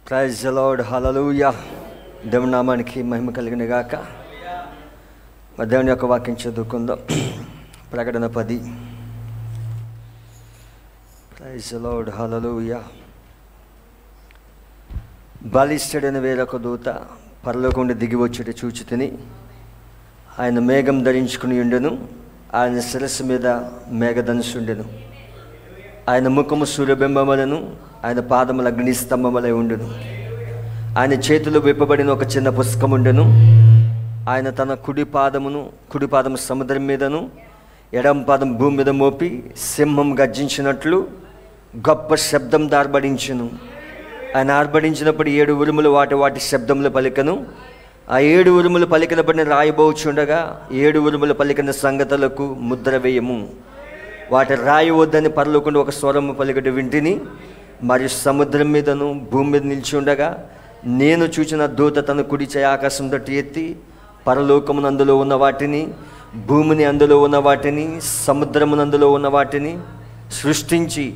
Praise the Lord, hallelujah. దేవుని నామానికి మహిమ కలిగిన గాక. దేవుని యొక్క వాక్యం చదువుకుందాం. ప్రకటన 10. ప్రైజ్ ది లార్డ్, హల్లెలూయా. బలిష్ఠుడైన వేరొక దూత పరలోకం నుండి దిగి వచ్చుట చూచితిని. ఆయన మేఘం ధరించుకుని ఉండెను. ఆయన శిరస్సు మీద మేఘధనుస్సు ఉండెను. ఆయన ముఖము సూర్యబింబములను, ఆయన పాదములు అగ్నిస్తంభములై ఉండును. ఆయన చేతిలో విప్పబడిన ఒక చిన్న పుస్తకం ఉండెను. ఆయన తన కుడి పాదము సముద్రం మీదను, ఎడమ పాదం భూమి మీద మోపి సింహం గర్జించినట్లు గొప్ప శబ్దం ఆర్భటించెను. ఆయన ఆర్భటించినప్పుడు 7 ఉరుములు వాటి శబ్దములు పలికెను. ఆ 7 ఉరుములు పలికినప్పుడు రాయబోచుండగా 7 ఉరుములు పలికిన సంగతులకు ముద్ర వేయము, వాటి రాయవద్దని పరలోకంలో ఒక స్వరము పలికటి వింటిని. మరియు సముద్రం మీదను భూమి మీద నిలిచి ఉండగా నేను చూచిన దూత తన కుడి చేయి ఆకాశం తట్టు ఎత్తి పరలోకమునందులో ఉన్న వాటిని, భూమిని అందులో ఉన్న వాటిని, సముద్రమునందులో ఉన్న వాటిని సృష్టించి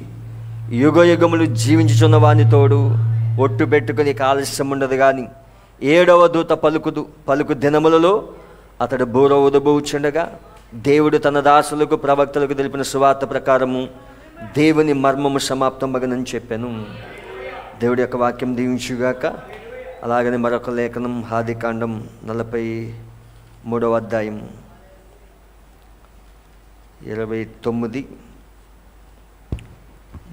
యుగయుగములు జీవించుచున్న వాని తోడు ఒట్టు పెట్టుకుని ఆలస్యం ఉండదు. కానీ 7వ దూత పలుకు దినములలో అతడు బూర ఊదబోచుండగా దేవుడు తన దాసులకు ప్రవక్తలకు తెలిపిన సువార్త ప్రకారము దేవుని మర్మము సమాప్తమగనని చెప్పాను. దేవుడి యొక్క వాక్యం దీవించుగాక. అలాగనే మరొక లేఖనం ఆదికాండం 43వ అధ్యాయం 29,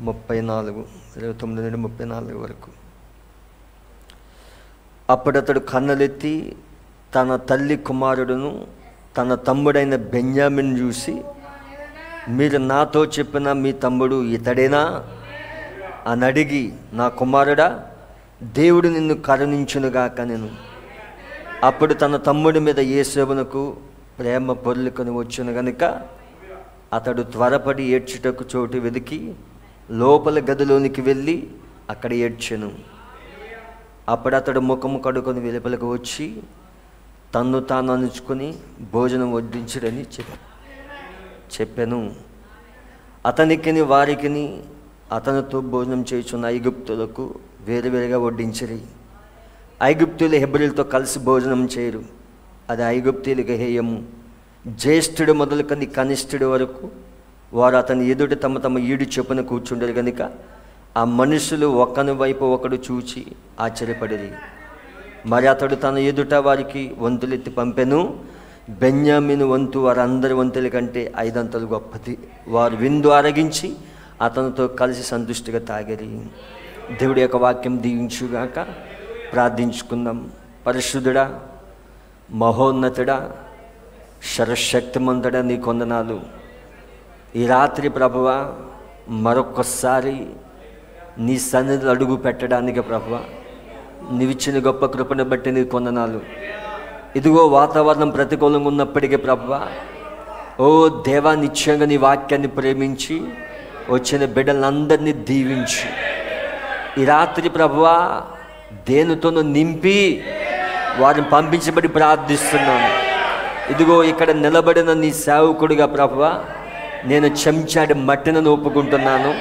34, 29 నుండి 34 వరకు. అప్పుడతడు కన్నులెత్తి తన తల్లి కుమారుడును తన తమ్ముడైన బెన్యామిన్ చూసి, మీరు నాతో చెప్పిన మీ తమ్ముడు ఇతడేనా అని అడిగి, నా కుమారుడా, దేవుడు నిన్ను కరుణించునుగాక నేను. అప్పుడు తన తమ్ముడి మీద యేసేవునకు ప్రేమ పొర్లుకొని వచ్చును గనుక అతడు త్వరపడి ఏడ్చుటకు చోటు వెతికి లోపల గదిలోనికి వెళ్ళి అక్కడ ఏడ్చెను. అప్పుడు అతడు ముఖము కడుకొని వెలుపలకు వచ్చి తన్ను తాను అణుచుకొని భోజనం వడ్డించుడని చెప్పాను. అతనికిని వారికిని అతనితో భోజనం చేయుచున్న ఐగుప్తులకు వేరువేరుగా వడ్డించిరి. ఐగుప్తులు హెబ్రీలతో కలిసి భోజనం చేయరు, అది ఐగుప్తీయులకు హేయము. జ్యేష్ఠుడు మొదలుకొని కనిష్ఠుడి వరకు వారు అతని ఎదుట తమ తమ ఈడు చొప్పున కూర్చుండరు గనుక ఆ మనుషులు ఒకని వైపు ఒకడు చూచి ఆశ్చర్యపడిరి. మరి అతడు తన ఎదుట వారికి వంతులెత్తి పంపెను. బెన్యామీను వంతు వారందరి వంతుల కంటే 5 అంతలు గొప్పది. వారు విందు ఆరగించి అతనితో కలిసి సంతుష్టిగా తాగిరి. దేవుడి యొక్క వాక్యం దీవించుగాక. ప్రార్థించుకుందాం. పరిశుద్ధుడా, మహోన్నతుడా, సర్వశక్తిమంతుడా, నీ కొందనాలు. ఈ రాత్రి ప్రభువా మరొక్కసారి నీ సన్నిధిలో అడుగు పెట్టడానికి ప్రభువా నీవిచ్చిన గొప్ప కృపను బట్టి నీ కొందనాలు. ఇదిగో వాతావరణం ప్రతికూలంగా ఉన్నప్పటికీ ప్రభువా, ఓ దేవా, నిశ్చయంగా నీ వాక్యాన్ని ప్రేమించి వచ్చిన బిడ్డలందరినీ దీవించి ఈ రాత్రి ప్రభువా దేనితోనూ నింపి వారిని పంపించబడి ప్రార్థిస్తున్నాను. ఇదిగో ఇక్కడ నిలబడిన నీ సేవకుడిగా ప్రభువా నేను చెంచాడి మట్టిని ఒప్పుకుంటున్నాను.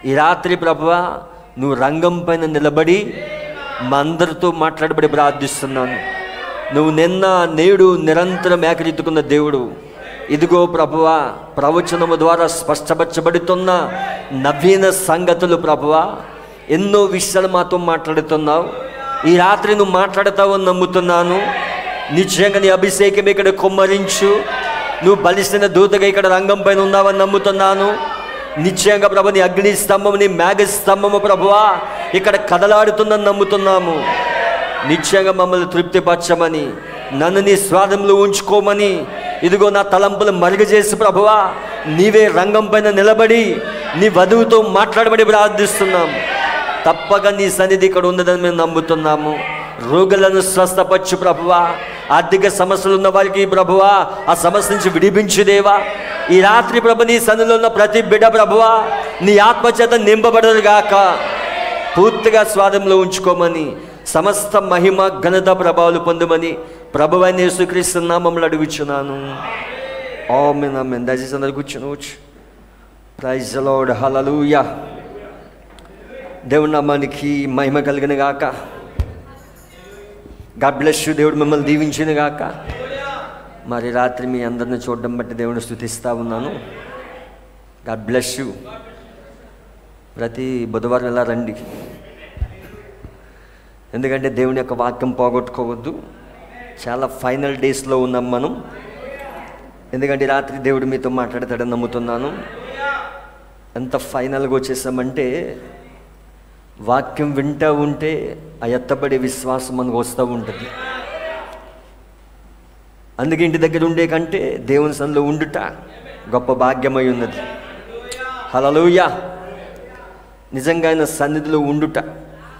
ఈ రాత్రి ప్రభువా నువ్వు రంగం పైన నిలబడి మా అందరితో మాట్లాడబడి ప్రార్థిస్తున్నాను. నువ్వు నిన్న నేడు నిరంతరం ఏకరీతుకున్న దేవుడు. ఇదిగో ప్రభువా ప్రవచనము ద్వారా స్పష్టపరచబడుతున్న నవీన సంగతులు ప్రభువా ఎన్నో విషయాలు మాతో మాట్లాడుతున్నావు. ఈ రాత్రి నువ్వు మాట్లాడతావని నమ్ముతున్నాను. నిశ్చయంగా నీ అభిషేకం ఇక్కడ కుమ్మరించు. నువ్వు బలిసిన దూతగా ఇక్కడ రంగం పైన ఉన్నావని నమ్ముతున్నాను. నిశ్చయంగా ప్రభు నీ అగ్ని స్తంభము, నీ మేఘ స్తంభము ప్రభువా ఇక్కడ కదలాడుతుందని నమ్ముతున్నాము. నిశ్చయంగా మమ్మల్ని తృప్తిపరచమని, నన్ను నీ స్వాధీనంలో ఉంచుకోమని, ఇదిగో నా తలంపులు మరుగజేసి ప్రభువా నీవే రంగం పైన నిలబడి నీ వధువుతో మాట్లాడబడి ప్రార్థిస్తున్నాం. తప్పక నీ సన్నిధి ఇక్కడ ఉన్నదని మేము నమ్ముతున్నాము. రోగులను స్వస్థపరచు ప్రభువా, ఆర్థిక సమస్యలు ఉన్న వారికి ప్రభువా ఆ సమస్య నుంచి విడిపించుదేవా. ఈ రాత్రి ప్రభు నీ సన్నిధిలో ఉన్న ప్రతి బిడ్డ ప్రభువా నీ ఆత్మచేత నింపబడదు గాక. పూర్తిగా స్వాధీనంలో ఉంచుకోమని, సమస్త మహిమ ఘనత ప్రభావాలు పొందమని ప్రభువైన యేసుక్రీస్తు నామములో అడుగుచున్నాను. ఆమేన్, ఆమేన్. దయచేసి అందరూ కూర్చోవచ్చు. Praise the Lord, hallelujah. దేవుని నామానికి మహిమ కలిగిన గాక. God bless you. దేవుడు మిమ్మల్ని దీవించిన గాక. మరి రాత్రి మీ అందరిని చూడడం బట్టి దేవుని స్తుతిస్తూ ఉన్నాను. God bless you. ప్రతి బుధవారం ఇలా రండి, ఎందుకంటే దేవుని యొక్క వాక్యం పోగొట్టుకోవద్దు. చాలా ఫైనల్ డేస్లో ఉన్నాం మనం. ఎందుకంటే రాత్రి దేవుడు మీతో మాట్లాడతాడని నమ్ముతున్నాను. ఎంత ఫైనల్గా వచ్చేసామంటే వాక్యం వింటూ ఉంటే ఆ ఎత్తబడే విశ్వాసం మనకు వస్తూ ఉంటుంది. అందుకే ఇంటి దగ్గర ఉండే కంటే దేవుని సన్నిధిలో ఉండుట గొప్ప భాగ్యమై ఉన్నది. హల్లెలూయా. నిజంగా ఆయన సన్నిధిలో ఉండుట.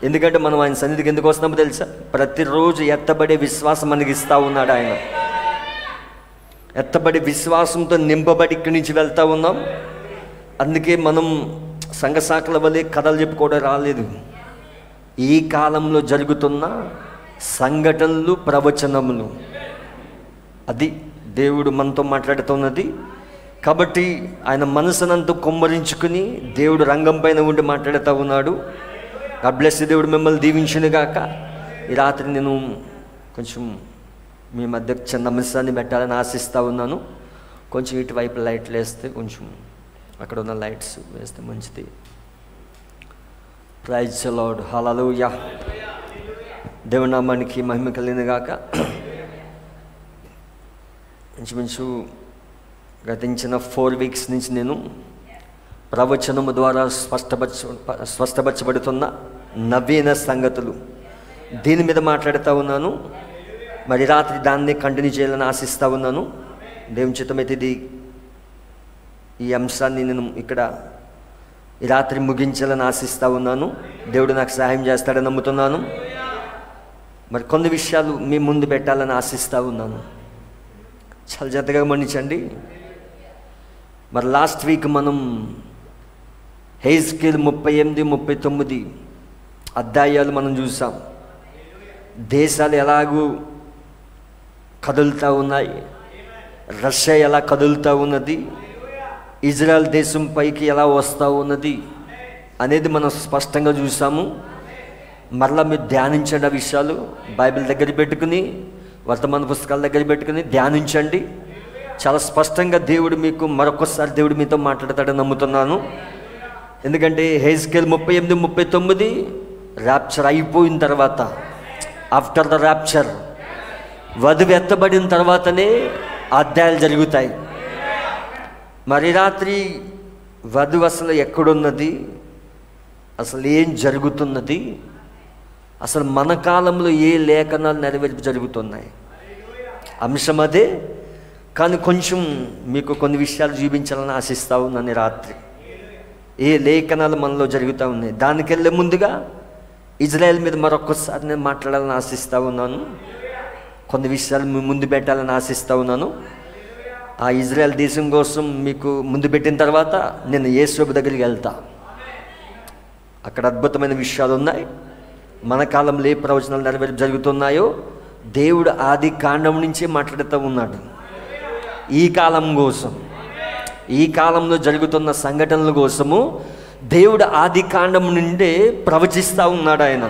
ఎందుకంటే మనం ఆయన సన్నిధికి ఎందుకు వస్తున్నామో తెలుసా? ప్రతిరోజు ఎత్తబడే విశ్వాసం మనకి ఇస్తూ ఉన్నాడు ఆయన. ఎత్తబడి విశ్వాసంతో నింపబడి ఇక్కడి నుంచి వెళ్తూ ఉన్నాం. అందుకే మనం సంఘశాఖల వల్లే కథలు చెప్పుకోవడం రాలేదు. ఈ కాలంలో జరుగుతున్న సంఘటనలు, ప్రవచనములు, అది దేవుడు మనతో మాట్లాడుతున్నది. కాబట్టి ఆయన మనసునంతా కుమ్మరించుకుని దేవుడు రంగం పైన ఉండి మాట్లాడుతూ ఉన్నాడు. God bless you. దేవుడు మిమ్మల్ని దీవించును గాక. ఈ రాత్రి నేను కొంచెం మీ మధ్య చిన్న అంశాన్ని పెట్టాలని ఆశిస్తూ ఉన్నాను. కొంచెం ఇటువైపు లైట్లు వేస్తే, కొంచెం అక్కడ ఉన్న లైట్స్ వేస్తే మంచిది. Praise the Lord. హల్లెలూయా. దేవుని నామానికి మహిమ కలిగిన గాక. ఇంచుమించు గతించిన 4 వీక్స్ నుంచి నేను ప్రవచనము ద్వారా స్పష్టపరచబడుతున్న నవీన సంగతులు దీని మీద మాట్లాడుతూ ఉన్నాను. మరి రాత్రి దాన్ని కంటిన్యూ చేయాలని ఆశిస్తూ ఉన్నాను. దేవుని చిత్తమైతే ఈ అంశాన్ని నేను ఇక్కడ ఈ రాత్రి ముగించాలని ఆశిస్తూ ఉన్నాను. దేవుడు నాకు సహాయం చేస్తాడని నమ్ముతున్నాను. మరి కొన్ని విషయాలు మీ ముందు పెట్టాలని ఆశిస్తూ ఉన్నాను. చాలా జాగ్రత్తగా గమనించండి. మరి లాస్ట్ వీక్ మనం హెజ్కేల్ 38, 39 అధ్యాయాలు మనం చూసాం. దేశాలు ఎలాగూ కదులుతూ ఉన్నాయి, రష్యా ఎలా కదులుతూ ఉన్నది, ఇజ్రాయెల్ దేశం పైకి ఎలా వస్తూ ఉన్నది అనేది మనం స్పష్టంగా చూసాము. మరలా మీరు ధ్యానించండి. ఆ విషయాలు బైబిల్ దగ్గర పెట్టుకుని, వర్తమాన పుస్తకాల దగ్గర పెట్టుకుని ధ్యానించండి. చాలా స్పష్టంగా దేవుడు మీకు మరొకసారి దేవుడు మీతో మాట్లాడతాడని నమ్ముతున్నాను. ఎందుకంటే హెజ్కేల్ 38, 39 ర్యాప్చర్ అయిపోయిన తర్వాత, ఆఫ్టర్ ద ర్యాప్చర్, వధువు ఎత్తబడిన తర్వాతనే అధ్యాయాలు జరుగుతాయి. మరి రాత్రి వధువు అసలు ఎక్కడున్నది, అసలు ఏం జరుగుతున్నది, అసలు మన కాలంలో ఏ లేఖనాలు నెరవేర్పు జరుగుతున్నాయి, అంశం అదే. కానీ కొంచెం మీకు కొన్ని విషయాలు చూపించాలని ఆశిస్తూ ఉన్నాను రాత్రి. ఏ లేఖనాలు మనలో జరుగుతూ ఉన్నాయి. దానికి వెళ్ళే ముందుగా ఇజ్రాయెల్ మీద మరొకసారి నేను మాట్లాడాలని ఆశిస్తూ ఉన్నాను. కొన్ని విషయాలు మీ ముందు పెట్టాలని ఆశిస్తూ ఉన్నాను. ఆ ఇజ్రాయెల్ దేశం కోసం మీకు ముందు పెట్టిన తర్వాత నేను యేసు దగ్గరికి వెళ్తా. అక్కడ అద్భుతమైన విషయాలు ఉన్నాయి. మన కాలంలో ఏ ప్రవచనాలు నెరవేర్పు జరుగుతున్నాయో దేవుడు ఆది కాండం నుంచే మాట్లాడుతూ ఉన్నాడు. ఈ కాలం కోసం, ఈ కాలంలో జరుగుతున్న సంఘటనల కోసము దేవుడు ఆది కాండం నుండే ప్రవచిస్తూ ఉన్నాడు ఆయన.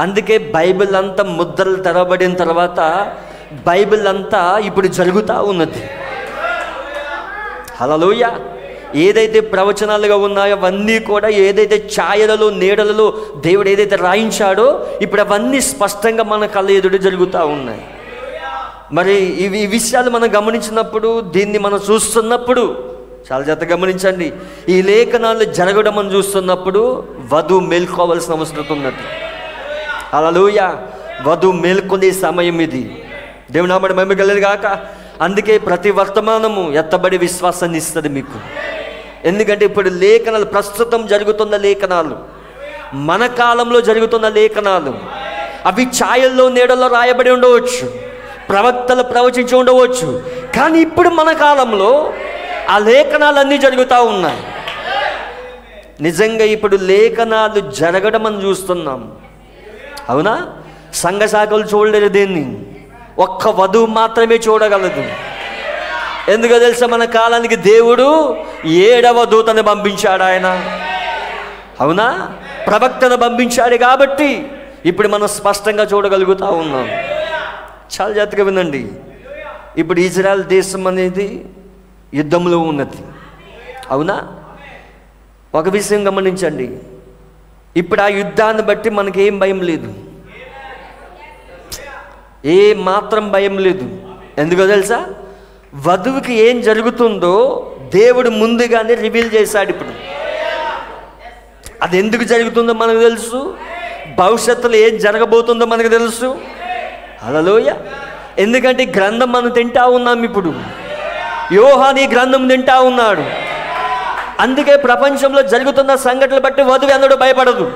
అందుకే బైబిల్ అంతా ముద్రలు తెరవబడిన తర్వాత బైబిల్ అంతా ఇప్పుడు జరుగుతూ ఉన్నది. హల్లెలూయా. ఏదైతే ప్రవచనాలుగా ఉన్నాయో అవన్నీ కూడా, ఏదైతే ఛాయలలో, నీడలలో దేవుడు ఏదైతే రాయించాడో ఇప్పుడు అవన్నీ స్పష్టంగా మన కళ్ళ ఎదుట జరుగుతూ ఉన్నాయి. మరి ఈ విషయాలు మనం గమనించినప్పుడు, దీన్ని మనం చూస్తున్నప్పుడు చాలా జాగ్రత్తగా గమనించండి. ఈ లేఖనాలు జరగడం మనం చూస్తున్నప్పుడు వధువు మేల్కోవాల్సిన అవసరం ఉన్నది. హల్లెలూయా. వధువు మేల్కొనే సమయం ఇది. దేవుని నామమున మహిమ కలుగును గాక. అందుకే ప్రతి వర్తమానము ఎత్తబడి విశ్వాసాన్ని ఇస్తుంది మీకు. ఎందుకంటే ఇప్పుడు లేఖనాలు, ప్రస్తుతం జరుగుతున్న లేఖనాలు, మన కాలంలో జరుగుతున్న లేఖనాలు, అవి ఛాయల్లో, నీడల్లో రాయబడి ఉండవచ్చు, ప్రవక్తలు ప్రవచించి ఉండవచ్చు. కానీ ఇప్పుడు మన కాలంలో ఆ లేఖనాలన్నీ జరుగుతూ ఉన్నాయి. నిజంగా ఇప్పుడు లేఖనాలు జరగడం మనం చూస్తున్నాం. అవునా? సంఘ శాఖలు చూడలేరు దీన్ని, ఒక్క వధువు మాత్రమే చూడగలదు. ఎందుకో తెలుసా? మన కాలానికి దేవుడు 7వ దూతని పంపించాడు ఆయన. అవునా? ప్రవక్తను పంపించాడు కాబట్టి ఇప్పుడు మనం స్పష్టంగా చూడగలుగుతూ ఉన్నాం. చాలా జాగ్రత్తగా వినండి. ఇప్పుడు ఇజ్రాయెల్ దేశం అనేది యుద్ధంలో ఉన్నది, అవునా? ఒక విషయం గమనించండి, ఇప్పుడు ఆ యుద్ధాన్ని బట్టి మనకి ఏం భయం లేదు, ఏ మాత్రం భయం లేదు. ఎందుకో తెలుసా? వధువుకి ఏం జరుగుతుందో దేవుడు ముందుగానే రివీల్ చేశాడు. ఇప్పుడు అది ఎందుకు జరుగుతుందో మనకు తెలుసు, భవిష్యత్తులో ఏం జరగబోతుందో మనకు తెలుసు. హల్లెలూయ. ఎందుకంటే గ్రంథం మనం తింటా ఉన్నాం. ఇప్పుడు యోహాను ఈ గ్రంథం తింటా ఉన్నాడు. అందుకే ప్రపంచంలో జరుగుతున్న సంఘటనలు బట్టి వధువు ఎన్నడూ భయపడదు.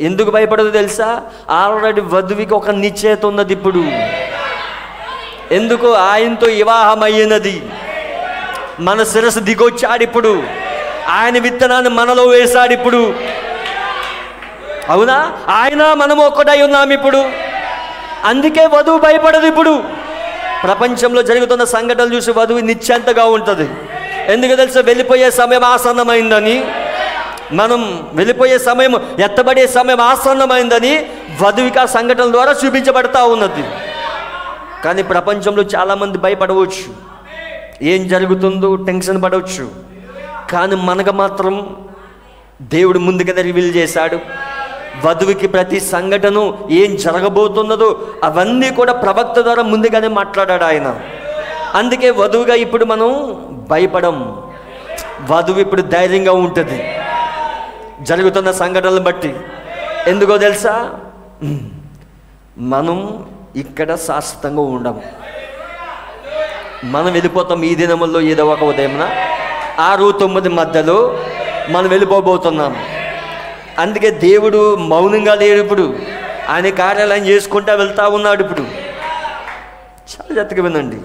ఎందుకు భయపడదు తెలుసా? ఆల్రెడీ వధువుకి ఒక నిశ్చయిత ఉన్నది. ఇప్పుడు ఎందుకు? ఆయనతో వివాహం అయ్యినది. మన శిరస్సు దిగొచ్చాడు. ఇప్పుడు ఆయన విత్తనాన్ని మనలో వేశాడు. ఇప్పుడు అవునా? ఆయన మనము ఒక్కటై ఉన్నాం ఇప్పుడు. అందుకే వధువు భయపడదు. ఇప్పుడు ప్రపంచంలో జరుగుతున్న సంఘటనలు చూసి వధువు నిశ్చంతగా ఉంటుంది. ఎందుకు తెలుసా? వెళ్ళిపోయే సమయం ఆసన్నమైందని, మనం వెళ్ళిపోయే సమయం, ఎత్తబడే సమయం ఆసన్నమైందని వధువుకి ఆ సంఘటనల ద్వారా చూపించబడతా ఉన్నది. కానీ ప్రపంచంలో చాలామంది భయపడవచ్చు, ఏం జరుగుతుందో టెన్షన్ పడవచ్చు. కానీ మనకు మాత్రం దేవుడు ముందుగానే రివీల్ చేశాడు. వధువుకి ప్రతి సంఘటన ఏం జరగబోతున్నదో అవన్నీ కూడా ప్రవక్త ద్వారా ముందుగానే మాట్లాడాడు ఆయన. అందుకే వధువుగా ఇప్పుడు మనం భయపడం. వధువు ఇప్పుడు ధైర్యంగా ఉంటుంది జరుగుతున్న సంఘటనలను బట్టి. ఎందుకో తెలుసా? మనం ఇక్కడ శాశ్వతంగా ఉండం. మనం వెళ్ళిపోతాం ఈ దినముల్లో. ఏదో ఒక ఉదయమున 6-9 మధ్యలో మనం వెళ్ళిపోబోతున్నాం. అందుకే దేవుడు మౌనంగా లేడు. ఇప్పుడు ఆయన కార్యాలయం చేసుకుంటా వెళ్తూ ఉన్నాడు. ఇప్పుడు చాలా జాగ్రత్తగా వినండి.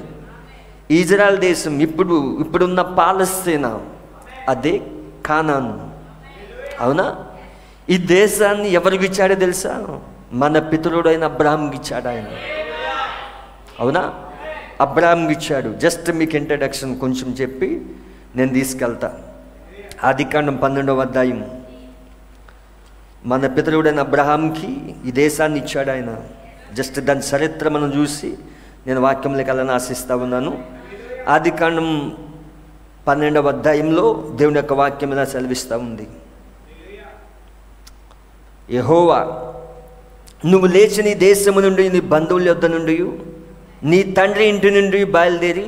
ఇజ్రాయెల్ దేశం ఇప్పుడున్న పాలస్తీనా, అదే కానాన్, అవునా? ఈ దేశాన్ని ఎవరికి ఇచ్చాడో తెలుసా? మన పితరుడైన అబ్రహాంకి ఇచ్చాడు ఆయన, అవునా? అబ్రహాంకి ఇచ్చాడు. జస్ట్ మీకు ఇంట్రడక్షన్ కొంచెం చెప్పి నేను తీసుకెళ్తా. ఆదికాండం 12వ అధ్యాయం. మన పితరుడైన అబ్రహాంకి ఈ దేశాన్ని ఇచ్చాడు ఆయన. జస్ట్ దాని చరిత్ర మనం చూసి నేను వాక్యంలోకి వెళ్ళాలని ఆశిస్తూ ఉన్నాను. ఆదికాండం 12వ అధ్యాయంలో దేవుని యొక్క వాక్యం ఇలా సెలవిస్తూ ఉంది. యెహోవా, నువ్వు లేచి నీ దేశము నుండి, నీ బంధువుల యొద్ద నుండి, నీ తండ్రి ఇంటి నుండి బయలుదేరి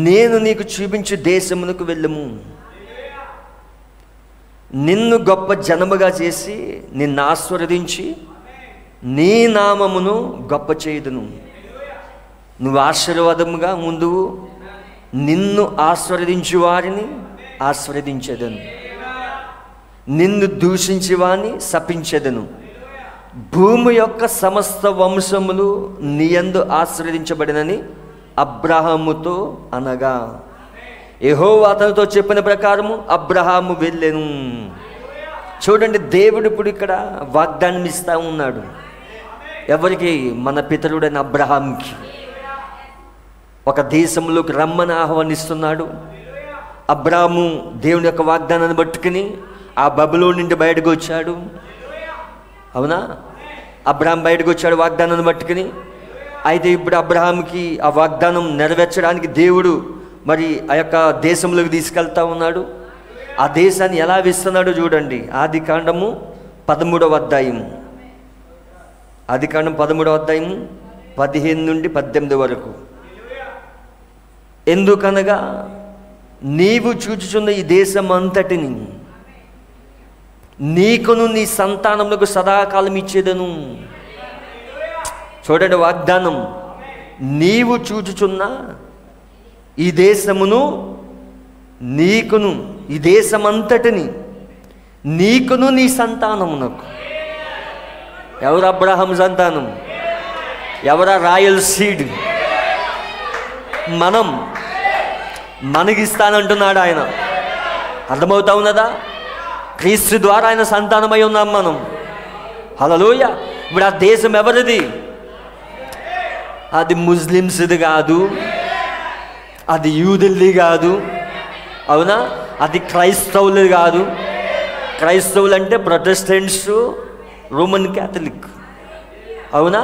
నేను నీకు చూపించు దేశమునకు వెళ్ళము. నిన్ను గొప్ప జనముగా చేసి నిన్ను ఆశీర్వదించి నీ నామమును గొప్ప చేయుదును. నువ్వు ఆశీర్వాదముగా ముందు నిన్ను ఆశీర్వదించు వారిని ఆశీర్వదించెదను, నిన్ను దూషించి వారిని శపించెదను. భూమి యొక్క సమస్త వంశములు నీయందు ఆశీర్వదించబడినని అబ్రహాముతో అనగా, యెహోవా అతనితో చెప్పిన ప్రకారము అబ్రహాము వెళ్ళెను. చూడండి, దేవుడు ఇప్పుడు ఇక్కడ వాగ్దానం ఇస్తూ ఉన్నాడు. ఎవరికి? మన పితరుడైన అబ్రహాంకి. ఒక దేశంలోకి రమ్మని ఆహ్వానిస్తున్నాడు. అబ్రహాము దేవుని యొక్క వాగ్దానాన్ని పట్టుకుని ఆ బబులోను నుండి బయటకు వచ్చాడు, అవునా? అబ్రహాం బయటకు వచ్చాడు వాగ్దానాన్ని పట్టుకుని. అయితే ఇప్పుడు అబ్రహాంకి ఆ వాగ్దానం నెరవేర్చడానికి దేవుడు మరి ఆ యొక్క దేశంలోకి తీసుకెళ్తా ఉన్నాడు. ఆ దేశాన్ని ఎలా ఇస్తున్నాడో చూడండి. ఆదికాండము 13వ అధ్యాయం. ఆదికాండం 13వ అధ్యాయం 15 నుండి 18 వరకు. ఎందుకనగా నీవు చూచుచున్న ఈ దేశం అంతటిని నీకును నీ సంతానములకు సదాకాలం ఇచ్చేదను. చూడండి వాగ్దానం. నీవు చూచుచున్న ఈ దేశమును నీకును, ఈ దేశమంతటిని నీకును నీ సంతానమునకు. ఎవరు అబ్రహాం సంతానం? ఎవరా రాయల్ సీడ్? మనకిస్తానంటున్నాడు ఆయన. అర్థమవుతా ఉన్నదా? క్రీస్తు ద్వారా ఆయన సంతానమై ఉన్నాం మనం. హల్లెలూయా. ఇప్పుడు ఆ దేశం ఎవరిది? అది ముస్లిమ్స్ది కాదు, అది యూదులది కాదు, అవునా? అది క్రైస్తవులది కాదు, క్రైస్తవులు అంటే ప్రొటెస్టెంట్స్, రోమన్ క్యాథలిక్. అవునా?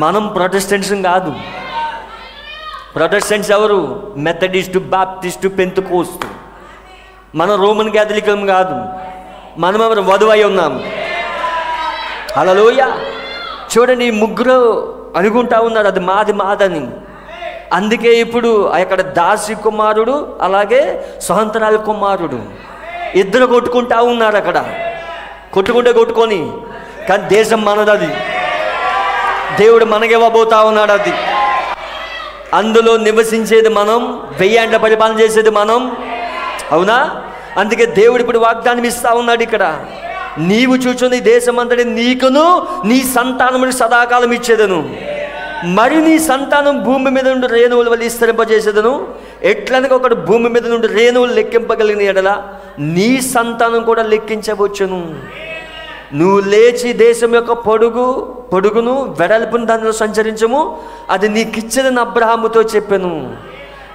మనం ప్రొటెస్టెంట్స్ కాదు. ప్రొటెస్టెంట్స్ ఎవరు? Methodist, Baptist, Pentecost. మనం రోమన్ క్యాథలికం కాదు. మనం ఎవరు? వధువై ఉన్నాం. హల్లెలూయా. చూడండి, ఈ ముగ్గురు అనుకుంటా ఉన్నారు అది మాది మాదని. అందుకే ఇప్పుడు అక్కడ దాసి కుమారుడు అలాగే స్వతంత్రాల కుమారుడు ఇద్దరు కొట్టుకుంటా ఉన్నారు. అక్కడ కొట్టుకొని, కానీ దేశం మనదది. దేవుడు మనకివ్వబోతా ఉన్నాడు అది. అందులో నివసించేది మనం, 1000 ఏళ్ల పరిపాలన చేసేది మనం. అవునా? అందుకే దేవుడు ఇప్పుడు వాగ్దానం ఇస్తా ఉన్నాడు ఇక్కడ. నీవు చూచుని దేశం అంతటి నీకును నీ సంతానమును సదాకాలం ఇచ్చేదను, మరి నీ సంతానం భూమి మీద నుండి రేణువుల వల్ల విస్తరింపజేసేదను. ఎట్లనగా ఒకడు భూమి మీద నుండి రేణువులు లెక్కింపగలిగిన ఎడల నీ సంతానం కూడా లెక్కించవచ్చును. నువ్వు లేచి దేశం యొక్క పొడుగును వెడల్పును దానిలో సంచరించము, అది నీకిచ్చదని అబ్రహాముతో చెప్పాను.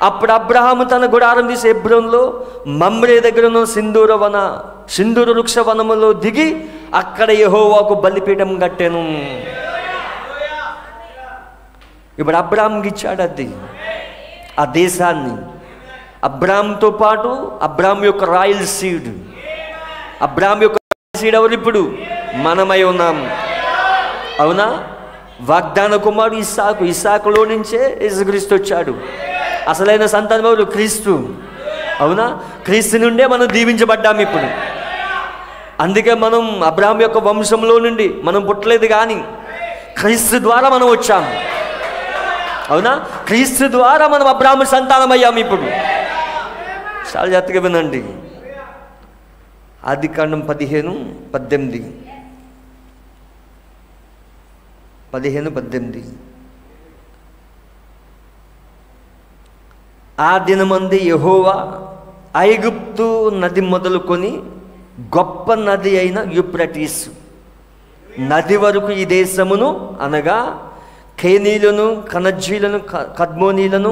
అప్పుడు అబ్రహాము తన గుడారం తీసి హెబ్రోనులో మమ్రే దగ్గర ఉన్న సింధూర వృక్ష వనములో దిగి అక్కడ యెహోవాకు బలిపీఠం కట్టాను. ఇప్పుడు అబ్రహాంకి ఇచ్చాడు అది, ఆ దేశాన్ని. అబ్రహాంతో పాటు అబ్రహాం యొక్క రాయల్ సీడ్, అబ్రహాం యొక్క సీడ్ ఎవరు? ఇప్పుడు మనమై ఉన్నాం. అవునా? వాగ్దాన కుమారుడు ఇస్సాకు, ఇస్సాకులో నుంచే యేసుక్రీస్తు వచ్చాడు. అసలైన సంతానం ఎవరు? క్రీస్తు. అవునా? క్రీస్తు నుండే మనం దీవించబడ్డాం ఇప్పుడు. అందుకే మనం అబ్రహాం యొక్క వంశంలో నుండి మనం పుట్టలేదు, కానీ క్రీస్తు ద్వారా మనం వచ్చాం. అవునా? క్రీస్తు ద్వారా మనం అబ్రహాము సంతానం అయ్యాం. ఇప్పుడు చాలా జాగ్రత్తగా వినండి. ఆదికాండం 15:18. ఆ దినమందు యెహోవా ఐగుప్తు నది మొదలుకొని గొప్ప నది అయిన యూఫ్రటీస్ నది వరకు ఈ దేశమును, అనగా కేనీలను, కనజ్జీలను, కద్మోనీలను,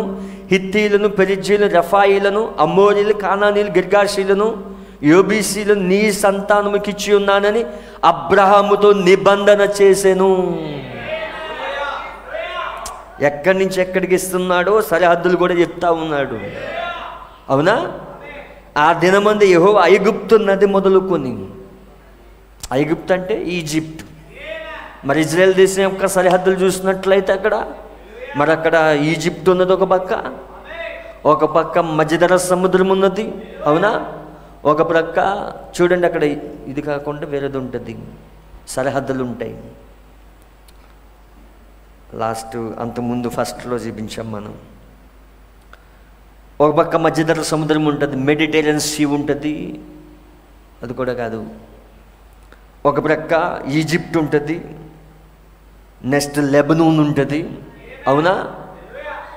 హిత్తీలను, పెరిజ్జీలను, రెఫాయిలను, అమోరీలు, కానానీలు, గిర్గాషీలను, యోబీసీలను నీ సంతానముకి ఇచ్చి ఉన్నానని అబ్రహాముతో నిబంధన చేసెను. ఎక్కడి నుంచి ఎక్కడికి ఇస్తున్నాడో సరిహద్దులు కూడా చెప్తా ఉన్నాడు. అవునా? ఆ దినమందు యెహోవా ఐగుప్తు నది మొదలుకొని, ఐగుప్తు అంటే ఈజిప్ట్. మరి ఇజ్రాయెల్ దేశం యొక్క సరిహద్దులు చూసినట్లయితే అక్కడ ఈజిప్ట్ ఉన్నది ఒక పక్క మధ్యధర సముద్రం ఉన్నది. అవునా? ఒక ప్రక్క చూడండి, అక్కడ ఇది కాకుండా వేరేది ఉంటుంది, సరిహద్దులు ఉంటాయి. అంతకుముందు ఫస్ట్లో చూపించాం మనం. ఒక పక్క మధ్యధర సముద్రం ఉంటుంది, మెడిటేరియన్ సీ ఉంటుంది. అది కూడా కాదు, ఒక ప్రక్క ఈజిప్ట్ ఉంటుంది, నెక్స్ట్ లెబనూన్ ఉంటుంది. అవునా?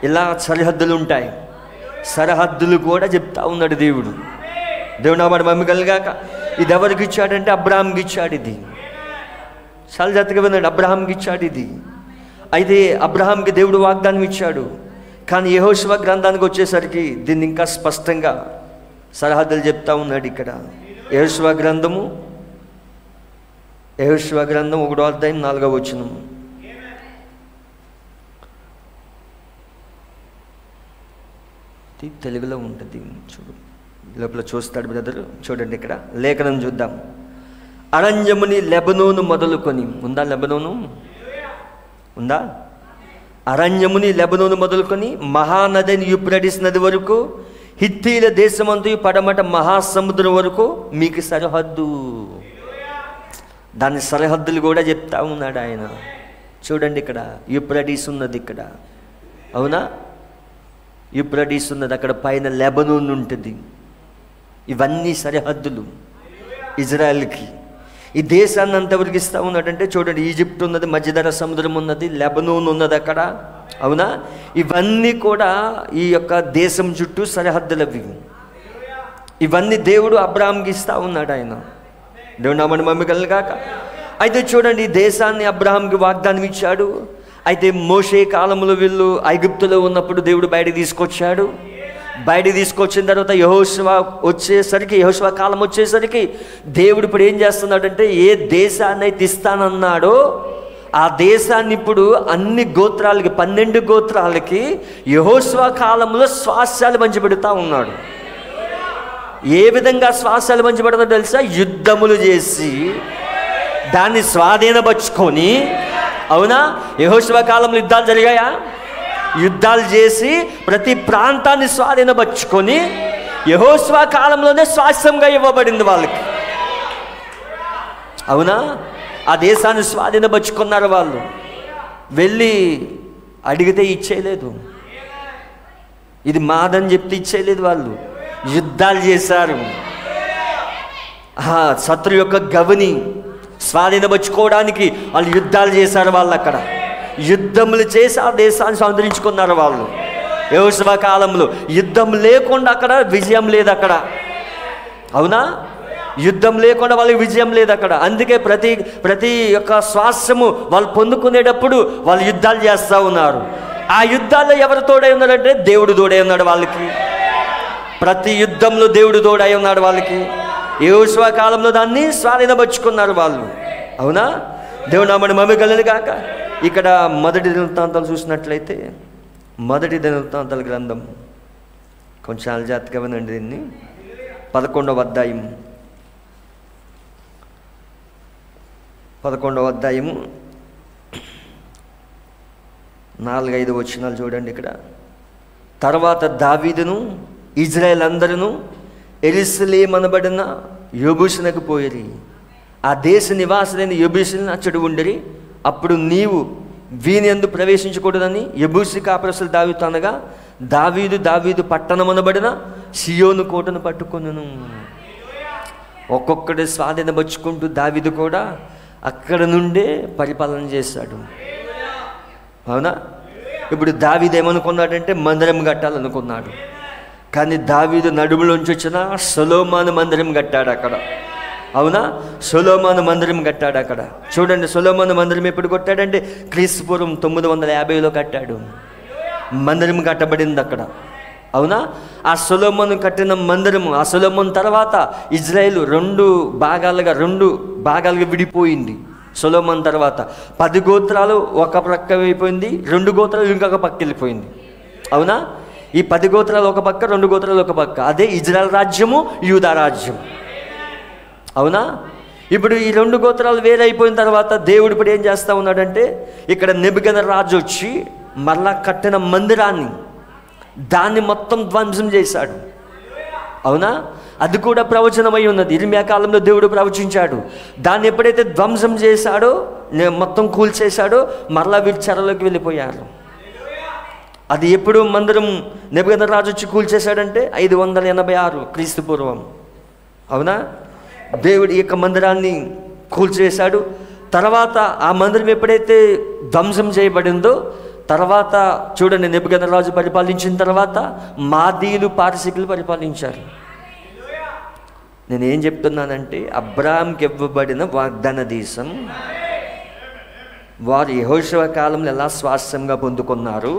ఇలా సరిహద్దులు ఉంటాయి. సరిహద్దులు కూడా చెప్తా ఉన్నాడు దేవుడు. దేవుడు వాడు మమ్మీ కలిగాక ఇది ఎవరికి ఇచ్చాడంటే అబ్రహాంకి ఇచ్చాడు. ఇది చాలా జాగ్రత్తగా విన్నాడు. అబ్రహాంకి ఇచ్చాడు ఇది. అయితే అబ్రహాంకి దేవుడు వాగ్దానం ఇచ్చాడు. కానీ యెహోషువ గ్రంథానికి వచ్చేసరికి దీన్ని ఇంకా స్పష్టంగా సరిహద్దులు చెప్తా ఉన్నాడు ఇక్కడ. యెహోషువ గ్రంథం 1వ అధ్యాయం 4వ వచనం. తెలుగులో ఉంటుంది, చూడు లోపల చూస్తాడు బ్రదర్. చూడండి ఇక్కడ లేఖనం చూద్దాం. అరణ్యముని లెబనోను మొదలుకొని, ఉందా లెబనోను? ఉందా? అరణ్యముని లెబనోను మొదలుకొని మహానదిని యూఫ్రటీస్ నది వరకు, హిత్తీల దేశమంతయు పడమట మహాసముద్రం వరకు మీకు సరిహద్దు. దాని సరిహద్దులు కూడా చెప్తా ఉన్నాడు ఆయన. చూడండి, ఇక్కడ యూఫ్రటీస్ ఉన్నది ఇక్కడ. అవునా? యూఫ్రటీస్ ఉన్నది, అక్కడ పైన లెబనోన్ ఉంటుంది. ఇవన్నీ సరిహద్దులు ఇజ్రాయెల్కి. ఈ దేశాన్ని అంతవరకు ఇస్తా ఉన్నాడంటే చూడండి, ఈజిప్ట్ ఉన్నది, మధ్యధర సముద్రం ఉన్నది, లెబనోన్ ఉన్నది అక్కడ. అవునా? ఇవన్నీ కూడా ఈ యొక్క దేశం చుట్టూ సరిహద్దులవి. ఇవన్నీ దేవుడు అబ్రహాంకి ఇస్తా ఉన్నాడు ఆయన. దేవుడు నామని మమ్మీ కలిగాక. అయితే చూడండి, ఈ దేశాన్ని అబ్రహాంకి వాగ్దానం ఇచ్చాడు. అయితే మోషే కాలంలో వీళ్ళు ఐగుప్తులో ఉన్నప్పుడు దేవుడు బయటకు తీసుకొచ్చాడు. బయటికి తీసుకొచ్చిన తర్వాత యెహోషువ కాలం వచ్చేసరికి దేవుడు ఇప్పుడు ఏం చేస్తున్నాడంటే, ఏ దేశాన్ని అయితే ఇస్తానన్నాడో ఆ దేశాన్ని ఇప్పుడు అన్ని గోత్రాలకి 12 గోత్రాలకి యెహోషువ కాలంలో స్వాస్థ్యాలు పంచిపెడుతూ ఉన్నాడు. ఏ విధంగా స్వాస్థ్యాలు పంచిపెడతాడో తెలుసా? యుద్ధములు చేసి దాన్ని స్వాధీనపరుచుకొని. అవునా? యెహోషువ కాలంలో యుద్ధాలు జరిగాయా? యుద్ధాలు చేసి ప్రతి ప్రాంతాన్ని స్వాధీనపరుచుకొని యెహోషువ కాలంలోనే స్వాస్థ్యంగా ఇవ్వబడింది వాళ్ళకి. అవునా? ఆ దేశాన్ని స్వాధీనపరుచుకున్నారు వాళ్ళు. వెళ్ళి అడిగితే ఇచ్చేయలేదు, ఇది మాదని చెప్తే ఇచ్చేయలేదు. వాళ్ళు యుద్ధాలు చేశారు. శత్రు యొక్క గవిని స్వాధీనపరుచుకోవడానికి వాళ్ళు యుద్ధాలు చేశారు. వాళ్ళు అక్కడ యుద్ధములు చేసి ఆ దేశాన్ని సంతరించుకున్నారు వాళ్ళు. యెహోషువ కాలంలో యుద్ధం లేకుండా అక్కడ విజయం లేదు అక్కడ. అవునా? యుద్ధం లేకుండా వాళ్ళకి విజయం లేదు అక్కడ. అందుకే ప్రతి యొక్క స్వాస్థ్యము వాళ్ళు పొందుకునేటప్పుడు వాళ్ళు యుద్ధాలు చేస్తూ ఉన్నారు. ఆ యుద్ధాల్లో ఎవరు తోడై ఉన్నారంటే దేవుడు తోడై ఉన్నాడు వాళ్ళకి. ప్రతి యుద్ధంలో దేవుడు తోడై ఉన్నాడు వాళ్ళకి. యెహోషువ కాలంలో దాన్ని స్వాధీనపరుచుకున్నారు వాళ్ళు. అవునా? దేవుడు నామమున మహిమ కలుగును గాక. ఇక్కడ మొదటి దినవృత్తాంతాలు చూసినట్లయితే, మొదటి దినవృత్తాంతాల గ్రంథం కొంచెం అలజాతిగా వినండి దీన్ని. 11వ అధ్యాయం 4-5 వచనాలు చూడండి ఇక్కడ. తర్వాత దావీదును ఇజ్రాయేల్ అందరూ యెరూషలేము అనబడిన యెబూసునకు పోయిరి. ఆ దేశ నివాసులైన యెబూసులను అచ్చట ఉండిరి. అప్పుడు నీవు వీని యందు ప్రవేశించకూడదని యెబూసి కాపురస్తులు దావీదుతో అనగా, దావీదు పట్టణమనబడిన సియోను కోటను పట్టుకొనును. ఒక్కొక్కటి స్వాధీనపరుచుకుంటూ దావీదు కూడా అక్కడ నుండే పరిపాలన చేశాడు. అవునా? ఇప్పుడు దావీదు ఏమనుకున్నాడంటే మందిరం కట్టాలనుకున్నాడు. కానీ దావీదు నడుములోంచి వచ్చిన సొలొమోను మందిరం కట్టాడు అక్కడ. అవునా? సొలొమోను మందిరం కట్టాడు అక్కడ. చూడండి, సొలొమోను మందిరం ఎప్పుడు కట్టాడంటే క్రీస్తుపూర్వం 950లో కట్టాడు. మందిరం కట్టబడింది అక్కడ. అవునా? ఆ సొలొమోను కట్టిన మందిరము, ఆ సొలొమోను తర్వాత ఇజ్రాయేల్ 2 భాగాలుగా విడిపోయింది. సొలొమోను తర్వాత 10 గోత్రాలు ఒక పక్క అయిపోయింది, 2 గోత్రాలు ఇంకొక పక్క వెళ్ళిపోయింది. అవునా? ఈ 10 గోత్రాలు ఒక పక్క, 2 గోత్రాలు ఒక పక్క. అదే ఇజ్రాయెల్ రాజ్యము, యూదా రాజ్యం. అవునా? ఇప్పుడు ఈ 2 గోత్రాలు వేరైపోయిన తర్వాత దేవుడు ఇప్పుడు ఏం చేస్తూ ఉన్నాడంటే, ఇక్కడ నెబుకద్నెజరు వచ్చి మళ్ళా కట్టిన మందిరాన్ని దాన్ని మొత్తం ధ్వంసం చేశాడు. అవునా? అది కూడా ప్రవచనమై ఉన్నది. ఇర్మియా కాలంలో దేవుడు ప్రవచించాడు. దాన్ని ఎప్పుడైతే ధ్వంసం చేశాడో, మొత్తం కూల్చేశాడో, మరలా వీరు చెరలోకి వెళ్ళిపోయారు. అది ఎప్పుడు మందిరం నెబుకద్నెజరు వచ్చి కూల్చేశాడంటే 586 క్రీస్తుపూర్వం. అవునా? దేవుడు ఈ యొక్క మందిరాన్ని కూల్చేశాడు. తర్వాత ఆ మందిరం ఎప్పుడైతే ధ్వంసం చేయబడిందో, తర్వాత చూడండి, నెబుకద్నెజరు పరిపాలించిన తర్వాత మాదీయులు, పారసీకులు పరిపాలించారు. నేనేం చెప్తున్నానంటే, అబ్రాహాంకి ఇవ్వబడిన వాగ్దాన దేశం వారు యెహోషువ కాలంలో ఎలా స్వాస్థ్యంగా పొందుకున్నారు,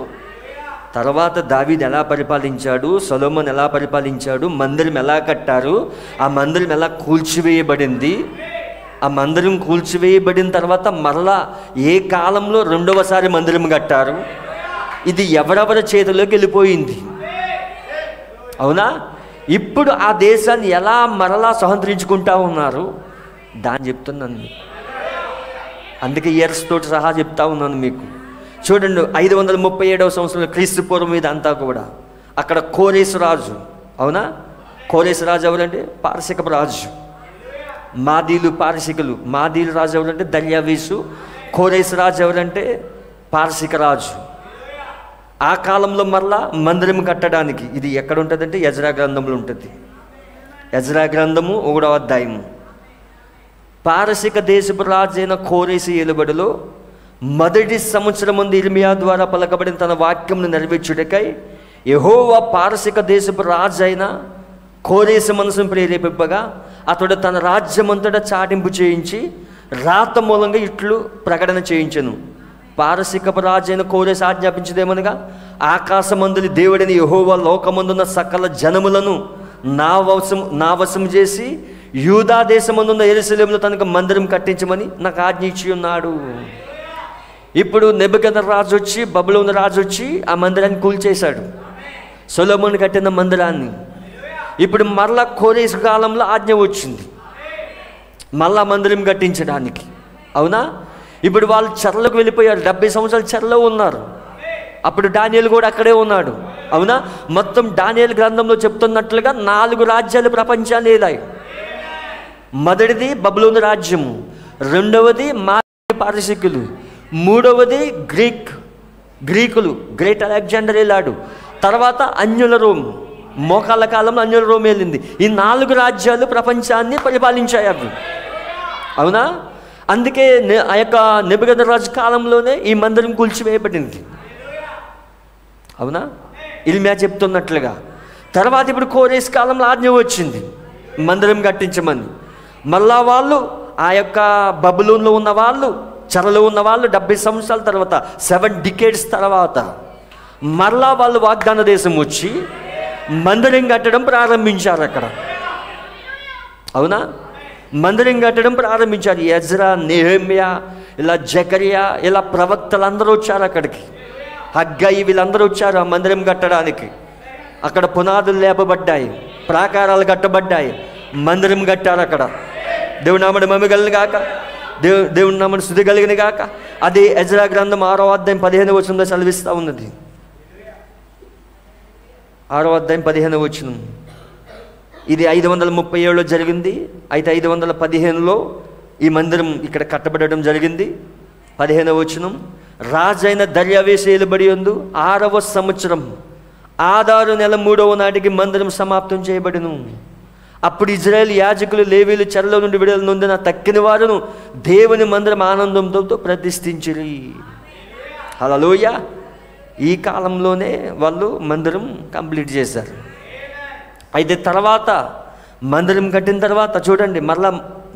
తర్వాత దావీదు ఎలా పరిపాలించాడు, సొలొమోను ఎలా పరిపాలించాడు, మందిరం ఎలా కట్టారు, ఆ మందిరం ఎలా కూల్చివేయబడింది, ఆ మందిరం కూల్చివేయబడిన తర్వాత మరలా ఏ కాలంలో రెండవసారి మందిరం కట్టారు, ఇది ఎవరెవరి చేతిలోకి వెళ్ళిపోయింది. అవునా? ఇప్పుడు ఆ దేశాన్ని ఎలా మరలా స్వతంత్రించుకుంటా ఉన్నారు దాన్ని చెప్తున్నాను మీకు. అందుకే ఇయర్స్ తోటి సహా చెప్తా ఉన్నాను మీకు. చూడండి, 537వ సంవత్సరంలో క్రీస్తుపూర్వం మీద అంతా కూడా అక్కడ కోరేసు రాజు. అవునా? కోరేసు రాజు ఎవరంటే పారసిక రాజు. మాదీలు, పారసికులు. మాదీలు రాజు ఎవరంటే దర్యావేషు. కోరేసు రాజు ఎవరంటే పారసిక రాజు. ఆ కాలంలో మరలా మందిరం కట్టడానికి ఇది ఎక్కడ ఉంటుందంటే ఎజ్రా గ్రంథంలో ఉంటుంది. ఎజ్రా గ్రంథము 1వ అధ్యాయము. పారసిక దేశపు రాజైన కోరేసు ఏలుబడిలో మొదటి సంవత్సరం ముందు ఇర్మియా ద్వారా పలకబడిన తన వాక్యమును నెరవేర్చుటకై యెహోవా పారసిక దేశపు రాజు అయిన కోరేసు మనసును ప్రేరేపింపగా అతడు తన రాజ్యమంతటా చాటింపు చేయించి రాత మూలంగా ఇట్లు ప్రకటన చేయించెను. పారసికపు రాజైన కోరేసి ఆజ్ఞాపించదేమనగా, ఆకాశమందుని దేవుడని యెహోవా లోకమందున్న సకల జనములను నా వశం చేసి యూదా దేశమందున్న యెరూషలేములో తనకు మందిరం కట్టించమని నాకు ఆజ్ఞ ఇచ్చి ఉన్నాడు. ఇప్పుడు నెబుకద్నెజరు వచ్చి, బబులోను రాజు వచ్చి ఆ మందిరాన్ని కూల్చేశాడు, సొలొమోను కట్టిన మందిరాన్ని. ఇప్పుడు మరలా కోరేసు కాలంలో ఆజ్ఞ వచ్చింది మళ్ళా మందిరం కట్టించడానికి. అవునా? ఇప్పుడు వాళ్ళు చెరలోకి వెళ్ళిపోయారు, 70 సంవత్సరాలు చెరలో ఉన్నారు. అప్పుడు దానియేలు కూడా అక్కడే ఉన్నాడు. అవునా? మొత్తం దానియేలు గ్రంథంలో చెప్తున్నట్లుగా 4 రాజ్యాలు ప్రపంచాన్ని ఏలాయి. మొదటిది బబులోను రాజ్యము, రెండవది పారసీకులు, మూడవది గ్రీకులు, గ్రేట్ అలెగ్జాండర్ ఏలాడు. తర్వాత అన్యుల రోమ్, మోకాళ్ళ కాలంలో అన్యుల రోమ్ వెళ్ళింది. ఈ 4 రాజ్యాలు ప్రపంచాన్ని పరిపాలించాయి అవి. అవునా? అందుకే ఆ యొక్క నెబుకద్నెజరు కాలంలోనే ఈ మందిరం కూల్చివేయబడింది. అవునా? ఇర్మియా చెప్తున్నట్లుగా. తర్వాత ఇప్పుడు కోరేసు కాలంలో ఆజ్ఞ వచ్చింది మందిరం కట్టించమని. మళ్ళా వాళ్ళు ఆ యొక్క బబులోన్లో ఉన్న వాళ్ళు, చెరలో ఉన్న వాళ్ళు 70 సంవత్సరాల తర్వాత, 7 decades తర్వాత మరలా వాళ్ళు వాగ్దాన దేశం వచ్చి మందిరం కట్టడం ప్రారంభించారు అక్కడ. అవునా? మందిరం కట్టడం ప్రారంభించారు. ఎజ్రా, నెహెమ్యా, ఇలా జకరియా, ఇలా ప్రవక్తలందరూ వచ్చారు అక్కడికి. హగ్గయి, వీళ్ళందరూ వచ్చారు ఆ మందిరం కట్టడానికి. అక్కడ పునాదులు లేపబడ్డాయి, ప్రాకారాలు కట్టబడ్డాయి, మందిరం కట్టారు అక్కడ. దేవుని నామమున మహిమ కలుగును గాక, దేవుని నామమున స్తుతి కలుగును గాక. అది ఎజ్రా గ్రంథం 6వ అధ్యాయం 15వ వచనంలో సెలవిస్తూ ఉన్నది. 6వ అధ్యాయం 15వ వచనం. ఇది 537లో జరిగింది. అయితే 515లో ఈ మందిరం ఇక్కడ కట్టబడడం జరిగింది. 15వ వచనం. రాజైన దర్యావేషు ఏలుబడి యందు 6వ సంవత్సరం ఆదారు నెల 3వ నాటికి మందిరం సమాప్తం చేయబడును. అప్పుడు ఇజ్రాయేల్ యాజకులు, లేవీలు చెరలో నుండి విడుదల నొందిన తక్కిన వారును దేవుని మందిరం ఆనందంతో ప్రతిష్ఠించిరి. హల్లెలూయా. ఈ కాలంలోనే వాళ్ళు మందిరం కంప్లీట్ చేశారు. అయితే తర్వాత మందిరం కట్టిన తర్వాత చూడండి, మరలా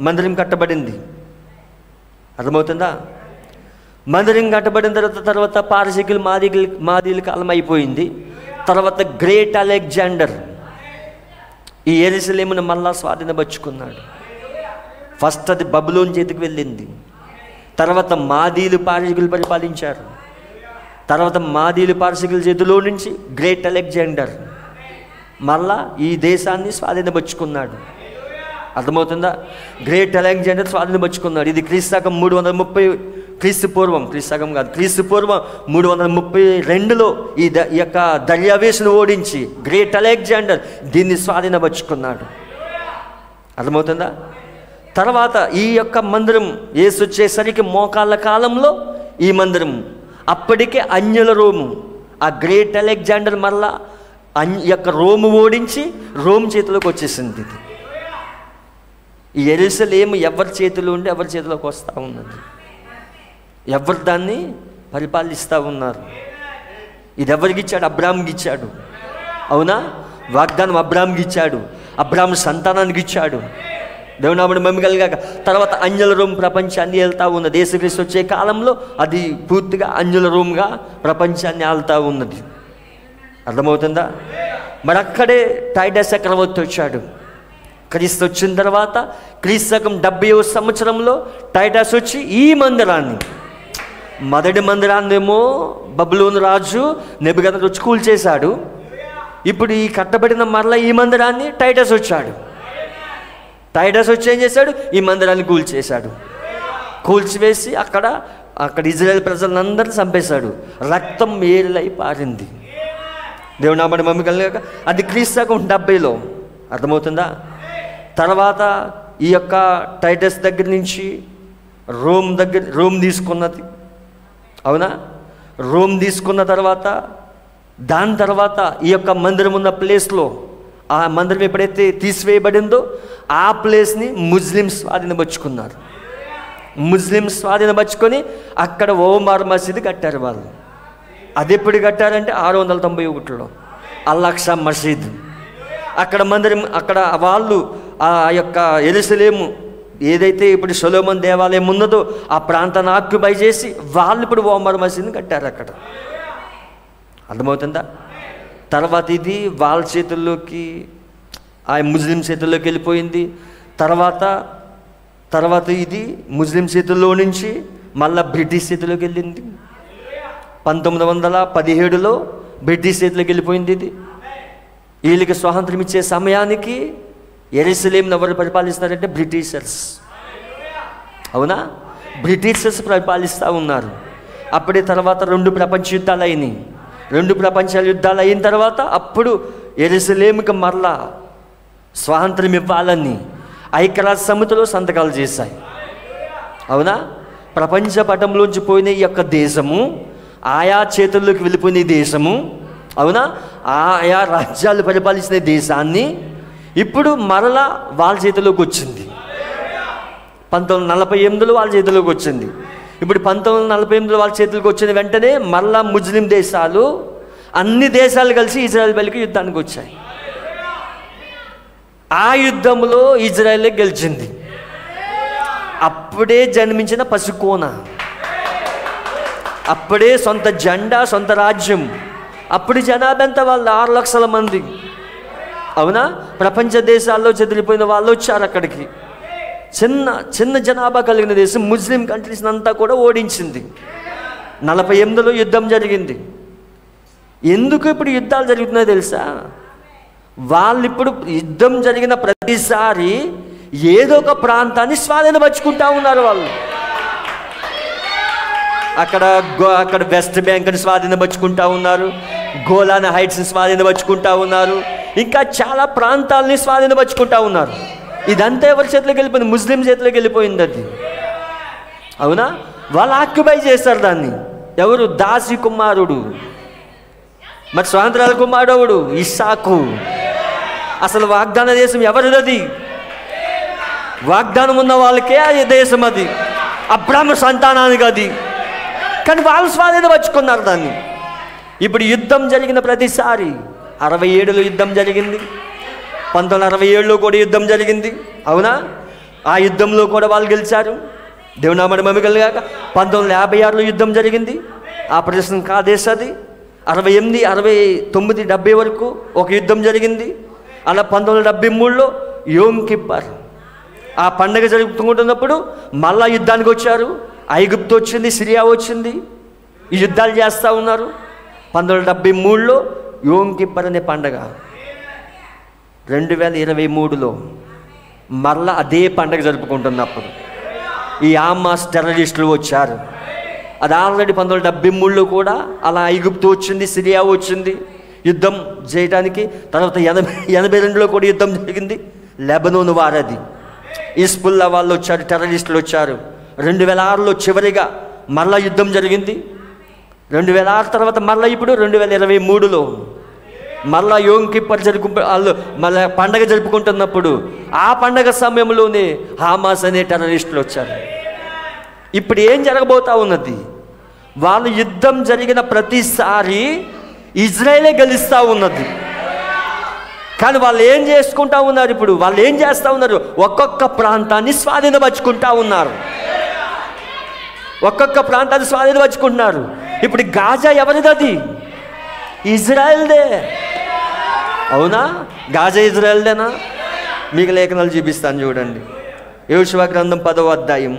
మందిరం కట్టబడింది. అర్థమవుతుందా? మందిరం కట్టబడిన తర్వాత పారసీకులు, మాదీల కాలం అయిపోయింది. తర్వాత గ్రేట్ అలెగ్జాండర్ ఈ యెరూషలేమును మళ్ళా స్వాధీనపరుచుకున్నాడు. ఫస్ట్ అది బబులోను చేతికి వెళ్ళింది. తర్వాత మాదీలు, పారసీకులు పరిపాలించారు. తర్వాత మాదీలు, పారసీకుల చేతిలో నుంచి గ్రేట్ అలెగ్జాండర్ మళ్ళా ఈ దేశాన్ని స్వాధీనపరుచుకున్నాడు. అర్థమవుతుందా? గ్రేట్ అలెగ్జాండర్ స్వాధీనపరుచుకున్నాడు. ఇది క్రీస్తకం 330, క్రీస్తు పూర్వం 332లో ఈ యొక్క దర్యావేషును ఓడించి గ్రేట్ అలెగ్జాండర్ దీన్ని స్వాధీనపరుచుకున్నాడు. అర్థమవుతుందా? తర్వాత ఈ యొక్క మందిరం యేసు వచ్చేసరికి మోకాళ్ళ కాలంలో ఈ మందిరం, అప్పటికే అన్యుల రోము, ఆ గ్రేట్ అలెగ్జాండర్ మళ్ళా యొక్క రోము ఓడించి రోమ్ చేతిలోకి వచ్చేసింది. ఇది ఈ యెరూషలేము ఎవరి చేతిలో ఉండి ఎవరి చేతిలోకి వస్తూ ఉన్నది, ఎవరు దాన్ని పరిపాలిస్తూ ఉన్నారు. ఇది ఎవరికి ఇచ్చాడు? అబ్రాహాంకి ఇచ్చాడు. అవునా? వాగ్దానం అబ్రాహాంకి ఇచ్చాడు, అబ్రాహాం సంతానానికి ఇచ్చాడు. దేవుని నామమున మహిమ కలుగాక. తర్వాత అన్యుల రోమ్ ప్రపంచాన్ని వెళ్తూ ఉన్నది. యేసుక్రీస్తు వచ్చే కాలంలో అది పూర్తిగా అన్యుల రోమ్గా ప్రపంచాన్ని ఆళ్తూ ఉన్నది. అర్థమవుతుందా? మరి అక్కడే టైటస్ చక్రవర్తి వచ్చాడు. క్రీస్తు వచ్చిన తర్వాత క్రీస్తకం 70వ సంవత్సరంలో టైటస్ వచ్చి ఈ మందిరాన్ని, మొదటి మందిరాన్నేమో బబులోను రాజు నెబుకద్నెజరు వచ్చి కూల్చేశాడు. ఇప్పుడు ఈ కట్టబడిన మరలా ఈ మందిరాన్ని టైటస్ వచ్చాడు. టైటస్ వచ్చి ఏం చేశాడు? ఈ మందిరాన్ని కూల్చేశాడు. కూల్చివేసి అక్కడ ఇజ్రాయేల్ ప్రజలందరినీ చంపేశాడు. రక్తం ఏరులై పారింది. దేవుని నామమున మహిమ కలుగాక. అది క్రీస్తకం 70లో. అర్థమవుతుందా? తర్వాత ఈ యొక్క టైటస్ దగ్గర నుంచి రోమ్ తీసుకున్నది. అవునా? రోమ్ తీసుకున్న తర్వాత దాని తర్వాత ఈ యొక్క మందిరం ఉన్న ప్లేస్లో, ఆ మందిరం ఎప్పుడైతే తీసివేయబడిందో ఆ ప్లేస్ని ముస్లిమ్స్ స్వాధీనపరుచుకున్నారు. ముస్లిమ్స్ స్వాధీనపరుచుకొని అక్కడ ఓమార్ మసీదు కట్టారు వాళ్ళు. అది ఎప్పుడు కట్టారంటే 691లో అల్ అక్సా మసీద్. అక్కడ మందిరం, అక్కడ వాళ్ళు ఆ యొక్క యెరూషలేము ఏదైతే ఇప్పుడు సొలొమోన్ దేవాలయం ఉన్నదో ఆ ప్రాంతాన్ని ఆక్యుపై చేసి వాళ్ళు ఇప్పుడు ఓమర్ మసీదుని కట్టారు అక్కడ. అర్థమవుతుందా? తర్వాత ఇది వాళ్ళ చేతుల్లోకి, ఆ ముస్లిం చేతుల్లోకి వెళ్ళిపోయింది. తర్వాత ఇది ముస్లిం చేతుల్లో నుంచి మళ్ళా బ్రిటిష్ చేతిలోకి వెళ్ళింది. 1917లో బ్రిటిష్ చేతిలోకి వెళ్ళిపోయింది ఇది. వీళ్ళకి స్వాతంత్రం ఇచ్చే సమయానికి యెరూషలేంను ఎవరు పరిపాలిస్తారంటే బ్రిటిషర్స్. అవునా? బ్రిటిషర్స్ పరిపాలిస్తూ ఉన్నారు. అప్పుడే తర్వాత 2 ప్రపంచ యుద్ధాలు అయినాయి. 2 ప్రపంచ యుద్ధాలు అయిన తర్వాత అప్పుడు యెరూషలేంకి మరలా స్వాతంత్రం ఇవ్వాలని ఐక్యరాజ్య సమితిలో సంతకాలు చేశాయి. అవునా? ప్రపంచ పటంలోంచి పోయిన ఈ యొక్క దేశము, ఆయా చేతుల్లోకి వెళ్ళిపోయిన ఈ దేశము, అవునా, ఆయా రాజ్యాలు పరిపాలించిన దేశాన్ని ఇప్పుడు మరలా వాళ్ళ చేతిలోకి వచ్చింది. 1948లో వాళ్ళ చేతిలోకి వచ్చింది. ఇప్పుడు 1948లో వాళ్ళ చేతిలోకి వచ్చిన వెంటనే మరలా ముస్లిం దేశాలు, అన్ని దేశాలు కలిసి ఇజ్రాయెల్ పైకి యుద్ధానికి వచ్చాయి. ఆ యుద్ధంలో ఇజ్రాయెల్ గెలిచింది. అప్పుడే జన్మించిన పసికోన, అప్పుడే సొంత జెండా, సొంత రాజ్యం. అప్పుడు జనాభా ఎంత? వాళ్ళు 6 లక్షల మంది. అవునా? ప్రపంచ దేశాల్లో చెదిరిపోయిన వాళ్ళు వచ్చారు అక్కడికి. చిన్న జనాభా కలిగిన దేశం ముస్లిం కంట్రీస్ అంతా కూడా ఓడించింది. 48లో యుద్ధం జరిగింది. ఎందుకు ఇప్పుడు యుద్ధాలు జరుగుతున్నాయో తెలుసా? వాళ్ళు ఇప్పుడు యుద్ధం జరిగిన ప్రతిసారి ఏదో ఒక ప్రాంతాన్ని స్వాధీనపరుచుకుంటా ఉన్నారు వాళ్ళు. అక్కడ వెస్ట్ బ్యాంక్ని స్వాధీనపరుచుకుంటా ఉన్నారు, గోలాన్ హైట్స్ని స్వాధీనపరుచుకుంటా ఉన్నారు, ఇంకా చాలా ప్రాంతాలని స్వాధీనపరుచుకుంటా ఉన్నారు. ఇదంతా ఎవరి చేతిలోకి వెళ్ళిపోయింది? ముస్లిం చేతిలోకి వెళ్ళిపోయింది అది. అవునా? వాళ్ళు ఆక్యుపై చేస్తారు దాన్ని. ఎవరు? దాసి కుమారుడు. మరి స్వాతంత్రాల కుమారుడు ఇస్సాకు. అసలు వాగ్దాన దేశం ఎవరిది? వాగ్దానం ఉన్న వాళ్ళకే అది దేశం, అది అబ్రాహ్మ సంతానానికి అది. కానీ వాళ్ళు స్వాధీనపరుచుకున్నారు దాన్ని. ఇప్పుడు యుద్ధం జరిగిన ప్రతిసారి 67లో యుద్ధం జరిగింది, 1967లో కూడా యుద్ధం జరిగింది. అవునా? ఆ యుద్ధంలో కూడా వాళ్ళు గెలిచారు. దేవునామడి మమికలుగాక. 1956లో యుద్ధం జరిగింది, ఆపరేషన్ కాదేశ్. అది 68, 69, 70 వరకు ఒక యుద్ధం జరిగింది. అలా 1973లో యోమ్ కిప్పర్ ఆ పండగ జరుపుకుంటున్నప్పుడు మళ్ళా యుద్ధానికి వచ్చారు. ఐగుప్తు వచ్చింది, సిరియా వచ్చింది, ఈ యుద్ధాలు చేస్తూ ఉన్నారు. 1973లో యోమ్ కిప్పర్ అనే పండగ. 2023లో మరలా అదే పండగ జరుపుకుంటున్నప్పుడు ఈ హమాస్ టెర్రరిస్టులు వచ్చారు. అది ఆల్రెడీ 1973లో కూడా అలా ఐగుప్తు వచ్చింది, సిరియా వచ్చింది యుద్ధం చేయడానికి. తర్వాత 82లో కూడా యుద్ధం జరిగింది. లెబనోన్ వారది, హిజ్బుల్లా వాళ్ళు వచ్చారు, టెర్రరిస్టులు వచ్చారు. 2006లో చివరిగా మరలా యుద్ధం జరిగింది. 2006 తర్వాత మరలా ఇప్పుడు 2023లో మరలా యోమ్ కిప్పర్ వాళ్ళు మళ్ళీ పండగ జరుపుకుంటున్నప్పుడు ఆ పండగ సమయంలోనే హమాస్ అనే టెర్రరిస్టులు వచ్చారు. ఇప్పుడు ఏం జరగబోతా ఉన్నది? వాళ్ళు యుద్ధం జరిగిన ప్రతిసారి ఇజ్రాయేలే గెలుస్తూ ఉన్నది. కానీ వాళ్ళు ఏం చేసుకుంటా ఉన్నారు? ఇప్పుడు వాళ్ళు ఏం చేస్తూ ఉన్నారు? ఒక్కొక్క ప్రాంతాన్ని స్వాధీనపరుచుకుంటా ఉన్నారు. ఒక్కొక్క ప్రాంతాన్ని స్వాధీనపరుచుకుంటున్నారు. ఇప్పుడు గాజా ఎవరిది? అది ఇజ్రాయెల్దే. అవునా? గాజా ఇజ్రాయెల్దేనా? మీకు లేఖనాలు చూపిస్తాను చూడండి. యెహోషువ గ్రంథం 10వ అధ్యాయం.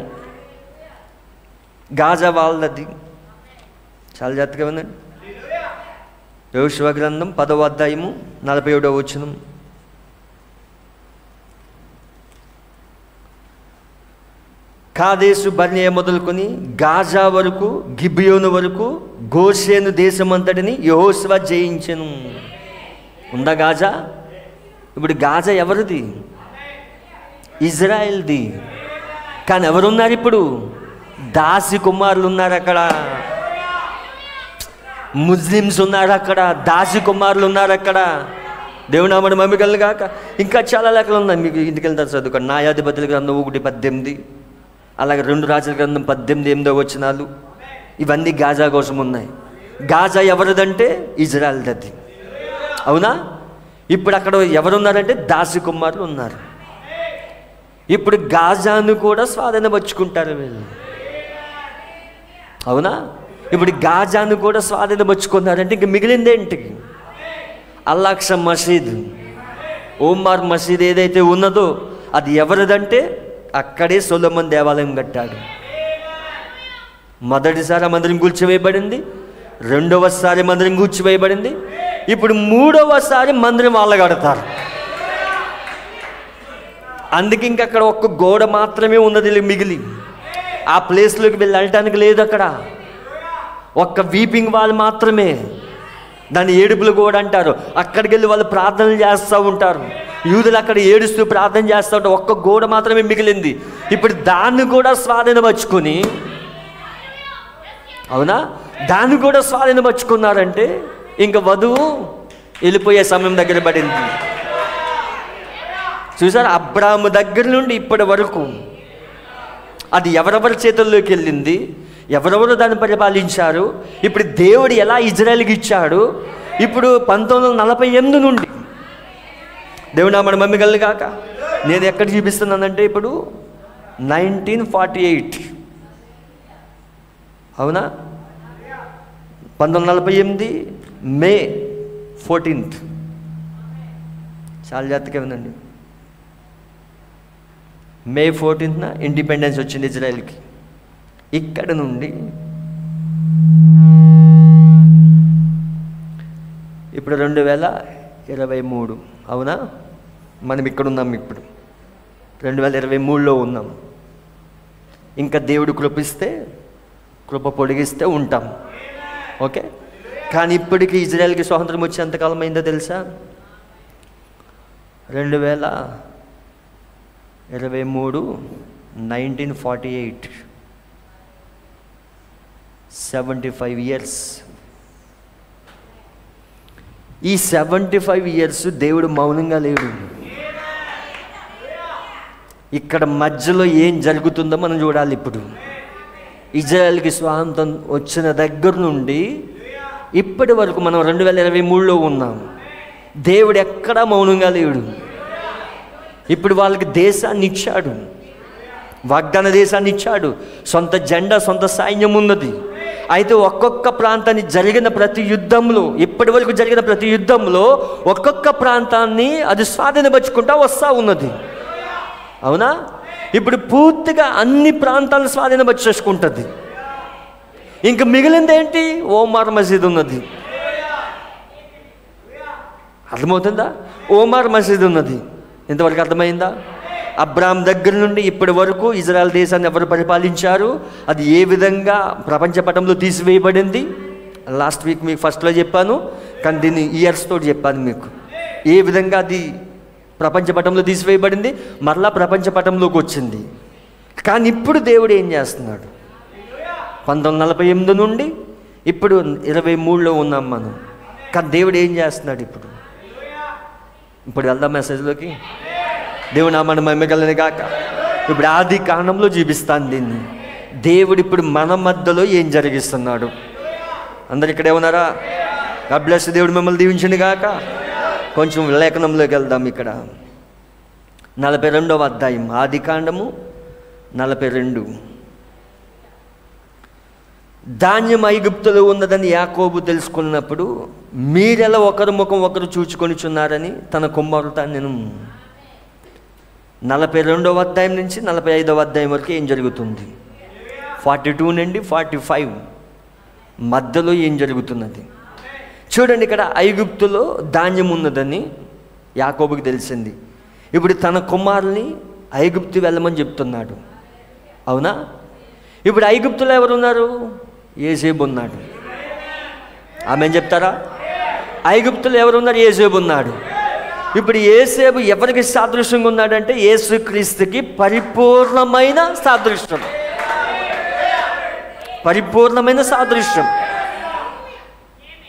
గాజా వాళ్ళది. చాలా జాగ్రత్తగా ఉందండి. యెహోషువ గ్రంథం 10వ అధ్యాయము 47వ వచనం. కాదేశు బర్నేయ మొదలుకొని గాజా వరకు, గిబియోను వరకు, గోషేను దేశమంతటిని యెహోషువ జయించెను. ఉందా గాజా? ఇప్పుడు గాజా ఎవరిది? ఇజ్రాయెల్ది. కానీ ఎవరున్నారు ఇప్పుడు? దాసి కుమారులు ఉన్నారు అక్కడ, ముస్లిమ్స్ ఉన్నారు అక్కడ, దాసి కుమారులు ఉన్నారు అక్కడ. దేవునామడి మమ్మికలు కాక ఇంకా చాలా లెక్కలు ఉన్నాయి. మీకు ఇంటికి వెళ్తారు చదువుకోండి. న్యాయాధిపతుల గ్రంథం 1:18, అలాగే 2 రాజుల గ్రంథం 18:8 వచనాలు. ఇవన్నీ గాజా కోసం ఉన్నాయి. గాజా ఎవరిదంటే ఇజ్రాయెల్ది. అవునా? ఇప్పుడు అక్కడ ఎవరున్నారంటే దాసి కుమారులు ఉన్నారు. ఇప్పుడు గాజాను కూడా స్వాధీనపరుచుకుంటారు వీళ్ళు. అవునా? ఇప్పుడు గాజాను కూడా స్వాధీనపరుచుకున్నారంటే ఇంక మిగిలిందేంటి? అల్-అక్సా మసీద్, ఓమార్ మసీద్ ఏదైతే ఉన్నదో అది ఎవరిదంటే అక్కడే సొలొమోను దేవాలయం కట్టాడు. మొదటిసారి మందిరం కూల్చివేయబడింది, రెండవసారి మందిరం కూల్చివేయబడింది, ఇప్పుడు మూడవసారి మందిరం వాళ్ళు కడతారు. అందుకే ఇంక అక్కడ ఒక్క గోడ మాత్రమే ఉన్నది మిగిలి. ఆ ప్లేస్లోకి వెళ్ళటానికి లేదు. అక్కడ ఒక్క వీపింగ్ వాల్ మాత్రమే, దాన్ని ఏడుపుల గోడ అంటారు. అక్కడికి వెళ్ళి వాళ్ళు ప్రార్థనలు చేస్తూ ఉంటారు. యూదులు అక్కడ ఏడుస్తూ ప్రార్థన చేస్తూ ఉంటారు. ఒక్క గోడ మాత్రమే మిగిలింది. ఇప్పుడు దాన్ని కూడా స్వాధీనపరుచుకొని, అవునా, దాన్ని కూడా స్వాధీనపరుచుకున్నారంటే ఇంక వధువు వెళ్ళిపోయే సమయం దగ్గర పడింది. చూసారు, అబ్రాహాము దగ్గర నుండి ఇప్పటి వరకు అది ఎవరెవరి చేతుల్లోకి వెళ్ళింది, ఎవరెవరు దాన్ని పరిపాలించారు, ఇప్పుడు దేవుడు ఎలా ఇజ్రాయెల్కి ఇచ్చాడు. ఇప్పుడు 1948 నుండి దేవుడు మన మమ్మీ గల్లి కాక నేను ఎక్కడ చూపిస్తున్నానంటే ఇప్పుడు 1948, అవునా, 1948 మే 14th, చాలా జాగ్రత్తగా ఉందండి. మే 14th ఇండిపెండెన్స్ వచ్చింది ఇజ్రాయెల్కి. ఇక్కడ నుండి ఇప్పుడు 2023, అవునా, మనం ఇక్కడ ఉన్నాం. ఇప్పుడు 2023లో ఉన్నాం. ఇంకా దేవుడు కృపిస్తే, కృప పొడిగిస్తే ఉంటాం. ఓకే, కానీ ఇప్పటికీ ఇజ్రాయెల్కి స్వాతంత్రం వచ్చి ఎంతకాలం అయిందో తెలుసా? 2023 1948, 75 ఇయర్స్. ఈ 75 ఇయర్స్ దేవుడు మౌనంగా లేడు. ఇక్కడ మధ్యలో ఏం జరుగుతుందో మనం చూడాలి. ఇప్పుడు ఇజ్రాయెల్కి స్వాతంత్రం వచ్చిన దగ్గర నుండి ఇప్పటి వరకు మనం 2023లో ఉన్నాం. దేవుడు ఎక్కడా మౌనంగా లేడు. ఇప్పుడు వాళ్ళకి దేశాన్ని ఇచ్చాడు, వాగ్దాన దేశాన్ని ఇచ్చాడు, సొంత జెండా, సొంత సైన్యం ఉన్నది. అయితే ఒక్కొక్క ప్రాంతాన్ని జరిగిన ప్రతి యుద్ధంలో, ఇప్పటి వరకు జరిగిన ప్రతి యుద్ధంలో ఒక్కొక్క ప్రాంతాన్ని అది స్వాధీనపరుచుకుంటా వస్తూ ఉన్నది. అవునా? ఇప్పుడు పూర్తిగా అన్ని ప్రాంతాలను స్వాధీనపరుచుకుంటుంది. ఇంక మిగిలింది ఏంటి? ఓమార్ మసీద్ ఉన్నది. అర్థమవుతుందా? ఓమార్ మసీద్ ఉన్నది. ఇంతవరకు అర్థమైందా? అబ్రాహాం దగ్గర నుండి ఇప్పటి వరకు ఇజ్రాయెల్ దేశాన్ని ఎవరు పరిపాలించారు, అది ఏ విధంగా ప్రపంచ పటంలో తీసివేయబడింది. లాస్ట్ వీక్ మీకు ఫస్ట్లో చెప్పాను, కానీ దీన్ని ఇయర్స్ తోటి చెప్పాను మీకు. ఏ విధంగా అది ప్రపంచ పటంలో తీసివేయబడింది, మరలా ప్రపంచ పటంలోకి వచ్చింది. కానీ ఇప్పుడు దేవుడు ఏం చేస్తున్నాడు? 1948 నుండి ఇప్పుడు 23లో ఉన్నాం మనం. కానీ దేవుడు ఏం చేస్తున్నాడు ఇప్పుడు? ఇప్పుడు వెళ్దాం మెసేజ్లోకి. దేవుడు నామమున మహిమ కలుగును గాక. ఇప్పుడు ఆది కాండంలో చూపిస్తాను దీన్ని. దేవుడు ఇప్పుడు మన మధ్యలో ఏం జరిగిస్తున్నాడు. అందరు ఇక్కడే ఉన్నారా? God bless. దేవుడు మిమ్మల్ని దీవించండి గాక. కొంచెం లేఖనంలోకి వెళ్దాం. ఇక్కడ 42వ అధ్యాయం, ఆది కాండము 42. ధాన్యం ఐగుప్తులో ఉన్నదని యాకోబు తెలుసుకున్నప్పుడు మీరెలా ఒకరి ముఖం ఒకరు చూచుకొనిచున్నారని తన కుమారుతో నేను. 42వ అధ్యాయం నుంచి 45వ అధ్యాయం వరకు ఏం జరుగుతుంది? 42 నుండి 45 మధ్యలో ఏం జరుగుతున్నది చూడండి. ఇక్కడ ఐగుప్తులో ధాన్యం ఉన్నదని యాకోబుకి తెలిసింది. ఇప్పుడు తన కుమారుని ఐగుప్తు వెళ్ళమని చెప్తున్నాడు. అవునా? ఇప్పుడు ఐగుప్తులో ఎవరున్నారు? యోసేపు ఉన్నాడు. ఆమె చెప్తారా? ఐగుప్తులో ఎవరున్నారు? యోసేపు ఉన్నాడు. ఇప్పుడు యోసేపు ఎవరికి సాదృశ్యంగా ఉన్నాడంటే యేసుక్రీస్తుకి పరిపూర్ణమైన సాదృశ్యం. పరిపూర్ణమైన సాదృశ్యం.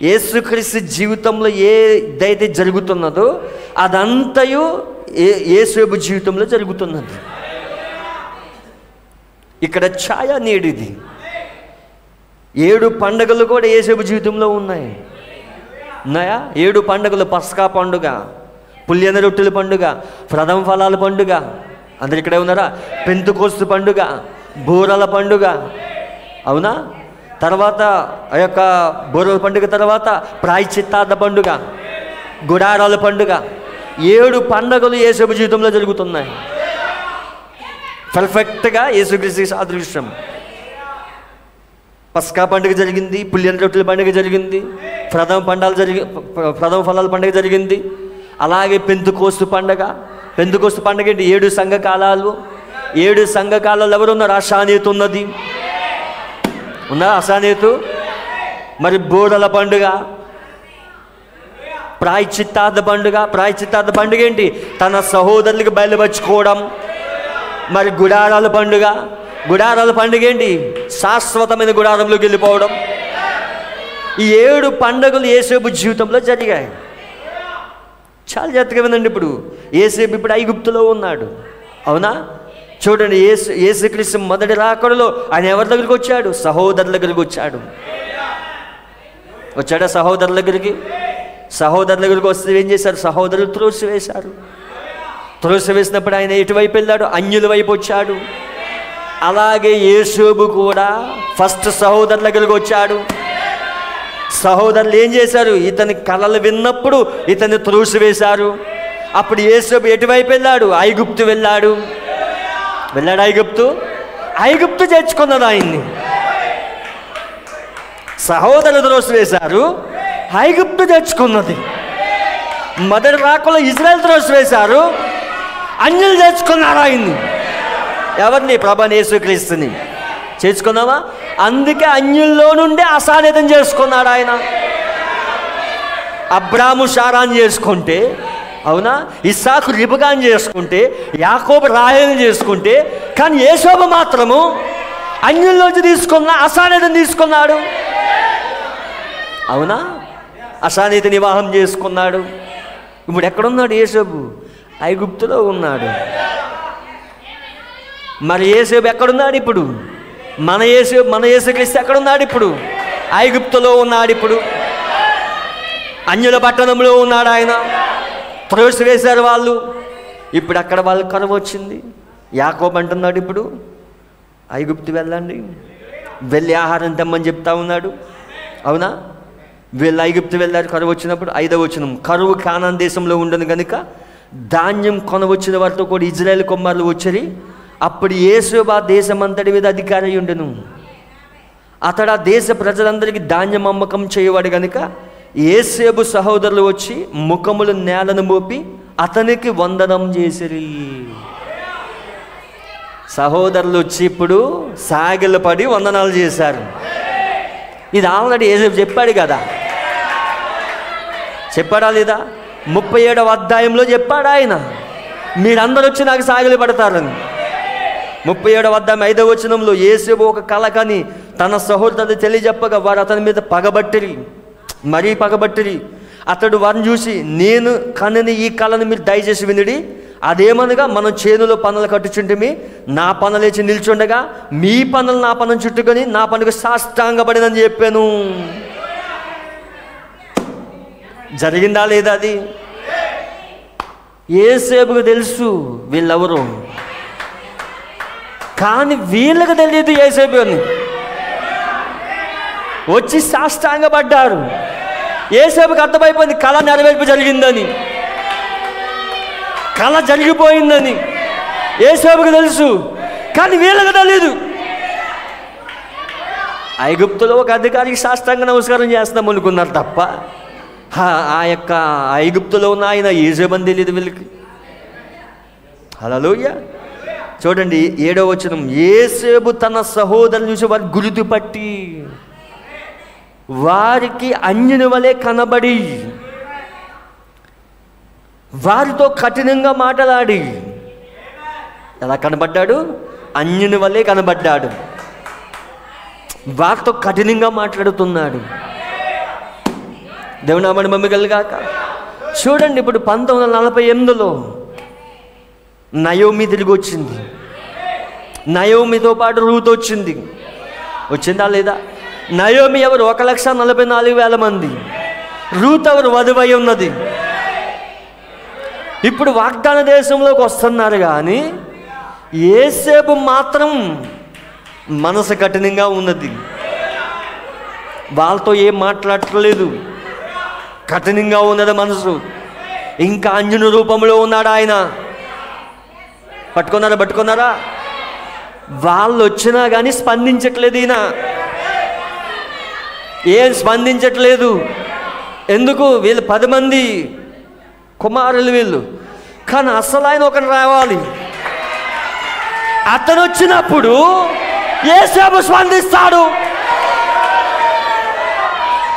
యేసుక్రీస్తు జీవితంలో ఏదైతే జరుగుతున్నదో అదంతయు యేసేపు జీవితంలో జరుగుతున్నది. ఇక్కడ ఛాయ నేడిది. 7 పండుగలు కూడా యేసేపు జీవితంలో ఉన్నాయా? 7 పండుగలు: పస్కా పండుగ, పులియన రొట్టెల పండుగ, ప్రథమ ఫలాల పండుగ, అందరు ఇక్కడే ఉన్నారా? పెంతెకోస్తు పండుగ, బూరల పండుగ, అవునా? తర్వాత ఆ యొక్క బూరల పండుగ తర్వాత ప్రాయశ్చిత్తార్థ పండుగ, గుడారాల పండుగ. 7 పండుగలు యేసు జీవితంలో జరుగుతున్నాయి. పర్ఫెక్ట్గా యేసుక్రీస్తు సాదృశ్యం. పస్కా పండుగ జరిగింది, పులియని రొట్టెల పండుగ జరిగింది, ప్రథమ ఫలాల పండుగ జరిగింది. అలాగే పెంతెకోస్తు పండుగ. పెంతెకోస్తు పండుగ ఏంటి? 7 సంఘకాలాలు. 7 సంఘకాలాలు ఎవరున్నారు? అశానీతు ఉన్నది, ఉన్నా అశానీతు. మరి బూరల పండుగ, ప్రాయశ్చిత్తార్థ పండుగ. ప్రాయశ్చిత్తార్థ పండుగ ఏంటి? తన సహోదరులకు బయలుపరుచుకోవడం. మరి గుడారాల పండుగ. గుడారాల పండుగ ఏంటి? శాశ్వతమైన గుడారంలోకి వెళ్ళిపోవడం. ఈ 7 పండుగలు యేసేపు జీవితంలో జరిగాయి. చాలా జాగ్రత్తగా వినండి. ఇప్పుడు యేసేపు ఇప్పుడు ఐగుప్తులో ఉన్నాడు, అవునా? చూడండి, యేసుక్రీస్తు మొదటి రాకడలో ఆయన ఎవరి దగ్గరికి వచ్చాడు? సహోదరుల దగ్గరికి వచ్చాడు. వచ్చాడా సహోదరుల దగ్గరికి? సహోదరుల దగ్గరికి వస్తే ఏం చేశారు? సహోదరులు త్రోసివేశారు. త్రోసివేసినప్పుడు ఆయన ఎటువైపు వెళ్ళాడు? అన్యుల వైపు వచ్చాడు. అలాగే యేసేపు కూడా ఫస్ట్ సహోదరుల దగ్గరికి వచ్చాడు. సహోదరులు ఏం చేశారు? ఇతని కలలు విన్నప్పుడు ఇతన్ని త్రోసివేశారు. అప్పుడు యేసేపు ఎటువైపు వెళ్ళాడు? ఐగుప్తు వెళ్ళాడు. ఐగుప్తు చేర్చుకున్నది ఆయన్ని. సహోదరులు త్రోసివేశారు, ఐగుప్తు తెచ్చుకున్నది. మొదటి రాకలో ఇజ్రాయెల్ త్రోసివేశారు, అన్యులు తెచ్చుకున్నారు ఆయన్ని. ఎవరిని? ప్రభువైన యేసుక్రీస్తుని చేసుకున్నావా? అందుకే అన్యుల్లో నుండి అశానీతం చేసుకున్నాడు ఆయన. అబ్రాము షారాన్ చేసుకుంటే, అవునా? ఇస్సాకు రిబకాన్ చేసుకుంటే, యాకోబు రాహేలుని చేసుకుంటే, కానీ యేసోబు మాత్రము అన్యుల్లోంచి తీసుకున్న అశానీతం తీసుకున్నాడు, అవునా? అశానీతి వివాహం చేసుకున్నాడు. ఇప్పుడు ఎక్కడున్నాడు యేసేపు? ఐగుప్తులో ఉన్నాడు. మరి యేసేపు ఎక్కడున్నాడు ఇప్పుడు? మన యేసుక్రీస్తు ఎక్కడున్నాడు ఇప్పుడు? ఐగుప్తులో ఉన్నాడు. ఇప్పుడు అన్యుల పట్టణంలో ఉన్నాడు ఆయన. త్రోసివేశారు వాళ్ళు. ఇప్పుడు అక్కడ వాళ్ళకి కరువు వచ్చింది. యాకోబు అంటున్నాడు ఇప్పుడు ఐగుప్తు వెళ్ళండి, వెళ్ళి ఆహారం తెమ్మని చెప్తా ఉన్నాడు, అవునా? వీళ్ళు ఐగుప్తు వెళ్ళారు. కరువు వచ్చినప్పుడు 5వ వచనం, కరువు కానాన్ దేశంలో ఉండను కనుక ధాన్యం కొనవచ్చిన వారితో కూడా ఇజ్రాయేల్ కుమారులు వచ్చి, అప్పుడు యేసేపు ఆ దేశం అంతటి మీద అధికారి ఉండెను. అతడు ఆ దేశ ప్రజలందరికీ ధాన్యం అమ్మకం చేయవాడు కనుక యేసేపు సహోదరులు వచ్చి ముఖములు నేలను మోపి అతనికి వందనం చేసిరి. సహోదరులు వచ్చి ఇప్పుడు సాగిలపడి వందనాలు చేశారు. ఇది ఆల్రెడీ యేసేపు చెప్పాడు కదా, చెప్పాడా లేదా? 37వ అధ్యాయంలో చెప్పాడు ఆయన, మీరందరూ వచ్చి నాకు సాగిలి పడతారని. 37వ అధ్యాయం 5వ వచనంలో యేసేపు ఒక కల కని తన సహోదరులు తెలియజెప్పగా వారు అతని మీద మరీ పగబట్టిరి. అతడు వారిని చూసి, నేను కనని ఈ కళను మీరు దయచేసి వినుడి. అదేమనగా, మనం చేనులో పనులు కట్టుచుంటిమి, నా పనులు లేచి నిల్చుండగా మీ పనులు నా పనులు చుట్టుకొని నా పనుకు సాష్టాంగపడినని చెప్పాను. జరిగిందా లేదా? అది యేసేపుకు తెలుసు వీళ్ళెవరు, కానీ వీళ్ళకి తెలియదు యేసేపు అని. వచ్చి సాష్టాంగపడ్డారు. యేసేపుకి అర్థమైపోయింది కళ నెరవేర్పు జరిగిందని, కళ జరిగిపోయిందని యేసేపుకు తెలుసు, కానీ వీళ్ళకి తెలియదు. ఐగుప్తులో ఒక అధికారికి సాష్టాంగ నమస్కారం చేస్తాం అనుకున్నారు తప్ప ఆ యొక్క ఐగుప్తులో ఉన్న ఆయన యేసేపు అని తెలియదు వీళ్ళకి. హల్లెలూయా. చూడండి 7వ వచనం, యేసేపు తన సహోదరులు చూసి వారి గుర్తుపట్టి వారికి అన్యుని వలె కనబడి వారితో కఠినంగా మాట్లాడి. ఎలా కనబడ్డాడు? అన్యుని వలె కనబడ్డాడు. వారితో కఠినంగా మాట్లాడుతున్నాడు. దేవుని నామమున మహిమ కలుగాక. చూడండి, ఇప్పుడు 1948లో నయోమి తిరిగి వచ్చింది. నయోమితో పాటు రూత్ వచ్చింది. వచ్చిందా లేదా? నయోమి ఎవరు? 1,44,000 మంది. రూత్ ఎవరు? వధువై ఉన్నది. ఇప్పుడు వాగ్దాన దేశంలోకి వస్తున్నారు, కానీ యేసేపు మాత్రం మనసు కఠినంగా ఉన్నది. వాళ్ళతో ఏం మాట్లాడట్లేదు, కఠినంగా ఉన్నది మనసు. ఇంకా అంజుని రూపంలో ఉన్నాడు ఆయన. పట్టుకున్నారా? వాళ్ళు వచ్చినా కానీ స్పందించట్లేదు. ఈయన ఏం స్పందించట్లేదు. ఎందుకు? వీళ్ళు 10 మంది కుమారులు వీళ్ళు. కానీ అసలు ఆయన ఒకరు రావాలి. అతను వచ్చినప్పుడు యేసేపు స్పందిస్తాడు.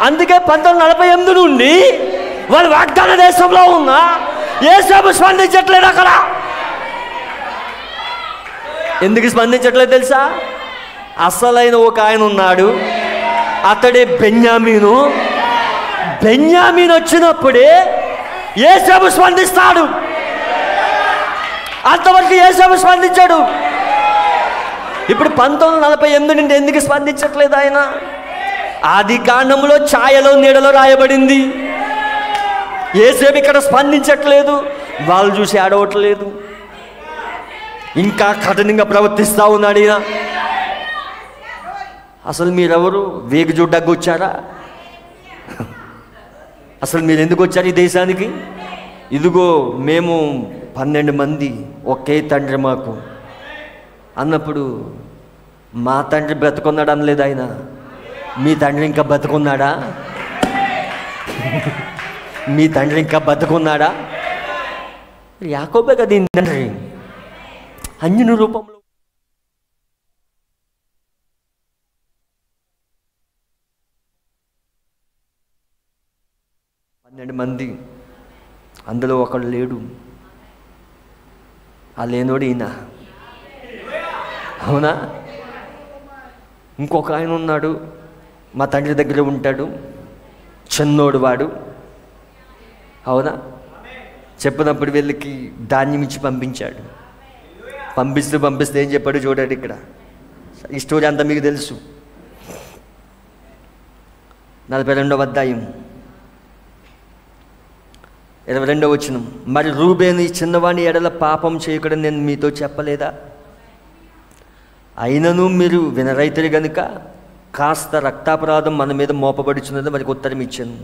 అందుకే 1948 నుండి వాళ్ళు వాగ్దాన దేశంలో ఉన్న యేసేపు స్పందించట్లేదు అక్కడ. ఎందుకు స్పందించట్లేదు తెలుసా? అసలైన ఒక ఆయన ఉన్నాడు, అతడే బెన్యామీను. బెన్యామీను వచ్చినప్పుడే యేసేపు స్పందిస్తాడు. అంతవరకు యేసేపు స్పందించాడు. ఇప్పుడు 1948 నుండి ఎందుకు స్పందించట్లేదు ఆయన? ఆది కాండంలో ఛాయలో నీడలో రాయబడింది. యేసేపు ఇక్కడ స్పందించట్లేదు, వాళ్ళు చూసి ఆడవట్లేదు, ఇంకా కఠినంగా ప్రవర్తిస్తూ ఉన్నాడు ఈయన. అసలు మీరెవరు? వేగు చూడ్డానికి వచ్చారా? అసలు మీరు ఎందుకు వచ్చారు ఈ దేశానికి? ఇదిగో మేము 12 మంది, ఒకే తండ్రి మాకు అన్నప్పుడు మా తండ్రి బ్రతుకున్నాడు అనలేదు ఆయన. మీ తండ్రి ఇంకా బతుకున్నాడా? మీ తండ్రి ఇంకా బతుకున్నాడా? యాకోబే కదా ఈ తండ్రి, అంజుని రూపంలో. పన్నెండు మంది, అందులో ఒకడు లేడు. ఆ లేనోడు ఈయన. అవునా? ఇంకొక ఆయన ఉన్నాడు, మా తండ్రి దగ్గర ఉంటాడు, చిన్నోడు వాడు. అవునా? చెప్పినప్పుడు వీళ్ళకి ధాన్యం ఇచ్చి పంపించాడు. పంపిస్తే ఏం చెప్పాడు చూడండి ఇక్కడ. ఈ స్టోరీ అంతా మీకు తెలుసు. 42వ అధ్యాయం 22వ వచనం. మరి రూబేను, ఈ చిన్నవాణి ఎడల పాపం చేయకూడదని నేను మీతో చెప్పలేదా? అయినను మీరు వినరైతురు గనుక కాస్త రక్తాపరాధం మన మీద మోపబడుచున్నది వారికి ఉత్తరం ఇచ్చాను.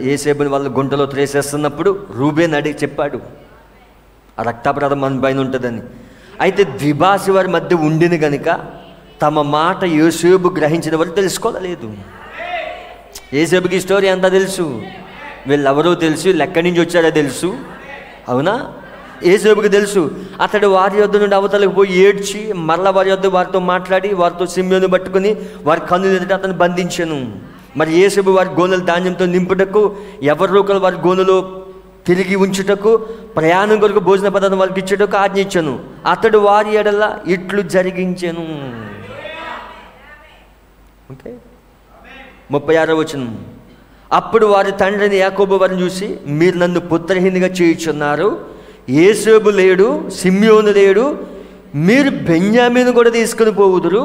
యేసేబుని వాళ్ళ గుంటలో త్రేసేస్తున్నప్పుడు రూబేన్ అడిగి చెప్పాడు, ఆ రక్తాపరాధం మన పైన ఉంటుందని. అయితే ద్విభాషి వారి మధ్య ఉండిన గనుక తమ మాట యోసేపు గ్రహించిన వారు తెలుసుకోలేదు. యేసేపుకి స్టోరీ అంతా తెలుసు, వీళ్ళెవరో తెలుసు, వీళ్ళు ఎక్కడి నుంచి వచ్చారో తెలుసు. అవునా? యేసేపుకి తెలుసు. అతడు వారి యొద్ద నుండి అవతలకు పోయి ఏడ్చి మరల వారి యొద్ద వారితో మాట్లాడి వారితో సిమ్యోను పట్టుకుని వారి కన్నులు ఎదుట అతను బంధించెను. మరి యేసేపు వారి గోనెలు ధాన్యంతో నింపుటకు, ఎవరు ఒకరు వారి గోనెలో తిరిగి ఉంచుటకు, ప్రయాణం కొరకు భోజన పదార్థం వారికి ఇచ్చుటకు ఆజ్ఞించెను. అతడు వారి ఎడల ఇట్లు జరిగించెను. ఓకే, 36వ వచనం. అప్పుడు వారి తండ్రిని యాకోబు వారిని చూసి, మీరు నన్ను పుత్రహీనిగా చేయుచున్నారు, యేసేపు లేడు, సిమ్యోను లేడు, మీరు బెన్యామీను కూడా తీసుకుని పోవుదురు,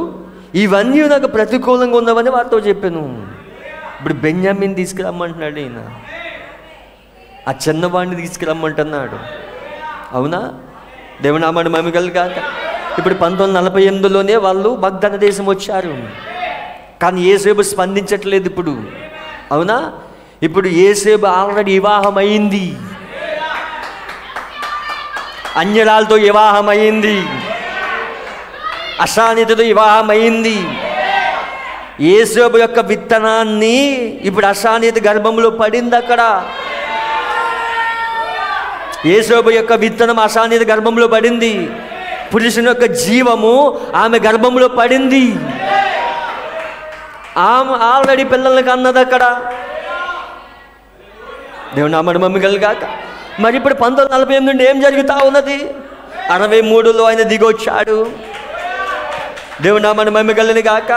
ఇవన్నీ నాకు ప్రతికూలంగా ఉన్నవని వారితో చెప్పాను. ఇప్పుడు బెన్యామీని తీసుకురమ్మంటున్నాడు ఈయన, ఆ చిన్నవాడిని తీసుకురమ్మంటున్నాడు. అవునా? దేవుని నామమున మహిమ కలుగాక. ఇప్పుడు 1948లోనే వాళ్ళు వాగ్దాన దేశం వచ్చారు. కానీ యేసేపు స్పందించట్లేదు ఇప్పుడు. అవునా? ఇప్పుడు యేసేపు ఆల్రెడీ వివాహం అయింది, అన్యరాలతో వివాహం అయింది, అశానితతో వివాహం అయింది. యేసేపు యొక్క విత్తనాన్ని ఇప్పుడు అశానిత గర్భంలో పడింది. అక్కడ యేసేపు యొక్క విత్తనం అశానిత గర్భంలో పడింది. పురుషుని యొక్క జీవము ఆమె గర్భంలో పడింది. ఆమె ఆల్రెడీ పిల్లలకి అన్నది అక్కడ. దేవుని నామమున మహిమ కలుగాక. మరి ఇప్పుడు 1948 నుండి ఏం జరుగుతూ ఉన్నది? 63లో ఆయన దిగొచ్చాడు. దేవుని నామమున మహిమ కలుగాక.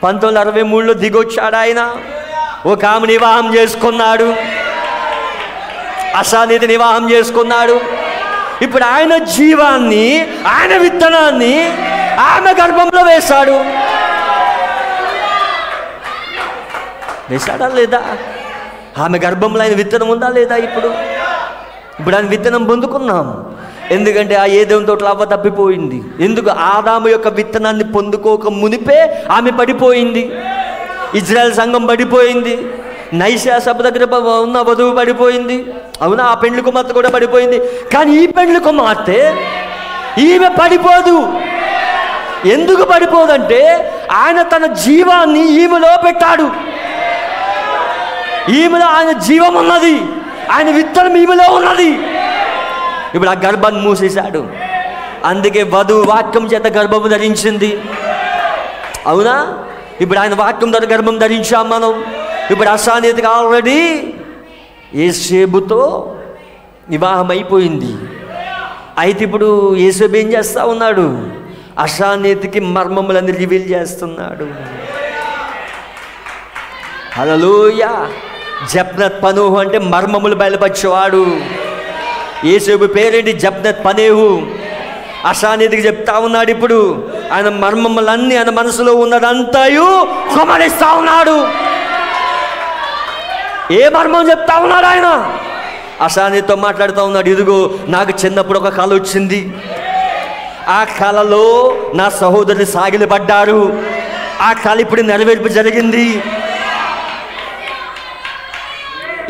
1963లో దిగొచ్చాడు ఆయన. ఒక ఆమె వివాహం చేసుకున్నాడు, అశానీతి వివాహం చేసుకున్నాడు. ఇప్పుడు ఆయన జీవాన్ని, ఆయన విత్తనాన్ని ఆమె గర్భంలో వేశాడు. వేశాడా లేదా? ఆమె గర్భంలో ఆయన విత్తనం ఉందా లేదా? ఇప్పుడు ఆయన విత్తనం పొందుకున్నాం. ఎందుకంటే ఆ ఏదైనా తోటలో అవ్వ తప్పిపోయింది. ఎందుకు? ఆదాము యొక్క విత్తనాన్ని పొందుకోక మునిపే ఆమె పడిపోయింది. ఇజ్రాయెల్ సంఘం పడిపోయింది. నైషా సభ దగ్గర ఉన్న వధువు పడిపోయింది. అవునా? ఆ పెండ్లి కుమార్తె కూడా పడిపోయింది. కానీ ఈ పెండ్లి కుమార్తె ఈమె పడిపోదు. ఎందుకు పడిపోదంటే ఆయన తన జీవాన్ని ఈమెలో పెట్టాడు. ఈమెలో ఆయన జీవం ఉన్నది, ఆయన విత్తనం ఈమెలో ఉన్నది. ఇప్పుడు ఆ గర్భాన్ని మూసేశాడు. అందుకే వధువు వాక్యం చేత గర్భము ధరించింది. అవునా? ఇప్పుడు ఆయన వాక్యం ద్వారా గర్భం ధరించాం మనం. ఇప్పుడు అసానీతిగా ఆల్రెడీ యేసేబుతో వివాహం అయిపోయింది. అయితే ఇప్పుడు యేసేబు ఏం చేస్తూ ఉన్నాడు? అసానీతికి మర్మములన్నీ రివీల్ చేస్తున్నాడు. హల్లెలూయా. జప్నత్ పనూహు అంటే మర్మములు బయలుపరిచేవాడు. యేసేబు పేరేంటి? జప్నత్ పనేహు. అసానీతికి చెప్తా ఉన్నాడు. ఇప్పుడు ఆయన మర్మములన్నీ, ఆయన మనసులో ఉన్నదంతయు కుమరిస్తా ఉన్నాడు. ఏ మర్మం చెప్తా ఉన్నాడు ఆయన? అసానీతితో మాట్లాడుతూ ఉన్నాడు. ఇదిగో నాకు చిన్నప్పుడు ఒక కళ వచ్చింది. ఆ కళలో నా సహోదరులు సాగిలపడ్డారు. ఆ కళ ఇప్పుడు నెరవేర్పు జరిగింది.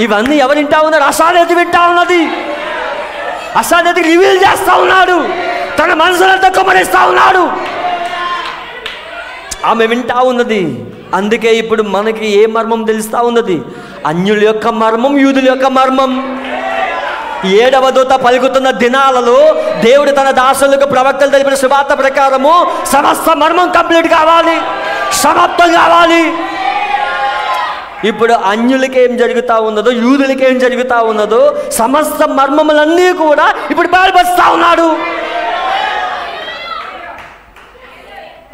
ఇవన్నీ ఎవరు వింటా ఉన్నారు? అసానీతి వింటా ఉన్నది. అసానీతి రివీల్ చేస్తా ఉన్నాడు. తన మనసులంతా కుమరిస్తా ఉన్నాడు. ఆమె వింటా ఉన్నది. అందుకే ఇప్పుడు మనకి ఏ మర్మం తెలుస్తా ఉన్నది? అన్యుల యొక్క మర్మం, యూదుల యొక్క మర్మం. 7వ దూత పలుకుతున్న దినాలలో దేవుడు తన దాసులకు ప్రవక్తలు తెలిపిన సువార్త ప్రకారము సమస్త మర్మం కంప్లీట్ కావాలి, సమాప్తం కావాలి. ఇప్పుడు అన్యులకి ఏం జరుగుతూ ఉన్నదో, యూదులకి ఏం జరుగుతూ ఉన్నదో సమస్త మర్మములన్నీ కూడా ఇప్పుడు బయలుపరుస్తూ ఉన్నాడు.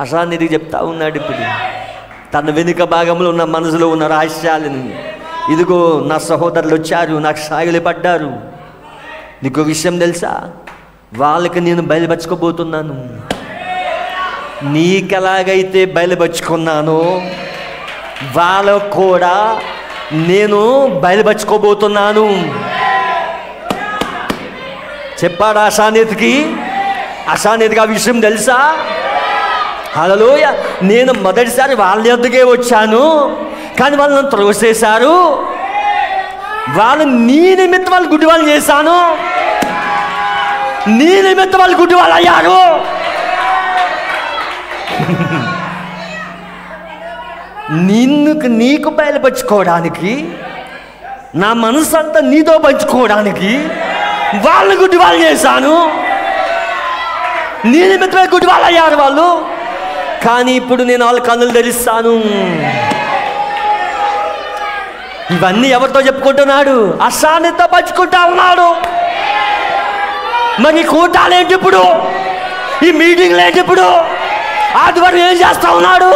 అసానీతికి చెప్తా ఉన్నాడు. ఇప్పుడు తన వెనుక భాగంలో ఉన్న మనసులో ఉన్న రహస్యాలను, ఇదిగో నా సహోదరులు వచ్చారు, నాకు సాగిలపడ్డారు. నీకు విషయం తెలుసా? వాళ్ళకి నేను బయలుపరచుకోబోతున్నాను. నీకెలాగైతే బయలుపరుచుకున్నానో వాళ్ళకు కూడా నేను బయలుపరచుకోబోతున్నాను చెప్పాడు అసానీతికి. అసానీతికి ఆ విషయం తెలుసా? హల్లెలూయా. నేను మొదటిసారి వాళ్ళ యొద్దకే వచ్చాను, కానీ వాళ్ళు నన్ను త్రోసేశారు. వాళ్ళు నీ నిమిత్తం వాళ్ళు గుడ్డి వాళ్ళు చేశాను, నీ నిమిత్తం వాళ్ళు గుడ్డి వాళ్ళు అయ్యారు. నీకు బయలుపరుచుకోవడానికి, నా మనసు అంతా నీతో పంచుకోవడానికి వాళ్ళని గుడ్డి వాళ్ళు చేశాను, నీ నిమిత్తమే గుడ్డి వాళ్ళు అయ్యారు వాళ్ళు. కానీ ఇప్పుడు నేను వాళ్ళ కన్నులు తెరిస్తాను. ఇవన్నీ ఎవరితో చెప్పుకుంటున్నాడు? అసానీతితో పంచుకుంటా ఉన్నాడు. మరి కూటాలు ఏంటి ఇప్పుడు? ఈ మీటింగ్లు ఏంటి ఇప్పుడు? ఆదివారం ఏం చేస్తా ఉన్నాడు?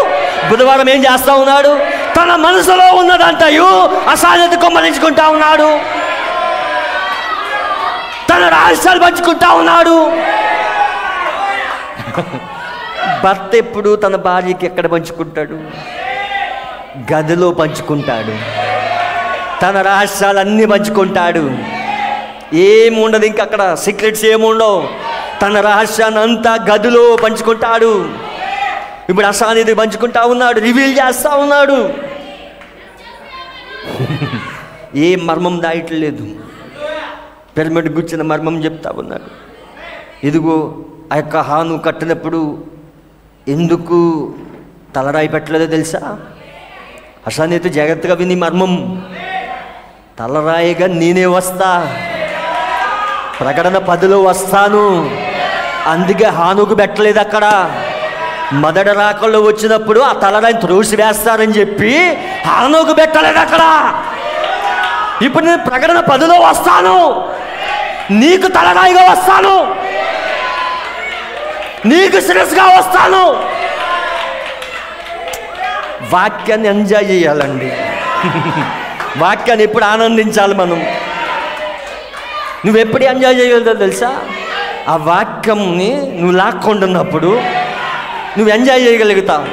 బుధవారం ఏం చేస్తా ఉన్నాడు? తన మనసులో ఉన్నదంతయు అసానీతి కొమ్మరించుకుంటా ఉన్నాడు. తన రహస్యాలు పంచుకుంటా ఉన్నాడు. భర్త ఎప్పుడు తన భార్యకి ఎక్కడ పంచుకుంటాడు? గదిలో పంచుకుంటాడు. తన రహస్యాలన్నీ పంచుకుంటాడు. ఏముండదు ఇంక అక్కడ, సీక్రెట్స్ ఏముండవు. తన రహస్యాన్ని అంతా గదిలో పంచుకుంటాడు. ఇప్పుడు అసానీతి పంచుకుంటా ఉన్నాడు, రివీల్ చేస్తా ఉన్నాడు. ఏ మర్మం దాయట్లేదు. పిరమిడ్ గుచ్చిన మర్మం చెప్తా ఉన్నాడు. ఇదిగో ఆ యొక్క హాను కట్టినప్పుడు ఎందుకు తలరాయి పెట్టలేదో తెలుసా? అసానీతి జాగ్రత్తగా విని మర్మం. తలరాయిగా నేనే వస్తా, ప్రకటన 10లో వస్తాను. అందుకే హానుకు పెట్టలేదు. అక్కడ మొదటి రాకల్లో వచ్చినప్పుడు ఆ తలరాయిని త్రోసి వేస్తారని చెప్పి హానుకు పెట్టలేదు అక్కడ. ఇప్పుడు నేను ప్రకటన 10లో వస్తాను, నీకు తలరాయిగా వస్తాను, నీకు శిరస్సుగా వస్తాను. వాక్యాన్ని ఎంజాయ్ చేయాలండి. వాక్యాన్ని ఎప్పుడు ఆనందించాలి మనం. నువ్వు ఎప్పుడు ఎంజాయ్ చేయగలుగుతావు తెలుసా? ఆ వాక్యంని నువ్వు లాక్కుంటున్నప్పుడు నువ్వు ఎంజాయ్ చేయగలుగుతావు.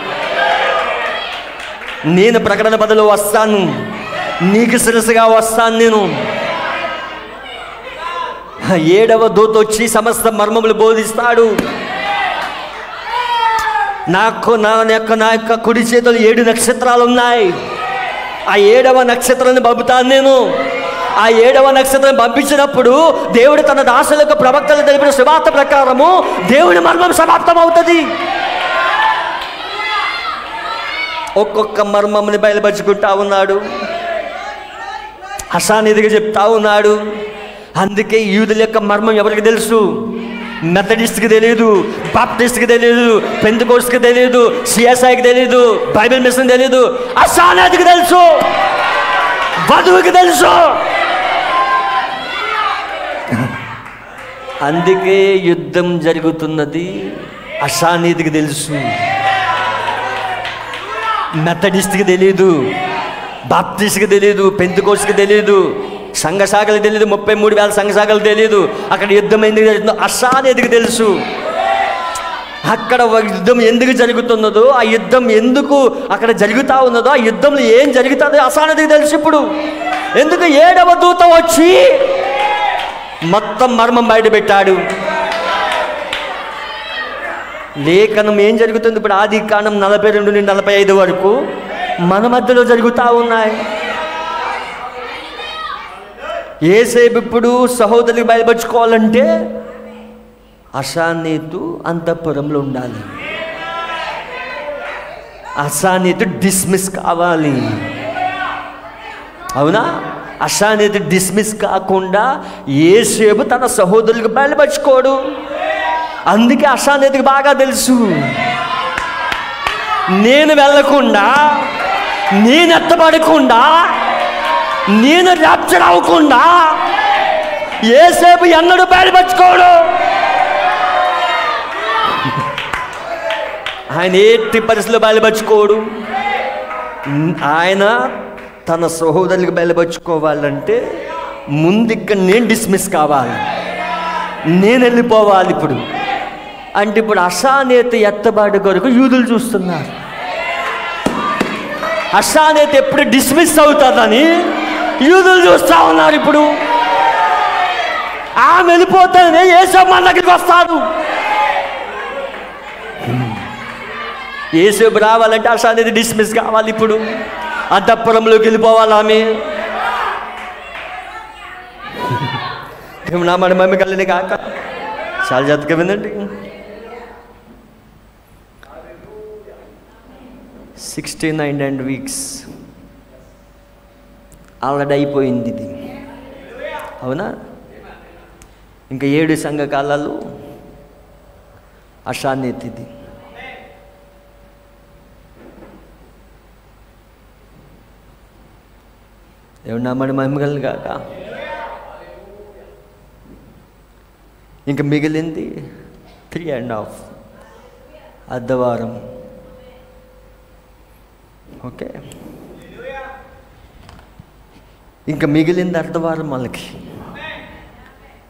నేను ప్రకటన 10లో వస్తాను, నీకు శిరస్సుగా వస్తాను నేను. ఏడవ దూత వచ్చి సమస్త మర్మములు బోధిస్తాడు. నా యొక్క కుడి చేతులు 7 నక్షత్రాలు ఉన్నాయి. ఆ 7వ నక్షత్రాన్ని పంపుతాను నేను. ఆ 7వ నక్షత్రం పంపించినప్పుడు దేవుడు తన దాసులకు ప్రవక్తలు తెలిపిన సువార్త ప్రకారము దేవుని మర్మం సమాప్తం అవుతుంది. ఒక్కొక్క మర్మముని బయలుపరుచుకుంటా ఉన్నాడు, అసానిధిగా చెప్తా ఉన్నాడు. అందుకే యూదుల యొక్క మర్మం ఎవరికి తెలుసు? మెథడిస్ట్కి తెలియదు, బాప్టిస్ట్కి తెలియదు, పెంతెకోస్తుకి తెలియదు, సిఎస్ఐకి తెలియదు, బైబిల్ మిషన్ తెలియదు. అసానిధికి తెలుసు, వధువుకి తెలుసు. అందుకే యుద్ధం జరుగుతున్నది అసానిధికి తెలుసు. మెథడిస్ట్కి తెలియదు, బాప్టిస్ట్కి తెలియదు, పెంతెకోస్తుకి తెలియదు, సంఘ శాఖలకు తెలియదు, 33,000 సంఘ శాఖలు తెలియదు. అక్కడ యుద్ధం ఎందుకు జరుగుతుందో అసానిధికి తెలుసు. అక్కడ యుద్ధం ఎందుకు జరుగుతున్నదో, ఆ యుద్ధం ఎందుకు అక్కడ జరుగుతూ ఉన్నదో, ఆ యుద్ధంలో ఏం జరుగుతుందో అసానిధికి తెలుసు. ఇప్పుడు ఎందుకు 7వ దూత వచ్చి మొత్తం మర్మం బయట పెట్టాడు. లేఖనం ఏం జరుగుతుంది ఇప్పుడు? ఆదికాండం 42 నుండి 45 వరకు మన మధ్యలో జరుగుతూ ఉన్నాయి. యేసేపు ఇప్పుడు సహోదరులకు బయలుపరుచుకోవాలంటే అసానీతు అంతఃపురంలో ఉండాలి. అసానీతు డిస్మిస్ కావాలి. అవునా? అసానీతు డిస్మిస్ కాకుండా యేసేపు తన సహోదరులకు బయలుపరుచుకోడు. అందుకే అసానీతికి బాగా తెలుసు, నేను వెళ్ళకుండా, నేను ఎత్తబడకుండా, నేను ర్యాప్చర్ అవ్వకుండా యేసేపు ఎన్నడూ బయలుపరుచుకోడు. ఆయన ఎట్టి పరిస్థితుల్లో బయలుపరుచుకోడు. ఆయన తన సహోదరులకు బయలుపరుచుకోవాలంటే ముందు ఇక్కడ నేను డిస్మిస్ కావాలి, నేను వెళ్ళిపోవాలి. ఇప్పుడు అంటే ఇప్పుడు అసానేత ఎత్తబాటు కొరకు యూదులు చూస్తున్నారు. అసానేత ఎప్పుడు డిస్మిస్ అవుతుందని యూదులు చూస్తూ ఉన్నారు. ఇప్పుడు ఆమె వెళ్ళిపోతేనే యేసేపు మన దగ్గరికి వస్తాడు. యేసేపు రావాలంటే అసానేత డిస్మిస్ కావాలి. ఇప్పుడు అంతఃపురంలోకి వెళ్ళిపోవాలి ఆమె. నా మన మమ్మీ కళ్ళని కాక చాలా జాతకం ఏందండి. 69 weeks ఆల్రెడీ అయిపోయింది ఇది. అవునా? ఇంకా 7 సంఘకాలాలు అశాన్యతిది. దేవుడు నామని మహిమగలను కాక. ఇంకా మిగిలింది 3.5 అర్ధవారం. ఓకే, ఇంకా మిగిలింది అర్ధవారం వాళ్ళకి.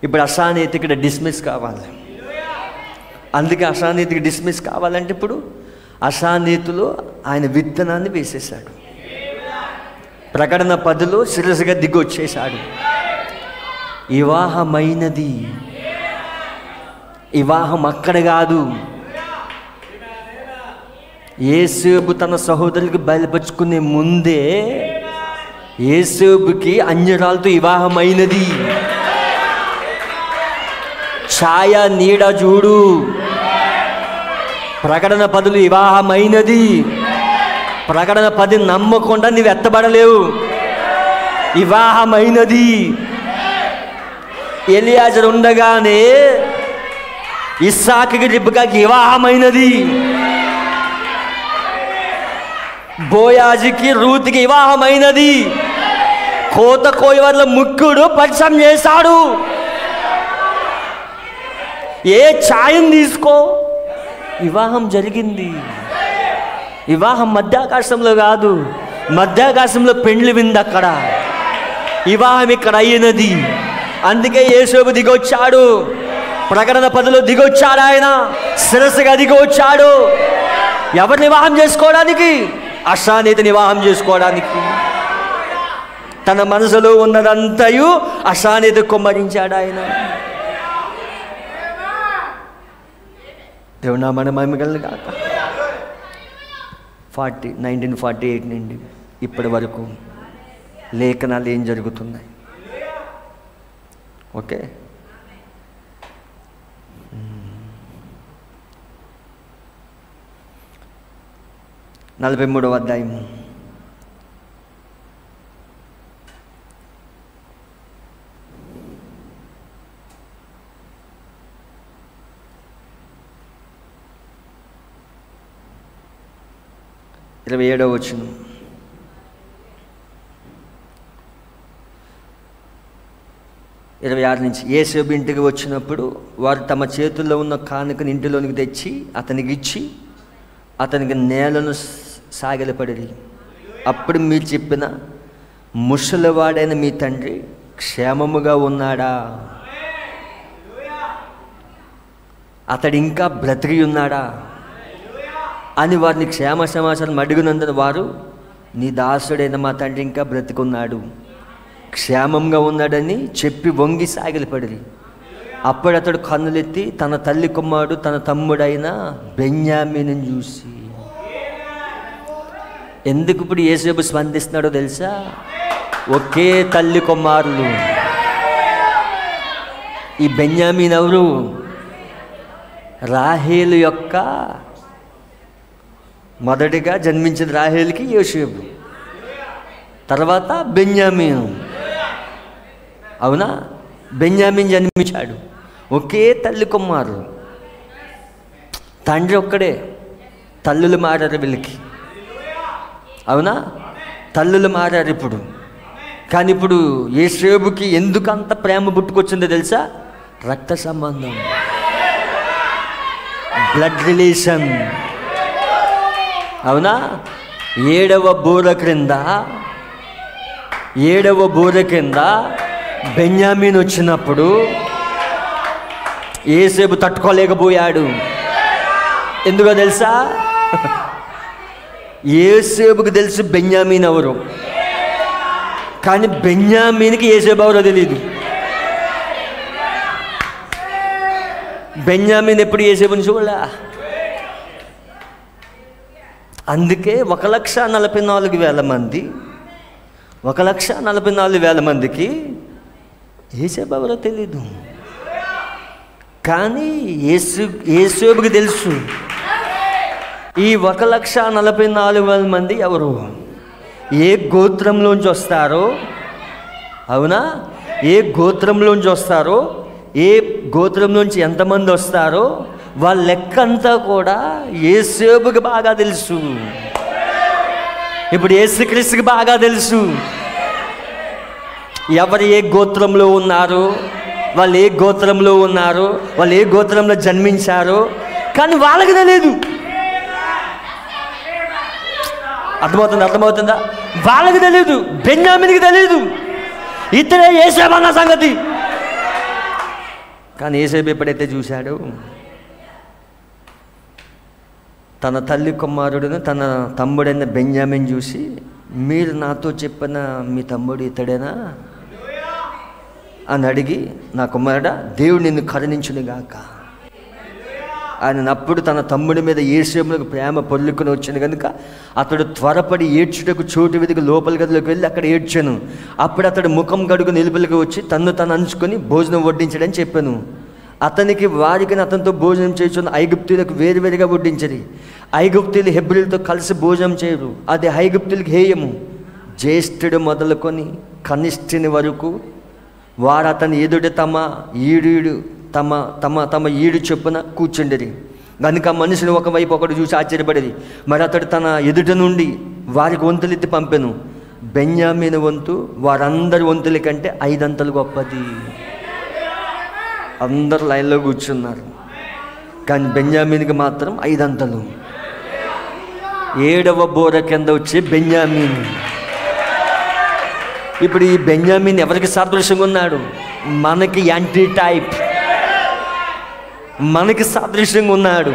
ఇప్పుడు అసానీతి ఇక్కడ డిస్మిస్ కావాలి. అందుకే అసానీతికి డిస్మిస్ కావాలంటే ఇప్పుడు అసానీతిలో ఆయన విత్తనాన్ని వేసేశాడు. ప్రకటన 10లో శిరస్సుగా దిగి వచ్చేశాడు. వివాహమైనది. వివాహం అక్కడ కాదు. యేసేపు తన సహోదరులకు బయలుపరుచుకునే ముందే యేసేపుకి అన్యరాలతో వివాహమైనది. ఛాయ నీడ చూడు. ప్రకటన 10లో వివాహమైనది. ప్రకటన 10 నమ్మకుండా నీవు ఎత్తబడలేవు. వివాహమైనది. ఎలియాజరు ఉండగానే ఇస్సాకుకి రిబ్కాకి వివాహమైనది. బోయాజుకి రూతుకి వివాహమైనది. కోత కోయవర్ల ముక్కుడు పరిచయం చేశాడు. ఏ ఛాయం తీసుకో, వివాహం జరిగింది. వివాహం మధ్యాకాశంలో కాదు, మధ్యాకాశంలో పెండ్లి వింది అక్కడ. వివాహం ఇక్కడ అయినది. అందుకే యేసేపు దిగొచ్చాడు. ప్రకటన 10లో దిగొచ్చాడు. ఆయన శిరస్సుగా దిగొచ్చాడు. ఎవరిని వివాహం చేసుకోవడానికి? అశానీతిని వివాహం చేసుకోవడానికి. తన మనసులో ఉన్నదంతయు అశానీతి కుమ్మరించాడు ఆయన. దేవుడు నామమున మహిమ కలుగును గాక. 1948 నుండి ఇప్పటి వరకు లేఖనాలు ఏం జరుగుతున్నాయి? ఓకే, 43వ అధ్యాయం 27వ వచనం. నుంచి యేసేపు ఇంటికి వచ్చినప్పుడు వారు తమ చేతుల్లో ఉన్న కానుకని ఇంటిలోనికి తెచ్చి అతనికి ఇచ్చి అతనికి నేలను సాగిలపడిరి. అప్పుడు మీరు చెప్పిన ముసలివాడైన మీ తండ్రి క్షేమముగా ఉన్నాడా? అతడు ఇంకా బ్రతికి ఉన్నాడా అని వారిని క్షేమ సమాచారం అడిగినందున వారు, నీ దాసుడైన మా తండ్రి ఇంకా బ్రతికున్నాడు, క్షేమంగా ఉన్నాడని చెప్పి వంగి సాగిలపడిరి. అప్పుడు అతడు కన్నులెత్తి తన తల్లి కుమారుడు తన తమ్ముడైన బెన్యామీను చూసి, ఎందుకు ఇప్పుడు యేసేపు స్పందిస్తున్నాడో తెలుసా? ఒకే తల్లి కుమారులు. ఈ బెన్యామీన్ ఎవరు? రాహేలు యొక్క మొదటిగా జన్మించిన రాహేలుకి యోసేపు, తర్వాత బెన్యామీను. అవునా? బెన్యామీన్ జన్మించాడు. ఒకే తల్లి కుమారులు, తండ్రి ఒక్కడే. తల్లులు మారారు వీళ్ళకి. అవునా? తల్లులు మారారు ఇప్పుడు. కానీ ఇప్పుడు యేసేపుకి ఎందుకు అంత ప్రేమ పుట్టుకొచ్చిందో తెలుసా? రక్త సంబంధం, బ్లడ్ రిలేషన్. అవునా? ఏడవ బోర క్రింద బెన్యామీన్ వచ్చినప్పుడు యేసేపు తట్టుకోలేకపోయాడు. ఎందుకో తెలుసా? యేసేపుకి తెలుసు బెన్యామీన్ ఎవరు, కానీ బెన్యామీన్కి యేసేపు ఎవరో తెలియదు. బెన్యామీన్ ఎప్పుడు యేసేపుని చూడలే. అందుకే 1,44,000 మంది 1,44,000 మందికి యేసేపు ఎవరో తెలీదు. కానీ యేసేపుకి తెలుసు ఈ 1,44,000 మంది ఎవరు, ఏ గోత్రంలోంచి వస్తారో. అవునా? ఏ గోత్రంలోంచి వస్తారో, ఏ గోత్రంలోంచి ఎంతమంది వస్తారో వాళ్ళ లెక్క అంతా కూడా యేసేపుకి బాగా తెలుసు. ఇప్పుడు యేసుక్రీస్తుకి బాగా తెలుసు ఎవరు ఏ గోత్రంలో ఉన్నారు, వాళ్ళు ఏ గోత్రంలో ఉన్నారు, వాళ్ళు ఏ గోత్రంలో జన్మించారు. కానీ వాళ్ళకి తెలియదు. అర్థమవుతుందా? వాళ్ళకి తెలియదు, బెన్యామీన్కి తెలియదు. ఇతడే యేసేపు అన్న సంగతి. కానీ యేసేపు ఎప్పుడైతే చూశాడు, తన తల్లి కుమారుడును తన తమ్ముడైన బెన్యామీన్ చూసి, మీరు నాతో చెప్పిన మీ తమ్ముడు ఇతడేనా అని అడిగి, నా కుమారుడా, దేవుడు నిన్ను కరుణించునుగాక. ఆయన అప్పుడు తన తమ్ముడి మీద యేసేపుకు ప్రేమ పొల్లుకొని వచ్చింది కనుక అతడు త్వరపడి ఏడ్చుటకు చోటు వెతికి లోపలి గదిలోకి వెళ్ళి అక్కడ ఏడ్చాను. అప్పుడు అతడు ముఖం కడుగు నిలుపులకు వచ్చి తన్ను తను అంచుకొని భోజనం వడ్డించడని చెప్పాను. అతనికి వారికి అతనితో భోజనం చేస్తున్న ఐగుప్తీయులకు వేరువేరుగా వడ్డించది. ఐగుప్తీయులు హెబ్రీలతో కలిసి భోజనం చేయరు, అది ఐగుప్తీయులకు హేయము. జ్యేష్ఠుడు మొదలుకొని కనిష్ఠుని వరకు వారు అతని ఎదుట తమ ఈడు చొప్పున కూర్చుండేది. కనుక మనుషులు ఒకవైపు ఒకడు చూసి ఆశ్చర్యపడేది. మరి అతడు తన ఎదుట నుండి వారికి వంతులెత్తి పంపెను. బెన్యామీను వంతు వారందరి వంతుల కంటే 5 అంతలు గొప్పది. అందరు లైన్లో కూర్చున్నారు, కానీ బెన్యామీన్కి మాత్రం 5 అంతలు. 7వ బోర కింద వచ్చే బెన్యామీన్. ఇప్పుడు ఈ బెన్యామీన్ ఎవరికి సాదృశ్యంగా ఉన్నాడు? మనకి యాంటీ టైప్, మనకి సాదృశ్యంగా ఉన్నాడు.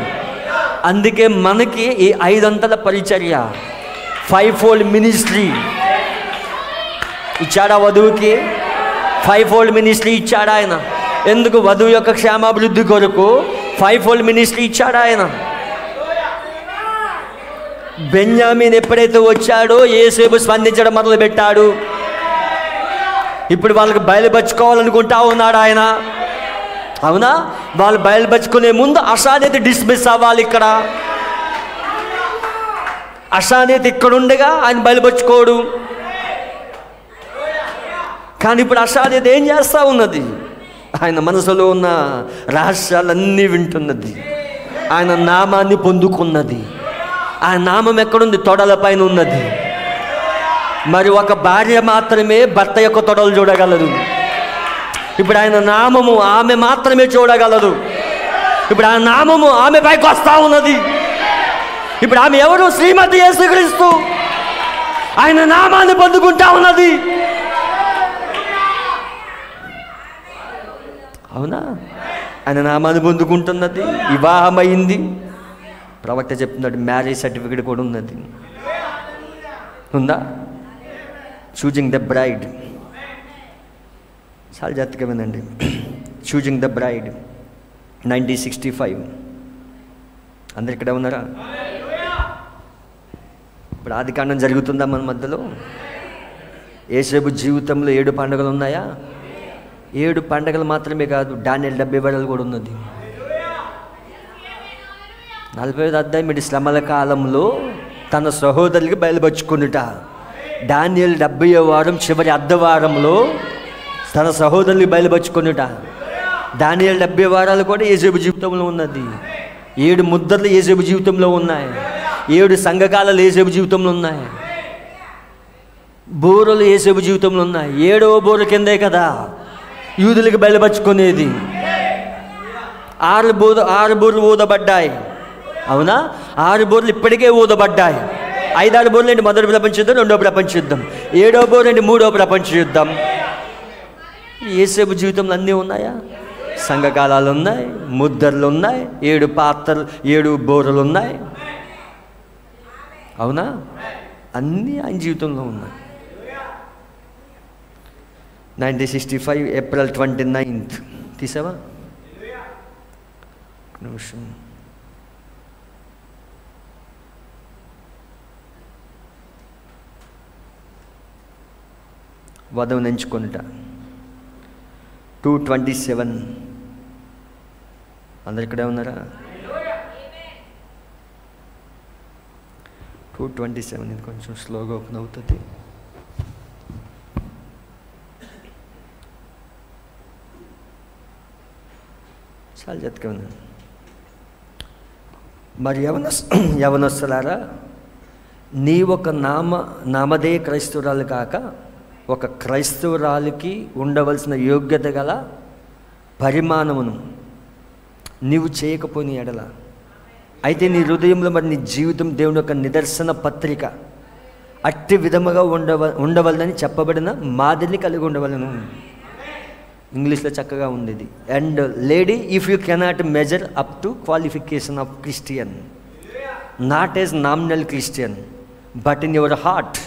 అందుకే మనకి ఈ 5 అంతల పరిచర్య, 5-fold మినిస్ట్రీ ఇచ్చాడా వధువుకి. 5-fold మినిస్ట్రీ ఇచ్చాడు ఆయన. ఎందుకు? వధువు యొక్క క్షేమాభివృద్ధి కొరకు 5-fold మినిస్ట్రీ ఇచ్చాడు ఆయన. బెన్యామీన్ ఎప్పుడైతే వచ్చాడో యోసేపు స్పందించడం మొదలు పెట్టాడు. ఇప్పుడు వాళ్ళకి బయలుపరుచుకోవాలనుకుంటా ఉన్నాడు ఆయన. అవునా? వాళ్ళు బయలుపరుచుకునే ముందు అశానీతి డిస్మిస్ అవ్వాలి. ఇక్కడ అశానీతి ఇక్కడ ఉండగా ఆయన బయలుపరుచుకోడు. కానీ ఇప్పుడు అశానీతి ఏం చేస్తూ ఉన్నది? ఆయన మనసులో ఉన్న రహస్యాలన్నీ వింటున్నది. ఆయన నామాన్ని పొందుకున్నది. ఆయన నామం ఎక్కడుంది? తొడల పైన ఉన్నది. మరి ఒక భార్య మాత్రమే భర్త యొక్క తొడలు చూడగలదు. ఇప్పుడు ఆయన నామము ఆమె మాత్రమే చూడగలదు. ఇప్పుడు ఆ నామము ఆమె పైకి వస్తూ ఉన్నది. ఇప్పుడు ఆమె ఎవరు? శ్రీమతి యేసుక్రీస్తు. ఆయన నామాన్ని పొందుకుంటా ఉన్నది. అవునా? ఆయన నామాన్ని పొందుకుంటున్నది. వివాహమైంది. ప్రవక్త చెప్తున్నాడు మ్యారేజ్ సర్టిఫికేట్ కూడా ఉన్నది. ఉందా? Choosing the bride. చాలా జాగ్రత్తగా వినండి. Choosing the bride 1965. అందరు ఇక్కడే ఉన్నారా? ఇప్పుడు ఆదికాండం జరుగుతుందా మన మధ్యలో? యేసేపు జీవితంలో 7 పండుగలు ఉన్నాయా? 7 పండుగలు మాత్రమే కాదు, డానియేలు 70 వారాలు కూడా ఉన్నది. 45వ అధ్యాయం ఇది శ్రమల కాలంలో తన సహోదరులకి బయలుపరుచుకునుట. డానియేలు 70వ వారం చివరి అర్ధవారంలో తన సహోదరులకి బయలుపరుచుకునుట. డానియేలు 70 వారాలు కూడా యేసేపు జీవితంలో ఉన్నది. 7 ముద్రలు యేసేపు జీవితంలో ఉన్నాయి. 7 సంఘకాలాలు యేసేపు జీవితంలో ఉన్నాయి. బోరలు యేసేపు జీవితంలో ఉన్నాయి. 7వ బోర కిందే కదా యూదులకు బయలుపరుచుకునేది. 6 బోర్లు ఊదబడ్డాయి. అవునా? 6 బోర్లు ఇప్పటికే ఊదబడ్డాయి. 5-6 బోర్లు అంటే మొదటి ప్రపంచ యుద్ధం, రెండో ప్రపంచ యుద్ధం. 7వ బోర్ అంటే 3వ ప్రపంచ యుద్ధం. యేసేపు జీవితంలో అన్నీ ఉన్నాయా? సంఘకాలాలు ఉన్నాయి, ముద్రలు ఉన్నాయి, 7 పాత్రలు, 7 బోరలు ఉన్నాయి. అవునా? అన్నీ ఆయన జీవితంలో ఉన్నాయి. 1965 ఏప్రిల్ 29th తీసావా? నిమిషం. వధువుని ఎంచుకొనుట 2:27. అందరు ఇక్కడే ఉన్నారా? 2:27. ఇది కొంచెం స్లోగా ఓపెన్ అవుతుంది. చాలా జాగ్రత్తగా ఉన్నాను. మరి యవనస్తులారా, నీ ఒక నామదే క్రైస్తవురాలు కాక ఒక క్రైస్తవురాలికి ఉండవలసిన యోగ్యత గల పరిమాణమును నీవు చేయకపోని ఎడల, అయితే నీ హృదయంలో మరి నీ జీవితం దేవుని యొక్క నిదర్శన పత్రిక అట్టి విధముగా ఉండవలనని చెప్పబడిన మాదిరిని కలిగి ఉండవలను. ఇంగ్లీష్లో చక్కగా ఉంది ఇది. And lady, if you cannot measure up to qualification of Christian, not as nominal Christian, but in your heart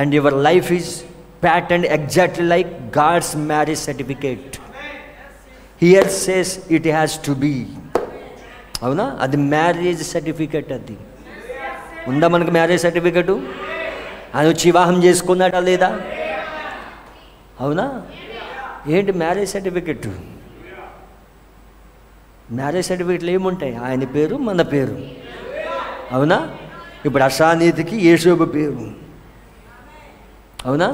and your life is patterned exactly like God's marriage certificate. Here says it has to be. అవునా? అది marriage certificate. అది ఉందా మనకు marriage certificate? ఆయన వచ్చి వివాహం చేసుకున్నాడా లేదా? అవునా? ఏంటి మ్యారేజ్ సర్టిఫికెట్? మ్యారేజ్ సర్టిఫికెట్లు ఏముంటాయి? ఆయన పేరు, మన పేరు. అవునా? ఇప్పుడు అశానీతికి యేసేపు పేరు. అవునా?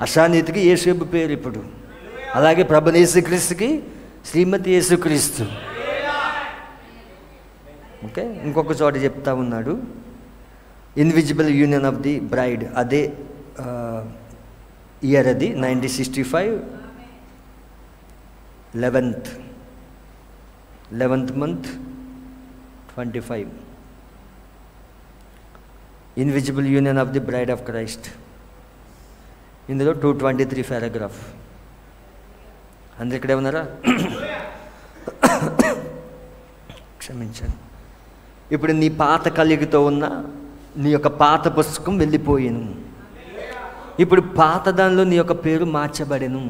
అశానీతికి యేసేపు పేరు ఇప్పుడు. అలాగే ప్రభువైన యేసుక్రీస్తుకి శ్రీమతి యేసుక్రీస్తు. ఓకే, ఇంకొక చోట చెప్తా ఉన్నాడు, invisible union of the bride. అదే ఇయర్ అది 1965 11th month 25. Invisible union of the bride of Christ. ఇందులో 223 పారాగ్రాఫ్. అందరు ఇక్కడే ఉన్నారా? క్షమించండి. ఇప్పుడు నీ పాత కలిగితో ఉన్న నీ యొక్క పాత పుస్తకం వెళ్ళిపోయాను. ఇప్పుడు పాత దానిలో నీ యొక్క పేరు మార్చబడెను.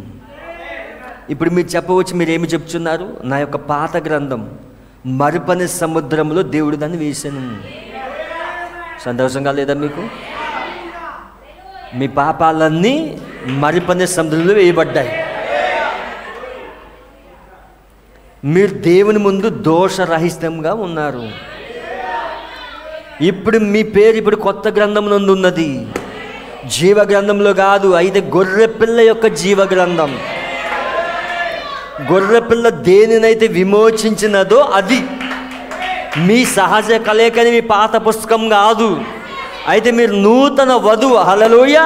ఇప్పుడు మీరు చెప్పవచ్చు, మీరు ఏమి చెప్తున్నారు? నా యొక్క పాత గ్రంథం మరుపని సముద్రంలో దేవుడు దాన్ని వేసాను. సంతోషంగా లేదా మీకు? మీ పాపాలన్నీ మరుపని సముద్రంలో వేయబడ్డాయి. మీరు దేవుని ముందు దోషరహితంగా ఉన్నారు. ఇప్పుడు మీ పేరు ఇప్పుడు కొత్త గ్రంథం నందు ఉన్నది, జీవ గ్రంథంలో కాదు. అయితే గొర్రెపిల్ల యొక్క జీవ గ్రంథం. గొర్రెపిల్ల దేనినైతే విమోచించినదో అది మీ సహజ కలయికని, మీ పాత పుస్తకం కాదు. అయితే మీరు నూతన వధువు. హల్లెలూయా.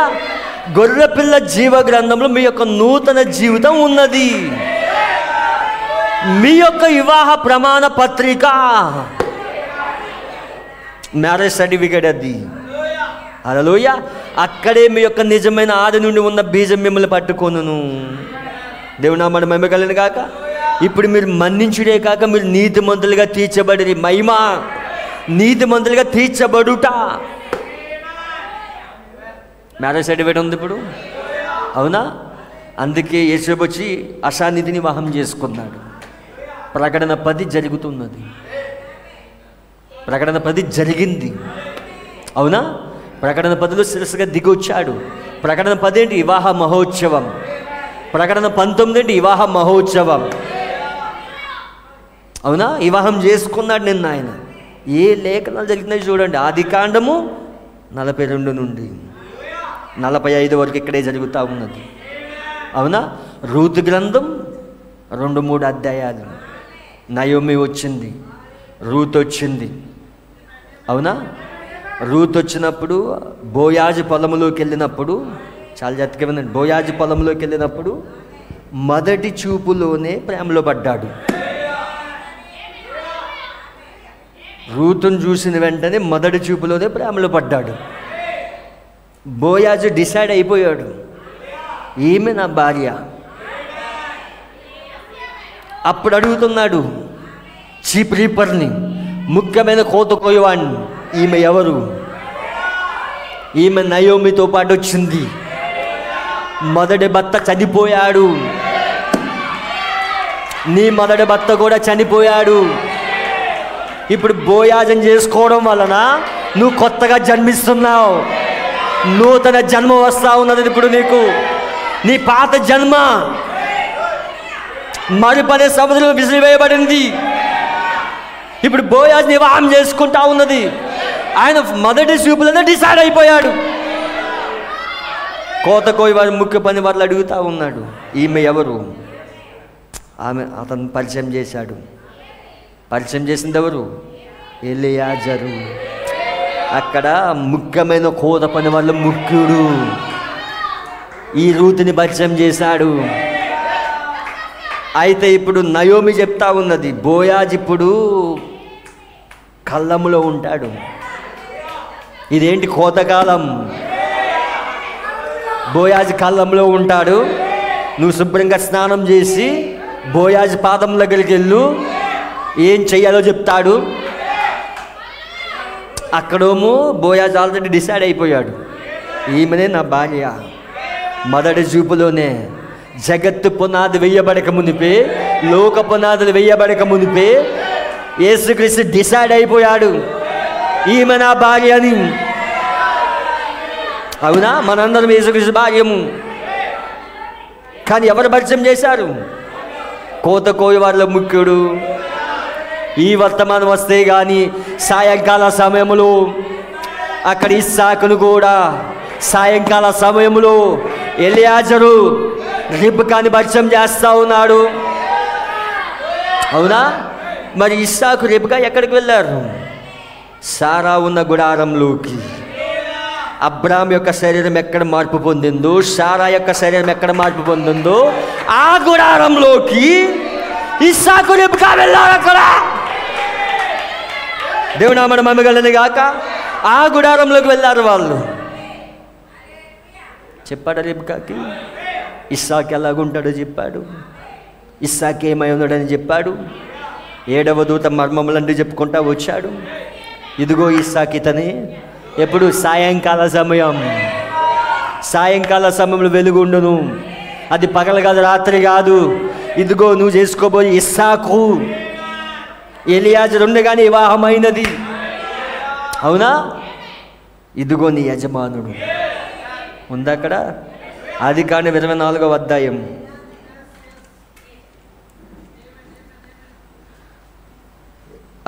గొర్రెపిల్ల జీవ గ్రంథంలో మీ యొక్క నూతన జీవితం ఉన్నది. మీ యొక్క వివాహ ప్రమాణ పత్రిక, మ్యారేజ్ సర్టిఫికేట్ అది. హల్లెలూయా. అక్కడే మీ యొక్క నిజమైన ఆది నుండి ఉన్న బీజం మిమ్మల్ని పట్టుకొనును. దేవుని నామమున మహిమ కలుగును గాక. ఇప్పుడు మీరు మన్నించుడే కాక మీరు నీతిమంతులుగా తీర్చబడి, మహిమ నీతిమంతులుగా తీర్చబడుట. మ్యారేజ్ సర్టిఫికేట్ ఉంది ఇప్పుడు, అవునా? అందుకే యేసేపు వచ్చి అశానీతిని వివాహం చేసుకున్నాడు. ప్రకటన 10 జరుగుతున్నది. ప్రకటన 10 జరిగింది, అవునా? ప్రకటన 10లో శిరస్సుగా దిగొచ్చాడు. ప్రకటన 10 ఏంటి? వివాహ మహోత్సవం. ప్రకటన 19 ఏంటి? వివాహ మహోత్సవం, అవునా? వివాహం చేసుకున్నాడు నిన్న ఆయన. ఏ లేఖనాలు జరిగినాయి చూడండి. ఆదికాండము 42 నుండి 45 వరకు ఇక్కడే జరుగుతూ ఉన్నది, అవునా? రూతు గ్రంథం 2-3 అధ్యాయాలు. నయోమి వచ్చింది, రూత్ వచ్చింది, అవునా? రూత్ వచ్చినప్పుడు బోయాజు పొలంలోకి వెళ్ళినప్పుడు, చాలా జాగ్రత్తగా వినండి. బోయాజు పొలంలోకి వెళ్ళినప్పుడు మొదటి చూపులోనే ప్రేమలో పడ్డాడు. రూతును చూసిన వెంటనే మొదటి చూపులోనే ప్రేమలో పడ్డాడు. బోయాజు డిసైడ్ అయిపోయాడు, ఈమె నా భార్య. అప్పుడు అడుగుతున్నాడు చీప్ రీపర్ని, ముఖ్యమైన కోత కోయవాణ్ణి, ఈమె ఎవరు? ఈమె నయోమితో పాటు వచ్చింది. మొదటి భర్త చనిపోయాడు, నీ మొదటి భర్త కూడా చనిపోయాడు. ఇప్పుడు బోయాజం చేసుకోవడం వలన నువ్వు కొత్తగా జన్మిస్తున్నావు. నూతన జన్మ వస్తా ఉన్నది ఇప్పుడు నీకు. నీ పాత జన్మ మరుపనే సముద్రంలో విసిరివేయబడింది. ఇప్పుడు బోయాజ్ వివాహం చేసుకుంటా ఉన్నది. ఆయన మొదటి చూపులోనే డిసైడ్ అయిపోయాడు. కోత కోయవారు ముఖ్య పని వాళ్ళు అడుగుతూ ఉన్నాడు, ఈమె ఎవరు? అతను పరిచయం చేశాడు. పరిచయం చేసింది ఎవరు? ఎలియాజరు. అక్కడ ముఖ్యమైన కోత పని వాళ్ళ ముఖ్యుడు ఈ రూతుని పరిచయం చేశాడు. అయితే ఇప్పుడు నయోమి చెప్తా ఉన్నది, బోయాజ్ ఇప్పుడు కళ్ళములో ఉంటాడు. ఇదేంటి? కోతకాలం. బోయాజ్ కళ్ళంలో ఉంటాడు. నువ్వు శుభ్రంగా స్నానం చేసి బోయాజ్ పాదం దగ్గరికి వెళ్ళు, ఏం చెయ్యాలో చెప్తాడు. అక్కడేమో బోయాజ్ ఆల్రెడీ డిసైడ్ అయిపోయాడు, ఈమెనే నా భార్య. మొదటి చూపులోనే జగత్తు పునాది వెయ్యబడక మునిపే, లోక పునాదులు వెయ్యబడక మునిపే యేసుక్రీస్తు డిసైడ్ అయిపోయాడు, ఈమె నా భార్య అని. అవునా? మనందరం యేసుక్రీస్తు భార్యము. కానీ ఎవరు పరిచయం చేశారు? కోత కోయవారిలో ముఖ్యుడు. ఈ వర్తమానం వస్తే కానీ సాయంకాల సమయంలో అక్కడ ఇస్సాకును కూడా, సాయంకాల సమయంలో ఎలియాజరు రిబ్కాని పరిచయం చేస్తూ ఉన్నాడు. అవునా? మరి ఇస్సాకు రిబ్కా ఎక్కడికి వెళ్ళారు? సారా ఉన్న గుడారంలోకి. అబ్రాహాం యొక్క శరీరం ఎక్కడ మార్పు పొందిందో, సారా యొక్క శరీరం ఎక్కడ మార్పు పొందిందో ఆ గుడారంలోకి ఇస్సాకు రిబ్కా వెళ్ళారు. అక్కడ దేవుని నామమున మహిమ కలుగును గాక. ఆ గుడారంలోకి వెళ్ళారు వాళ్ళు. చెప్పాడు రిబ్కాకి, ఇస్సాకు ఎలాగుంటాడో చెప్పాడు, ఇస్సాకు ఏమై ఉన్నాడని చెప్పాడు. 7వ దూత మర్మములన్నీ చెప్పుకుంటా వచ్చాడు. ఇదిగో ఇస్సాకు ఇతనే. ఎప్పుడు? సాయంకాల సమయం. సాయంకాల సమయంలో వెలుగుండును. అది పగలు కాదు, రాత్రి కాదు. ఇదిగో నువ్వు చేసుకోబోయే ఇస్సాకు. ఎలియాజరు ఉండగానే వివాహమైనది. అవునా? ఇదిగో నీ యజమానుడు ఉందా అక్కడ? ఆదికాండం 24వ అధ్యాయం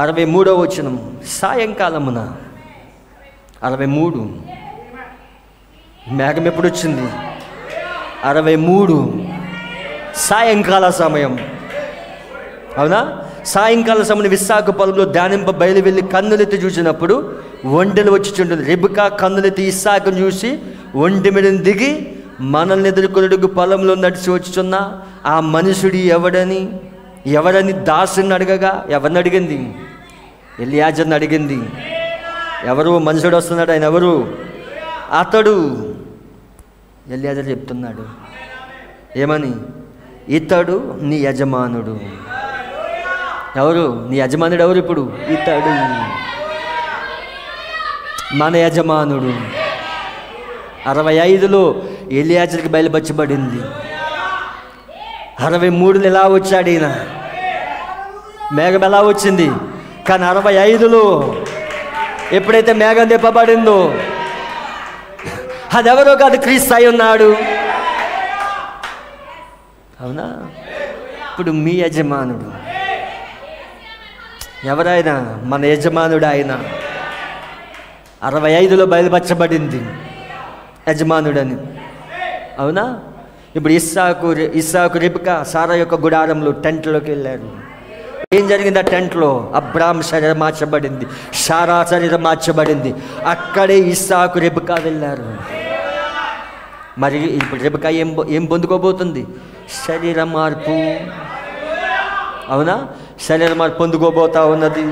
63వ వచనం. సాయంకాలమున 63 మేఘం ఎప్పుడు వచ్చింది? 63 సాయంకాల సమయం. అవునా? సాయంకాల సమయం విశాఖ పొలంలో ధ్యానింప బయలు వెళ్ళి కన్నులెత్తి చూసినప్పుడు ఒంటెలు వచ్చి చుంటుంది. రెబెకా కన్నులెత్తి ఇస్సాకును చూసి ఒంటి మీద దిగి మనల్ని ఎదుర్కొనుటకు పొలంలో నడిచి వచ్చుచున్న ఆ మనుషుడు ఎవరని దాసుని అడగగా, ఎవరిని అడిగింది? ఎలియాజర్ని అడిగింది. ఎవరు మనుషుడు వస్తున్నాడు? ఆయన ఎవరు? అతడు. ఎలియాజర్ చెప్తున్నాడు ఏమని? ఇతడు నీ యజమానుడు. ఎవరు నీ యజమానుడు? ఎవరు ఇప్పుడు? ఇతడు మన యజమానుడు. 65లో ఎలియాజర్కి బయలుపరచబడింది. 63లో ఎలా వచ్చాడు ఈయన? మేఘం ఎలా వచ్చింది? కానీ 65లో ఎప్పుడైతే మేఘం తిప్పబడిందో అదెవరో కాదు, క్రీస్తు అయి ఉన్నాడు. అవునా? ఇప్పుడు మీ యజమానుడు ఎవరైనా? మన యజమానుడు ఆయన. 65లో బయలుపరచబడింది యజమానుడని. అవునా? ఇప్పుడు ఇస్సాకు రెబెకా సారా యొక్క గుడారంలో టెంట్లోకి వెళ్ళారు. ఏం జరిగింది? ఆ టెంట్లో అబ్రాహాం శరీరం మార్చబడింది, సారా శరీరం మార్చబడింది. అక్కడే ఇస్సాకు రెబెకా వెళ్ళారు. మరి ఇప్పుడు రెబెకా ఏం పొందుకోబోతుంది? శరీర మార్పు. అవునా? శరీర మార్పు పొందుకోబోతా ఉన్నది.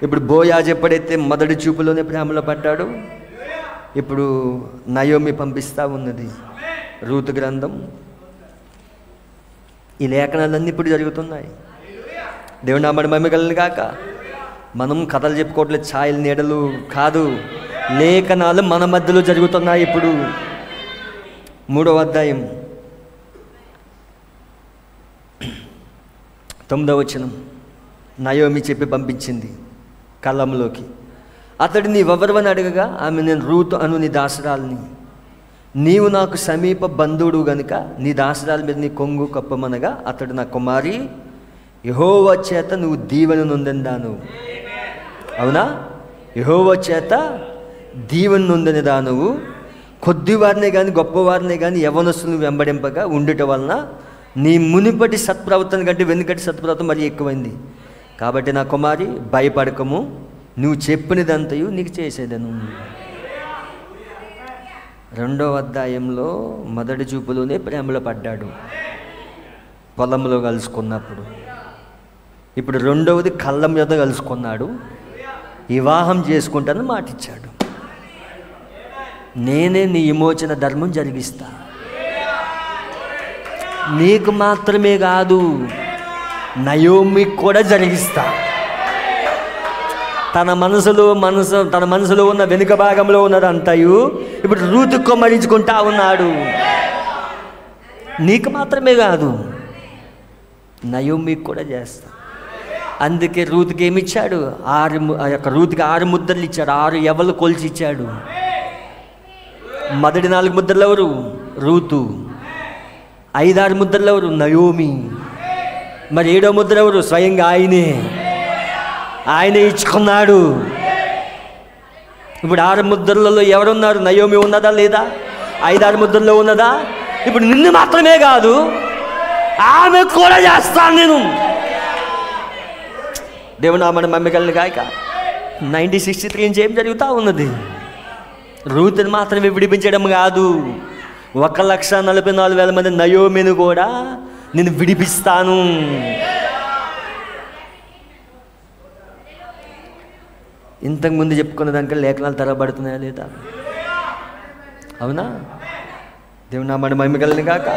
ఇప్పుడు బోయాజు ఎప్పుడైతే మొదటి చూపులోనే ప్రేమలో పడ్డాడు, ఇప్పుడు నయోమి పంపిస్తూ ఉన్నది. రూతు గ్రంథం. ఈ లేఖనాలన్నీ ఇప్పుడు జరుగుతున్నాయి. దేవుని నామమున మహిమ కలుగును గాక. మనం కథలు చెప్పుకోవట్లేదు, ఛాయలు నీడలు కాదు, లేఖనాలు మన మధ్యలో జరుగుతున్నాయి. ఇప్పుడు 3వ అధ్యాయం 9వ వచనం. నయోమి చెప్పి పంపించింది కళ్ళంలోకి. అతడు నీవెవరవని అడగగా ఆమె, నేను రూతు అను నీ దాసరాల్ని. నీవు నాకు సమీప బంధువుడు గనుక నీ దాసరాల మీద నీ కొంగు కప్పమనగా, అతడు నా కుమారి, యెహోవా చేత నువ్వు దీవెన నొందినదాను. అవునా? యెహోవా చేత దీవెన నొందినదానువు. కొద్దివారినే కానీ గొప్పవారినే కానీ యవనస్తులను వెంబడింపగా ఉండుట వలన నీ మునిపటి సత్ప్రవర్తన కంటే వెనుకటి సత్ప్రవర్తన మరి ఎక్కువైంది. కాబట్టి నా కుమారి, భయపడకము, నువ్వు చెప్పినదంతయు నీకు చేసేదను. 2వ అధ్యాయంలో మొదటి చూపులోనే ప్రేమలో పడ్డాడు, పొలంలో కలుసుకున్నప్పుడు. ఇప్పుడు 2వది కళ్ళం మీద కలుసుకున్నాడు, వివాహం చేసుకుంటానని మాటిచ్చాడు. నేనే నీ విమోచన ధర్మం జరిగిస్తా. నీకు మాత్రమే కాదు, నయోమికి కూడా జరిగిస్తా. తన మనసులో ఉన్న వెనుక భాగంలో ఉన్నదంతయు ఇప్పుడు రూతుకు కొమ్మరించుకుంటా ఉన్నాడు. నీకు మాత్రమే కాదు, నయోమికి కూడా చేస్తా. అందుకే రూతుకి ఏమి ఇచ్చాడు? రూతుకి 6 ముద్రలు ఇచ్చాడు. 6 ఎవరు కొలిచి ఇచ్చాడు. మొదటి 4 ముద్రలు ఎవరు? రూతు. 5-6 ముద్రలు ఎవరు? నయోమి. మరి 7వ ముద్ర ఎవరు? స్వయంగా ఆయనే ఇచ్చుకున్నాడు. ఇప్పుడు 6 ముద్రలలో ఎవరున్నారు? నయోమి ఉన్నదా లేదా? 5-6 ముద్రల్లో ఉన్నదా? ఇప్పుడు నిన్ను మాత్రమే కాదు, ఆమె కూడా చేస్తాను నేను. దేవుని నామమున మహిమ కలుగును గాక. 1963 నుంచి ఏం జరుగుతూ ఉన్నది? రూతుని మాత్రమే విడిపించడం కాదు, 1,44,000 మంది నయోమిని కూడా నేను విడిపిస్తాను. ఇంతకుముందు చెప్పుకున్న దానికన్నా లేఖనాలు తరబడుతున్నాయా లేదా? అవునా? దేవుని నామమున మహిమ కలుగును గాక.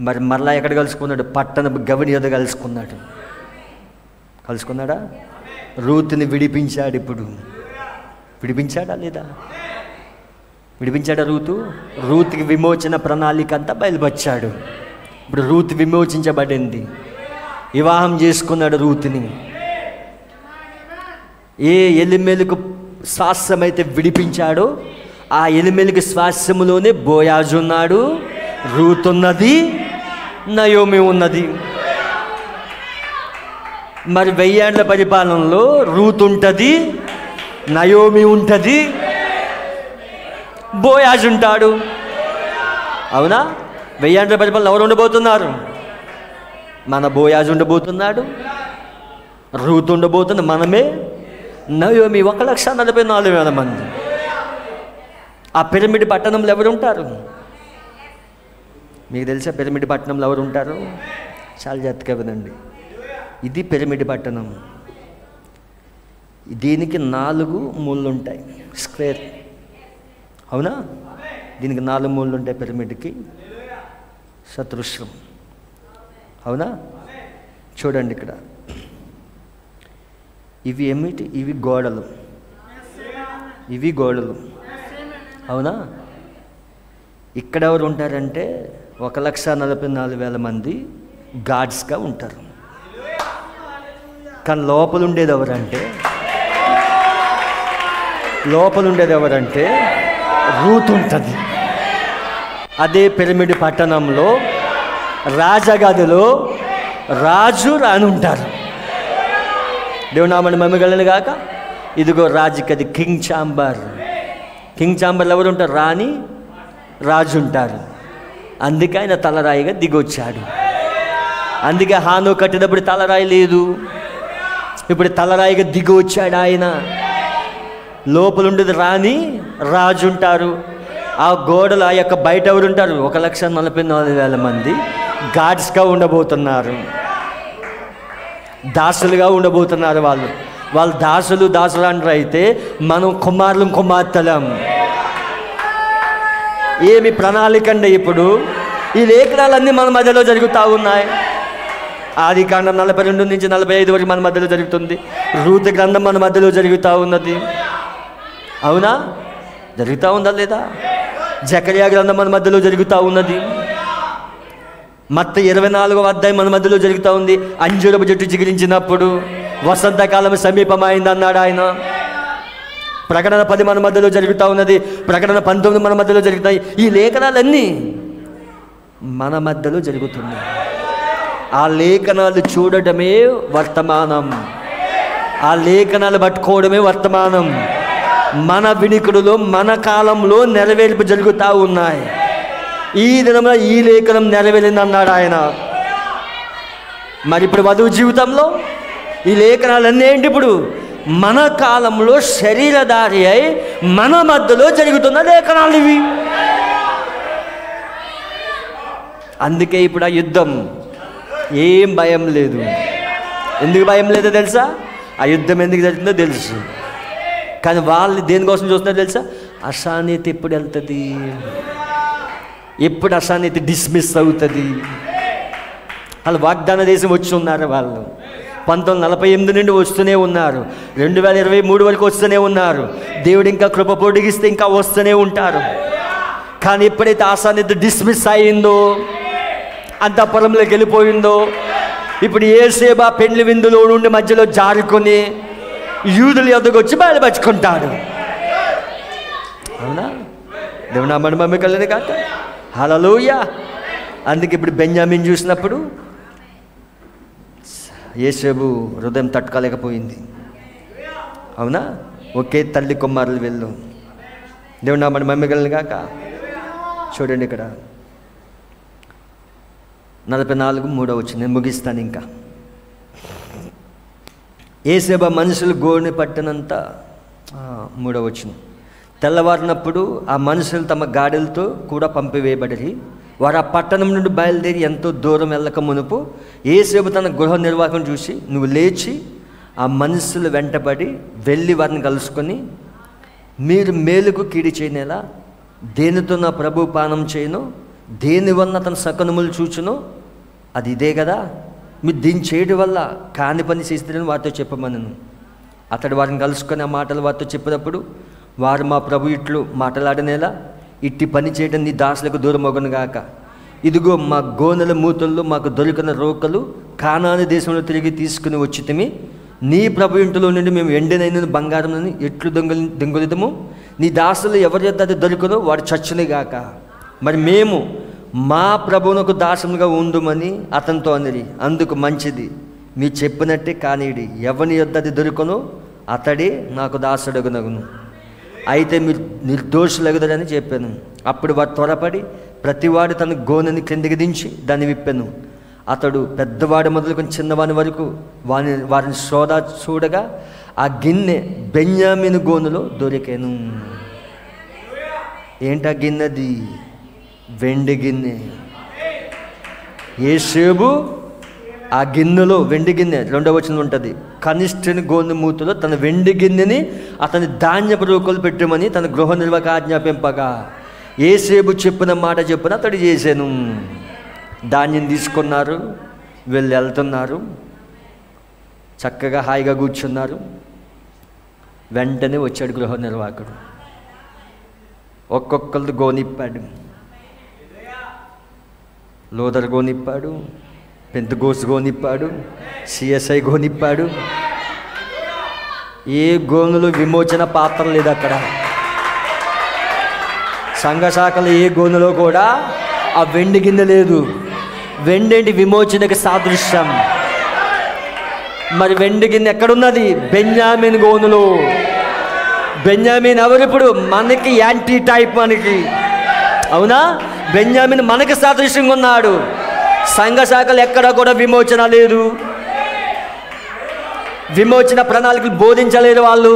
మరి మరలా ఎక్కడ కలుసుకున్నాడు? పట్టణ గవిని యొద్ద కలుసుకున్నాడా? రూతుని విడిపించాడు. ఇప్పుడు విడిపించాడా లేదా? విడిపించాడా? రూతుకి విమోచన ప్రణాళిక అంతా బయలుపరిచాడు. ఇప్పుడు రూతు విమోచించబడింది. వివాహం చేసుకున్నాడు రూతుని. ఏ ఎలిమెలకు స్వాస్థ్యమైతే విడిపించాడో ఆ ఎలిమెలకు స్వాస్థ్యములోనే బోయాజు ఉన్నాడు, రూత్ ఉన్నది, నయోమి ఉన్నది. మరి 1000 ఏళ్ల పరిపాలనలో రూత్ ఉంటుంది, నయోమి ఉంటుంది, బోయాజు ఉంటాడు. అవునా? 1000 ఏళ్ల పరిపాలన ఎవరు ఉండబోతున్నారు? మన బోయాజు ఉండబోతున్నాడు, రూత్ ఉండబోతుంది, మనమే. నయోమి 1,44,000 మంది. ఆ పిరమిడ్ పట్టణంలో ఎవరు ఉంటారు? మీకు తెలుసా పిరమిడ్ పట్టణంలో ఎవరు ఉంటారు? చాలా జాగ్రత్తగా వినండి. ఇది పిరమిడ్ పట్టణం. దీనికి 4 మూలలు ఉంటాయి, స్క్వేర్. అవునా? దీనికి 4 మూలలు ఉంటాయి పిరమిడ్కి, చతురస్రం. అవునా? చూడండి ఇక్కడ, ఇవి ఏమిటి? ఇవి గోడలు, ఇవి గోడలు. అవునా? ఇక్కడ ఎవరు ఉంటారంటే 1,44,000 మంది గాడ్స్గా ఉంటారు. కానీ లోపల ఉండేది ఎవరంటే రూత్ ఉంటుంది. అదే పిరమిడ్ పట్టణంలో రాజగదిలో రాజు రాని ఉంటారు. దేవుని నామమున మహిమ గాక. ఇదిగో రాజుకది కింగ్ ఛాంబర్. కింగ్ ఛాంబర్లో ఎవరు ఉంటారు? రాణి, రాజు ఉంటారు. అందుకే ఆయన తలరాయిగా దిగొచ్చాడు. అందుకే హాను కట్టినప్పుడు తలరాయి లేదు, ఇప్పుడు తలరాయిగా దిగి వచ్చాడు ఆయన. లోపల ఉండేది రాణి, రాజు ఉంటారు. ఆ గోడలు ఆ యొక్క బయట ఎవరు ఉంటారు? 1,44,000 మంది గాడ్స్గా ఉండబోతున్నారు, దాసులుగా ఉండబోతున్నారు. వాళ్ళు దాసులు అంటారు. అయితే మనం కుమారులు కుమార్తెలం. ఏమి ప్రణాళిక అండి! ఇప్పుడు ఈ లేఖనాలన్నీ మన మధ్యలో జరుగుతూ ఉన్నాయి. ఆదికాండం 42 నుంచి 45 వరకు మన మధ్యలో జరుగుతుంది. రూతు గ్రంథం మన మధ్యలో జరుగుతూ ఉన్నది. అవునా? జరుగుతూ ఉందా లేదా? జకరియా గ్రంథం మన మధ్యలో జరుగుతూ ఉన్నది. మత్తయి 24వ అధ్యాయం మన మధ్యలో జరుగుతూ ఉంది. అంజూరపు చెట్టు చిగురించినప్పుడు వసంతకాలం సమీపమైంది అన్నాడు ఆయన. ప్రకటన 10 మన మధ్యలో జరుగుతూ ఉన్నది. ప్రకటన 19 మన మధ్యలో జరుగుతాయి. ఈ లేఖనాలన్నీ మన మధ్యలో జరుగుతున్నాయి. ఆ లేఖనాలు చూడటమే వర్తమానం, ఆ లేఖనాలు పట్టుకోవడమే వర్తమానం. మన వినికుడులో మన కాలంలో నెరవేర్పు జరుగుతూ ఉన్నాయి. ఈ దినంలో ఈ లేఖనం నెరవేరింది అన్నాడు ఆయన. మరి ఇప్పుడు వధువు జీవితంలో ఈ లేఖనాలన్నీ ఏంటి? ఇప్పుడు మన కాలంలో శరీరధారి అయి మన మధ్యలో జరుగుతున్న లేఖనాలు ఇవి. అందుకే ఇప్పుడు ఆ యుద్ధం ఏం భయం లేదు. ఎందుకు భయం లేదో తెలుసా? ఆ యుద్ధం ఎందుకు జరుగుతుందో తెలుసు. కానీ వాళ్ళు దేనికోసం చూస్తున్నారో తెలుసా? అశానీతి ఎప్పుడు వెళ్తుంది, ఎప్పుడు అశానీతి డిస్మిస్ అవుతుంది. వాళ్ళు వాగ్దాన దేశం వచ్చి ఉన్నారు. వాళ్ళు 1948 నుండి వస్తూనే ఉన్నారు, 2023 వరకు వస్తూనే ఉన్నారు. దేవుడు ఇంకా కృప పొడిగిస్తే ఇంకా వస్తూనే ఉంటారు. కానీ ఎప్పుడైతే అశానీతి డిస్మిస్ అయిందో, అంతఃపురంలోకి వెళ్ళిపోయిందో, ఇప్పుడు యేసేబా పెండ్లి విందులో నుండి మధ్యలో జారుకొని యూదుల యొద్దకు వచ్చి బయలుపరుచుకుంటాడు. అవునా? దేవుని నామమున మహిమ కలుగును గాక. హల్లెలూయా. అందుకే ఇప్పుడు బెన్యామీన్ చూసినప్పుడు యేసేబు హృదయం తట్టుకోలేకపోయింది. అవునా? ఒకే తల్లి కుమారులు వెళ్ళు. దేవుని నామమున మహిమ కలుగును గాక. చూడండి ఇక్కడ 44:3 నేను ముగిస్తాను. ఇంకా యేసేబా మనుషులు గోడిని పట్టినంత 3 తెల్లవారినప్పుడు ఆ మనుషులు తమ గాడిలతో కూడా పంపివేయబడి వారు ఆ పట్టణం నుండి బయలుదేరి ఎంతో దూరం వెళ్ళక మునుపు యేసేబు తన గృహ నిర్వాహకం చూసి, నువ్వు లేచి ఆ మనుషులు వెంటబడి వెళ్ళి వారిని కలుసుకొని, మీరు మేలుకు కీడి చేయనేలా దేనితో నా ప్రభు పానం చేయను, దేనివల్ల తన సకనములు చూచునో అది ఇదే కదా, మీరు దీన్ని చేయడం వల్ల కాని పని చేస్తారని వారితో చెప్పమనను. అతడు వారిని కలుసుకొని ఆ మాటలు వారితో చెప్పినప్పుడు వారు, మా ప్రభు ఇట్లు మాట్లాడనేలా ఇట్టి పని చేయడం నీ దాసులకు దూరం అగును గాక, ఇదిగో మా గోనెల మూతల్లో మాకు దొరికిన రోకలు కానాను దేశంలో తిరిగి తీసుకుని వచ్చితిమి. నీ ప్రభు ఇంటిలో నుండి మేము ఎండినైన బంగారం ఎట్లు దొంగలితము. నీ దాసులు ఎవరి యొద్ద అది దొరికనో వాడు చచ్చునిగాక. మరి మేము మా ప్రభువునకు దాసులుగా ఉండుమని అతనితో అనిరి. అందుకు మంచిది, మీ చెప్పినట్టే కానీడి. ఎవని యొద్ద అది దొరికనో అతడే నాకు దాసుడగునగును. అయితే మీరు నిర్దోషులగుదరని చెప్పాను. అప్పుడు వారు త్వరపడి ప్రతివాడు తన గోనెని క్రిందికి దించి దాన్ని విప్పెను. అతడు పెద్దవాడు మొదలుకొని చిన్నవాని వరకు వారిని చూడగా ఆ గిన్నె బెన్యామీను గోనులో దొరికెను. ఏంటా గిన్నెది? వెండి గిన్నె. యేసేబు ఆ గిన్నెలో, వెండి గిన్నె 2వ వచనం ఉంటుంది, కనిష్ఠుని గోనె మూతలో తన వెండి గిన్నెని అతని ధాన్యపు రోకలు పెట్టమని తన గృహ నిర్వాహక ఆజ్ఞాపింపగా యేసేబు చెప్పిన మాట చెప్పున అతడు చేశాను. ధాన్యం తీసుకున్నారు, వీళ్ళు వెళ్తున్నారు, చక్కగా హాయిగా కూర్చున్నారు. వెంటనే వచ్చాడు గృహ నిర్వాహకుడు. ఒక్కొక్కరిది గోనిప్పాడు. లోదర్ గోనిప్పాడు, పెంతెకోస్తు గోనిప్పాడు, సిఎస్ఐ గోనిప్పాడు. ఏ గోనులు విమోచన పాత్ర లేదు అక్కడ. సంఘ శాఖలు ఏ గోనులో కూడా ఆ వెండి గిన్నె లేదు. వెండి విమోచనకి సాదృశ్యం. మరి వెండి గిన్నె ఎక్కడున్నది? బెన్యామీన్ గోనులో. బెన్యామీన్ ఎవరిప్పుడు? మనకి యాంటీ టైప్. మనకి అవునా? బెన్యామీన్ మనకి సాదృశ్యంగా ఉన్నాడు. సంఘ శాఖలు ఎక్కడ కూడా విమోచన లేదు. విమోచన ప్రణాళికలు బోధించలేరు వాళ్ళు.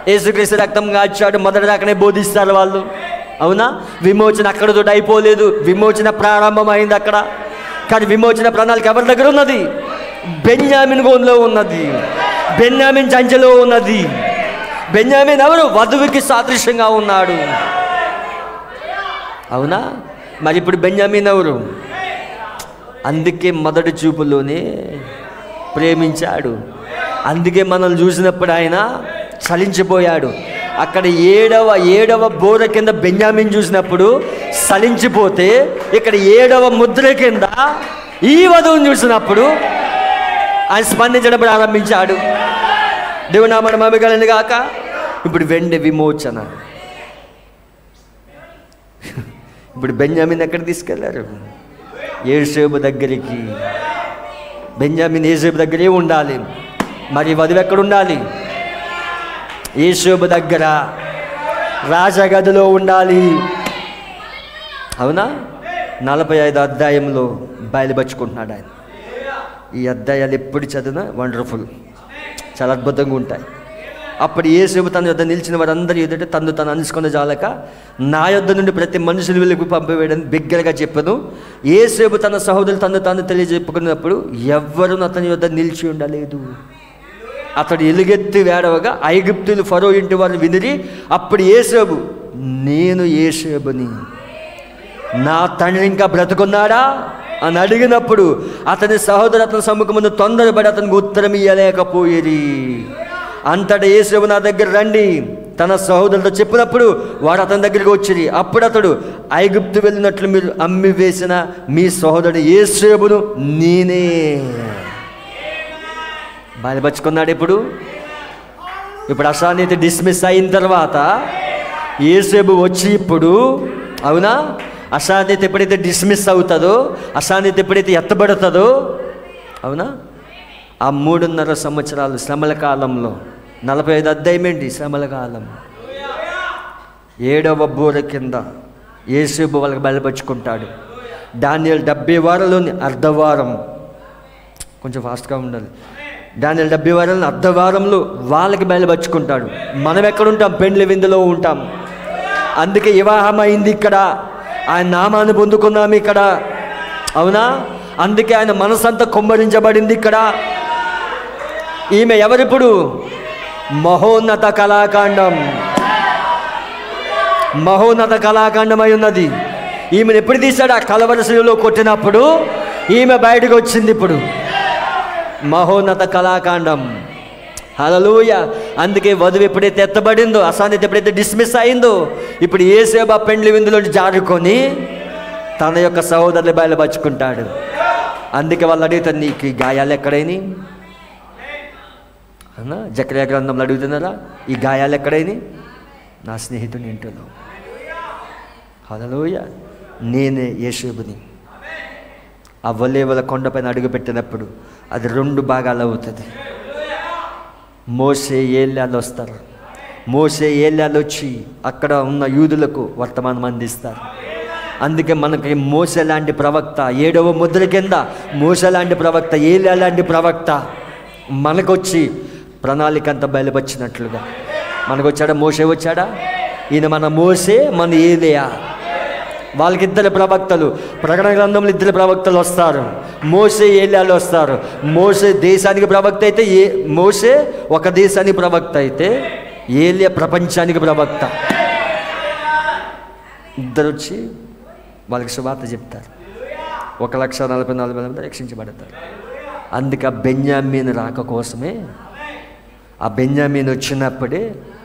యేసుక్రీస్తు రక్తం కాచాడు మొదటి దాకానే బోధిస్తారు వాళ్ళు. అవునా? విమోచన అక్కడతో అయిపోలేదు, విమోచన ప్రారంభమైంది అక్కడ. కానీ విమోచన ప్రణాళిక ఎవరి దగ్గర ఉన్నది? బెన్యామీన్ గోనులో ఉన్నది. బెన్యామీన్ సంచిలో ఉన్నది. బెన్యామీన్ ఎవరు? వధువుకి సాదృశ్యంగా ఉన్నాడు. అవునా? మరి ఇప్పుడు బెన్యామీన్ ఎవరు? అందుకే మొదటి చూపులోనే ప్రేమించాడు. అందుకే మనల్ని చూసినప్పుడు ఆయన చలించిపోయాడు. అక్కడ ఏడవ బోర కింద బెన్యామీన్ చూసినప్పుడు చలించిపోతే, ఇక్కడ 7వ ముద్ర కింద ఈ వధువుని చూసినప్పుడు ఆయన స్పందించడం ప్రారంభించాడు. దేవుని నామమున మహిమ కలుగును గాక. ఇప్పుడు వెండి విమోచన. ఇప్పుడు బెన్యామీన్ ఎక్కడ తీసుకెళ్లారు? యేసేబు దగ్గరికి. బెన్యామీన్ యేసేబు దగ్గరే ఉండాలి. మరి వధువు ఎక్కడ ఉండాలి? యేసేబు దగ్గర, రాజగదిలో ఉండాలి. అవునా? 45 అధ్యాయంలో బయలుపరుచుకుంటున్నాడు ఆయన. ఈ అధ్యాయాలు ఎప్పుడు చదివినా వండర్ఫుల్, చాలా అద్భుతంగా ఉంటాయి. అప్పుడు యేసేబు తన యొద్ద నిలిచిన వారందరి ఎదుట తను అనుసుకున్న జాలక నా యొద్ద నుండి ప్రతి మనుషులు వెలుగు పంపివేయడని బిగ్గరగా చెప్పను. యేసేబు తన సహోదరులు తాను తెలియజెప్పుకున్నప్పుడు ఎవ్వరూ అతని యొద్ద నిలిచి ఉండలేదు. అతడు ఎలుగెత్తి వేడవగా ఐగుప్తులు ఫరో ఇంటి వారు వినిరి. అప్పుడు యేసేబు, నేను యేసేబుని, నా తండ్రి ఇంకా బ్రతుకున్నాడా అని అడిగినప్పుడు అతని సహోదరు అతని సముఖమును తొందరపడి అతనికి ఉత్తరం ఇయ్యలేకపోయేది. అంతటా యేసేబు నా దగ్గర రండి తన సహోదరులతో చెప్పినప్పుడు వాడు అతని దగ్గరికి వచ్చిరి. అప్పుడు అతడు, ఐగుప్తు వెళ్ళినట్లు మీరు అమ్మి వేసిన మీ సహోదరుడు యేసేబును నేనే బయలుపరుచుకున్నాడు. ఇప్పుడు అశానీతి డిస్మిస్ అయిన తర్వాత యేసేబు వచ్చి ఇప్పుడు, అవునా, అశానీతి ఎప్పుడైతే డిస్మిస్ అవుతుందో, అశానీతి ఎప్పుడైతే ఎత్తబడుతుందో, అవునా, ఆ 3.5 సంవత్సరాలు శ్రమల కాలంలో 45 అధ్యాయం ఏంటి? శ్రమల కాలం. 7వ బోర కింద యేసేబు వాళ్ళకి బయలుపరుచుకుంటాడు. దానియేలు 70 వారాల్లోని అర్ధవారం, కొంచెం ఫాస్ట్గా ఉండాలి. దానియేలు 70 వారాలను అర్ధవారంలో వాళ్ళకి బయలుపరుచుకుంటాడు. మనం ఎక్కడుంటాం? పెండ్లి విందులో ఉంటాం. అందుకే వివాహం అయింది ఇక్కడ, ఆయన నామాన్ని పొందుకున్నాము ఇక్కడ. అవునా? అందుకే ఆయన మనసంతా కుమ్మరించబడింది ఇక్కడ. ఈమె ఎవరిప్పుడు? మహోన్నత కళాకాండం. మహోన్నత కళాకాండం అయి ఉన్నది. ఈమెను ఎప్పుడు తీశాడు? ఆ కలవరశిలో కొట్టినప్పుడు ఈమె బయటకు వచ్చింది. ఇప్పుడు మహోన్నత కళాకాండం. హల్లెలూయా. అందుకే వధువు ఎప్పుడైతే ఎత్తబడిందో, అశానీతి ఎప్పుడైతే డిస్మిస్ అయిందో, ఇప్పుడు యేసేబు పెండ్లి విందులో జారుకొని తన యొక్క సహోదరులు బయలుపరుచుకుంటాడు. అందుకే వాళ్ళు అడుగుతారు, నీకు ఈ గాయాలు ఎక్కడైనా అన్నా? జకర్యా గ్రంథంలో అడుగుతున్నారా, ఈ గాయాలు ఎక్కడైనా? నా స్నేహితుని ఇంటిలో. హల్లెలూయా. నేనే యేషూబుని. ఆ ఒలీవల కొండపైన అడుగుపెట్టినప్పుడు అది 2 భాగాలు అవుతుంది. మోషే ఏలియాలు వస్తారు. మోషే ఏలియాలు వచ్చి అక్కడ ఉన్న యూదులకు వర్తమానం అందిస్తారు. అందుకే మనకి మోషే లాంటి ప్రవక్త, 7వ ముద్ర కింద మోషే లాంటి ప్రవక్త, ఏలియా లాంటి ప్రవక్త మనకొచ్చి ప్రణాళిక అంతా బయలుపరిచినట్లుగా మనకొచ్చాడా? మోషే వచ్చాడా? ఈయన మన మోషే, మన ఏలియా. వాళ్ళకి 2 ప్రవక్తలు. ప్రకటన గ్రంథంలో 2 ప్రవక్తలు వస్తారు. మోషే, ఏలియాలు వస్తారు. మోషే దేశానికి ప్రవక్త అయితే, మోషే ఒక దేశానికి ప్రవక్త అయితే, ఏలియా ప్రపంచానికి ప్రవక్త. 2 వచ్చి వాళ్ళకి సువార్త చెప్తారు. 1,44,000 రక్షించబడతారు. అందుకే ఆ బెన్యామీను రాక కోసమే, ఆ బెన్యామీను వచ్చినప్పుడే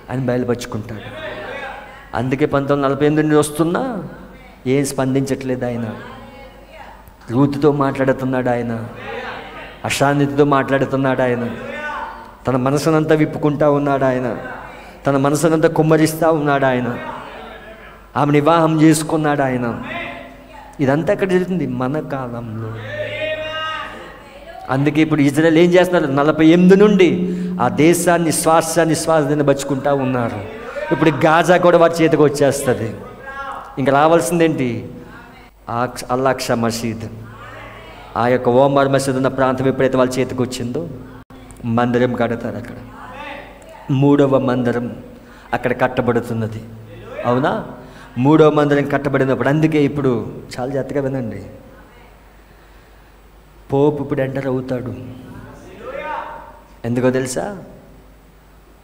ఆయన బయలుపరుచుకుంటాడు. అందుకే 1948 వస్తున్నా ఏం స్పందించట్లేదు ఆయన. రూతుతో మాట్లాడుతున్నాడు ఆయన, అశాంతితో మాట్లాడుతున్నాడు ఆయన, తన మనసునంతా విప్పుకుంటా ఉన్నాడు ఆయన, తన మనసునంతా కుమ్మరిస్తూ ఉన్నాడు ఆయన, ఆమె వివాహం చేసుకున్నాడు ఆయన. ఇదంతా ఎక్కడ జరుగుతుంది? మన కాలంలో. అందుకే ఇప్పుడు ఇజ్రాయెల్ ఏం చేస్తున్నారు? 48 నుండి ఆ దేశాన్ని శ్వాసాన్ని బచ్చుకుంటూ ఉన్నారు. ఇప్పుడు గాజా కూడా వారి చేతికి వచ్చేస్తుంది. ఇంకా రావాల్సిందేంటి? అల్-అక్సా మసీద్, ఆ యొక్క ఓమర్ మసీద్ ఉన్న ప్రాంతం ఎప్పుడైతే వాళ్ళ చేతికి వచ్చిందో మందిరం కడతారు. అక్కడ 3వ మందిరం అక్కడ కట్టబడుతున్నది. అవునా? 3వ మందిరం కట్టబడినప్పుడు, అందుకే ఇప్పుడు చాలా జాగ్రత్తగా వినండి, పోపు ఇప్పుడు ఎంటర్ అవుతాడు. ఎందుకో తెలుసా?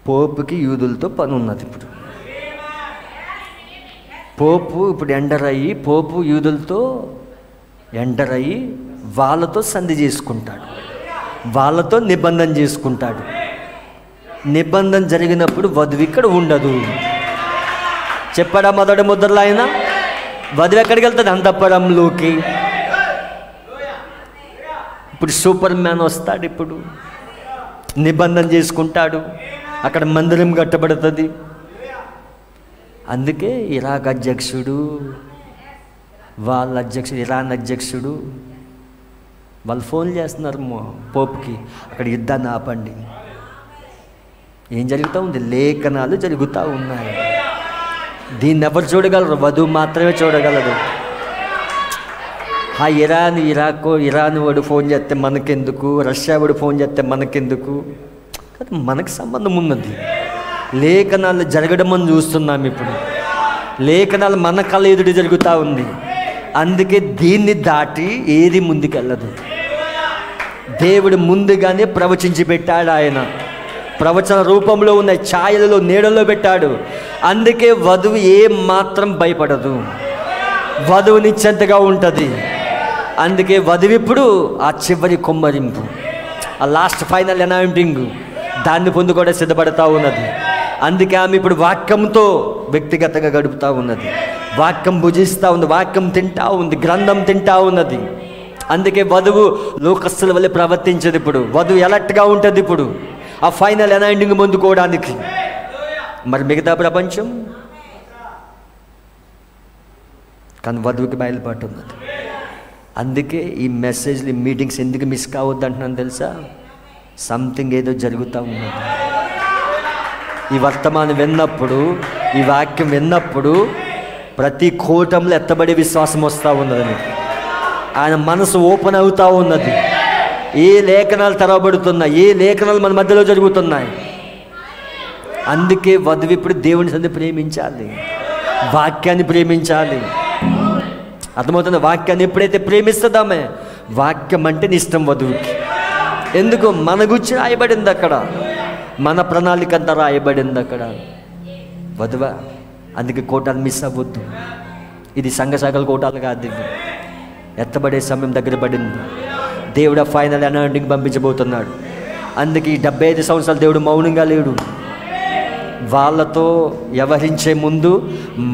పోపుకి యూదులతో పని ఉన్నది. ఇప్పుడు పోపు ఇప్పుడు పోపు యూదులతో ఎంటర్ అయ్యి వాళ్ళతో సంధి చేసుకుంటాడు, వాళ్ళతో నిబంధన చేసుకుంటాడు. నిబంధన జరిగినప్పుడు వధువు ఇక్కడ ఉండదు. చెప్పాడా మొదటి ముద్రలో ఆయన? వధువు ఎక్కడికి వెళ్తుంది? అంతఃపురంలోకి. ఇప్పుడు సూపర్ మ్యాన్ వస్తాడు. ఇప్పుడు నిబంధన చేసుకుంటాడు, అక్కడ మందిరం కట్టబడుతుంది. అందుకే ఇరాక్ అధ్యక్షుడు, వాళ్ళ అధ్యక్షుడు, ఇరాన్ అధ్యక్షుడు వాళ్ళు ఫోన్ చేస్తున్నారు పోపుకి, అక్కడ యుద్ధాన్ని ఆపండి. ఏం జరుగుతూ ఉంది? లేఖనాలు జరుగుతూ ఉన్నాయి. దీన్ని ఎవరు చూడగలరు? వధువు మాత్రమే చూడగలరు. ఆ ఇరాన్ వాడు ఫోన్ చేస్తే మనకెందుకు, రష్యా వాడు ఫోన్ చేస్తే మనకెందుకు? మనకు సంబంధం ఉన్నది. లేఖనాలు జరగడం మనం చూస్తున్నాం. ఇప్పుడు లేఖనాలు మన కళ్ళ ఎదుటి జరుగుతూ ఉంది. అందుకే దీన్ని దాటి ఏది ముందుకెళ్ళదు. దేవుడు ముందుగానే ప్రవచించి పెట్టాడు. ఆయన ప్రవచన రూపంలో ఉన్న ఛాయలలో, నీడలో పెట్టాడు. అందుకే వధువు ఏం మాత్రం భయపడదు, వధువు నిశ్చింతగా ఉంటుంది. అందుకే వధువు ఇప్పుడు ఆ చివరి కొమ్మరింపు, ఆ లాస్ట్ ఫైనల్ అనౌన్సింగ్, దాన్ని పొందుకోవడం సిద్ధపడతా ఉన్నది. అందుకే ఆమె ఇప్పుడు వాక్యంతో వ్యక్తిగతంగా గడుపుతూ ఉన్నది, వాక్యం భుజిస్తూ ఉంది, వాక్యం తింటా ఉంది, గ్రంథం తింటా ఉన్నది. అందుకే వధువు లోకస్తుల వల్ల ప్రవర్తించదు. ఇప్పుడు వధువు ఎలర్ట్గా ఉంటుంది ఇప్పుడు ఆ ఫైనల్ అనౌన్సింగ్ పొందుకోవడానికి. మరి మిగతా ప్రపంచం కానీ వధువుకి బయలుపాటు ఉన్నది. అందుకే ఈ మెసేజ్లు, ఈ మీటింగ్స్ ఎందుకు మిస్ కావద్దు అంటున్నాను తెలుసా? సంథింగ్ ఏదో జరుగుతూ ఉన్నది. ఈ వర్తమానం విన్నప్పుడు, ఈ వాక్యం విన్నప్పుడు ప్రతి కూటంలో ఎత్తబడే విశ్వాసం వస్తూ ఉన్నదని, ఆయన మనసు ఓపెన్ అవుతూ ఉన్నది. ఏ లేఖనాలు తెరవబడుతున్నాయి, ఏ లేఖనాలు మన మధ్యలో జరుగుతున్నాయి. అందుకే వధువు ఇప్పుడు దేవుని సన్నిధిని ప్రేమించాలి, వాక్యాన్ని ప్రేమించాలి. అర్థమవుతుంది? వాక్యాన్ని ఎప్పుడైతే ప్రేమిస్తుందామే, వాక్యం అంటే ఇష్టం వధువుకి. ఎందుకు? మన గురించి రాయబడింది అక్కడ, మన ప్రణాళిక అంతా రాయబడింది అక్కడ. వధువా, అందుకే కోటాలు మిస్ అవ్వద్దు. ఇది సంఘశాఖల కోటాలు కాదు, ఇవి ఎత్తబడే సమయం దగ్గర పడింది. దేవుడు ఫైనల్ అనౌన్సింగ్ పంపించబోతున్నాడు. అందుకే ఈ 75 సంవత్సరాలు దేవుడు మౌనంగా లేడు. వాళ్ళతో వ్యవహరించే ముందు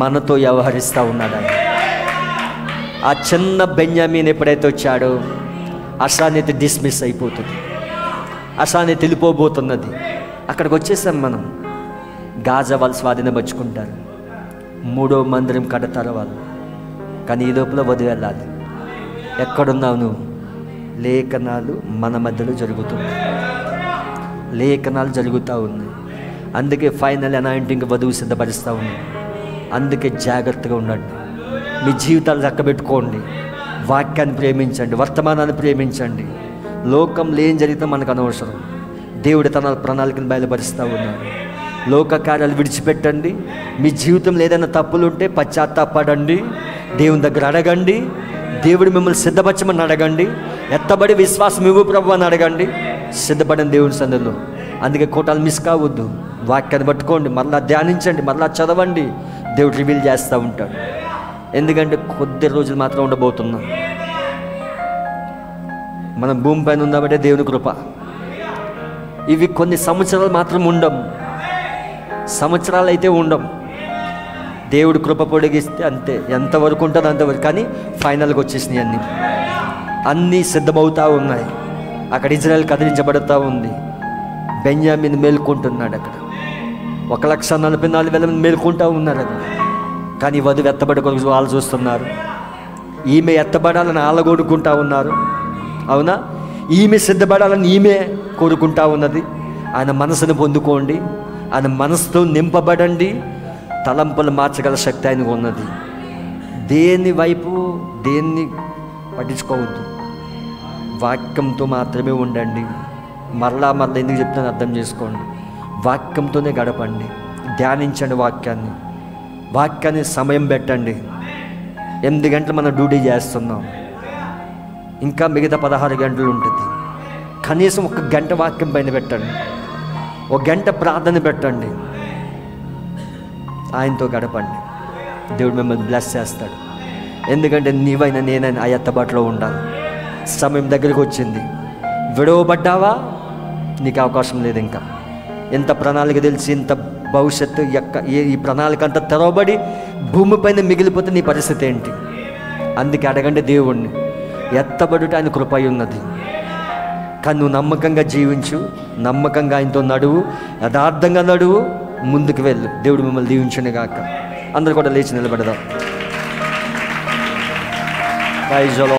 మనతో వ్యవహరిస్తూ ఉన్నాడు. ఆ చిన్న బెన్యామీన్ ఎప్పుడైతే వచ్చాడో అశానీతి డిస్మిస్ అయిపోతుంది, అశానీతి వెళ్ళిపోబోతున్నది. అక్కడికి వచ్చేసాం మనం. గాజా వాళ్ళు స్వాధీనపరుచుకుంటారు, 3వ మందిరం కడతారు వాళ్ళు. కానీ ఈ లోపల వదిలి వెళ్ళాలి. ఎక్కడున్నావు నువ్వు? లేఖనాలు మన మధ్యలో జరుగుతుంది, లేఖనాలు జరుగుతూ ఉన్నాయి. అందుకే ఫైనల్ అనాయింటింగ్ వధువు సిద్ధపరుస్తూ ఉన్నాయి. అందుకే జాగ్రత్తగా ఉండండి, మీ జీవితాలు చక్కబెట్టుకోండి, వాక్యాన్ని ప్రేమించండి, వర్తమానాన్ని ప్రేమించండి. లోకంలో ఏం జరిగితే మనకు అనవసరం. దేవుడు తన ప్రణాళికను బయలుపరుస్తూ ఉన్నాడు. లోక కార్యాలు విడిచిపెట్టండి. మీ జీవితంలో ఏదైనా తప్పులు ఉంటే పశ్చాత్తాపడండి, దేవుని దగ్గర అడగండి, దేవుడు మిమ్మల్ని సిద్ధపరచమని అడగండి, ఎత్తబడి విశ్వాసం ఇవ్వు ప్రభు అని అడగండి, సిద్ధపడండి దేవుని సన్నిధిలో. అందుకే కోటాలు మిస్ కావద్దు. వాక్యాన్ని పట్టుకోండి, మరలా ధ్యానించండి, మరలా చదవండి. దేవుడు రివీల్ చేస్తూ ఉంటాడు. ఎందుకంటే కొద్ది రోజులు మాత్రం ఉండబోతున్నాం. మనం భూమి పైన ఉందామంటే దేవుని కృప. ఇవి కొన్ని సంవత్సరాలు మాత్రం ఉండం, సంవత్సరాలు అయితే ఉండం. దేవుడు కృప పొడిగిస్తే అంతే, ఎంతవరకు ఉంటుందో అంతవరకు. కానీ ఫైనల్గా వచ్చేసినాయి అన్నీ సిద్ధమవుతూ ఉన్నాయి. అక్కడ ఇజ్రాయెల్ కదిలించబడుతూ ఉంది. బెన్యామీన్ మేల్కొంటున్నాడు. అక్కడ 1,44,000 మంది మేల్కొంటూ ఉన్నారు. అది కానీ వధువు ఎత్తబడి కొరకు వాళ్ళు చూస్తున్నారు. ఈమె ఎత్తబడాలని వాళ్ళ కోరుకుంటా ఉన్నారు. అవునా? ఈమె సిద్ధపడాలని ఈమె కోరుకుంటా ఉన్నది. ఆయన మనసును పొందుకోండి, ఆయన మనసుతో నింపబడండి. తలంపులు మార్చగల శక్తి ఆయనకు ఉన్నది. దేని వైపు దేన్ని పట్టించుకోవద్దు, వాక్యంతో మాత్రమే ఉండండి. మరలా ఎందుకు చెప్తాను అర్థం చేసుకోండి. వాక్యంతోనే గడపండి, ధ్యానించండి వాక్యాన్ని సమయం పెట్టండి. 8 గంటలు మనం డ్యూటీ చేస్తున్నాం, ఇంకా మిగతా 16 గంటలు ఉంటుంది. కనీసం 1 గంట వాక్యం పైన పెట్టండి, 1 గంట ప్రార్థన పెట్టండి, ఆయనతో గడపండి. దేవుడు మిమ్మల్ని బ్లెస్ చేస్తాడు. ఎందుకంటే నీవైనా నేనైనా ఆ ఎత్తబాటులో ఉండాలి. సమయం దగ్గరికి వచ్చింది. విడవబడ్డావా? నీకు అవకాశం లేదు. ఇంకా ఎంత ప్రణాళిక తెలిసి, ఇంత భవిష్యత్తు ఈ ప్రణాళిక అంతా తెరవబడి భూమిపైన మిగిలిపోతే నీ పరిస్థితి ఏంటి? అందుకే అడగండి దేవుణ్ణి. ఎత్తబడుట ఆయన కృప ఉన్నది. కానీ నువ్వు నమ్మకంగా జీవించు, నమ్మకంగా ఆయనతో నడువు, యథార్థంగా నడువు, ముందుకు వెళ్ళు. దేవుడు మిమ్మల్ని దీవించును గాక. అందరూ కూడా లేచి నిలబడదాం.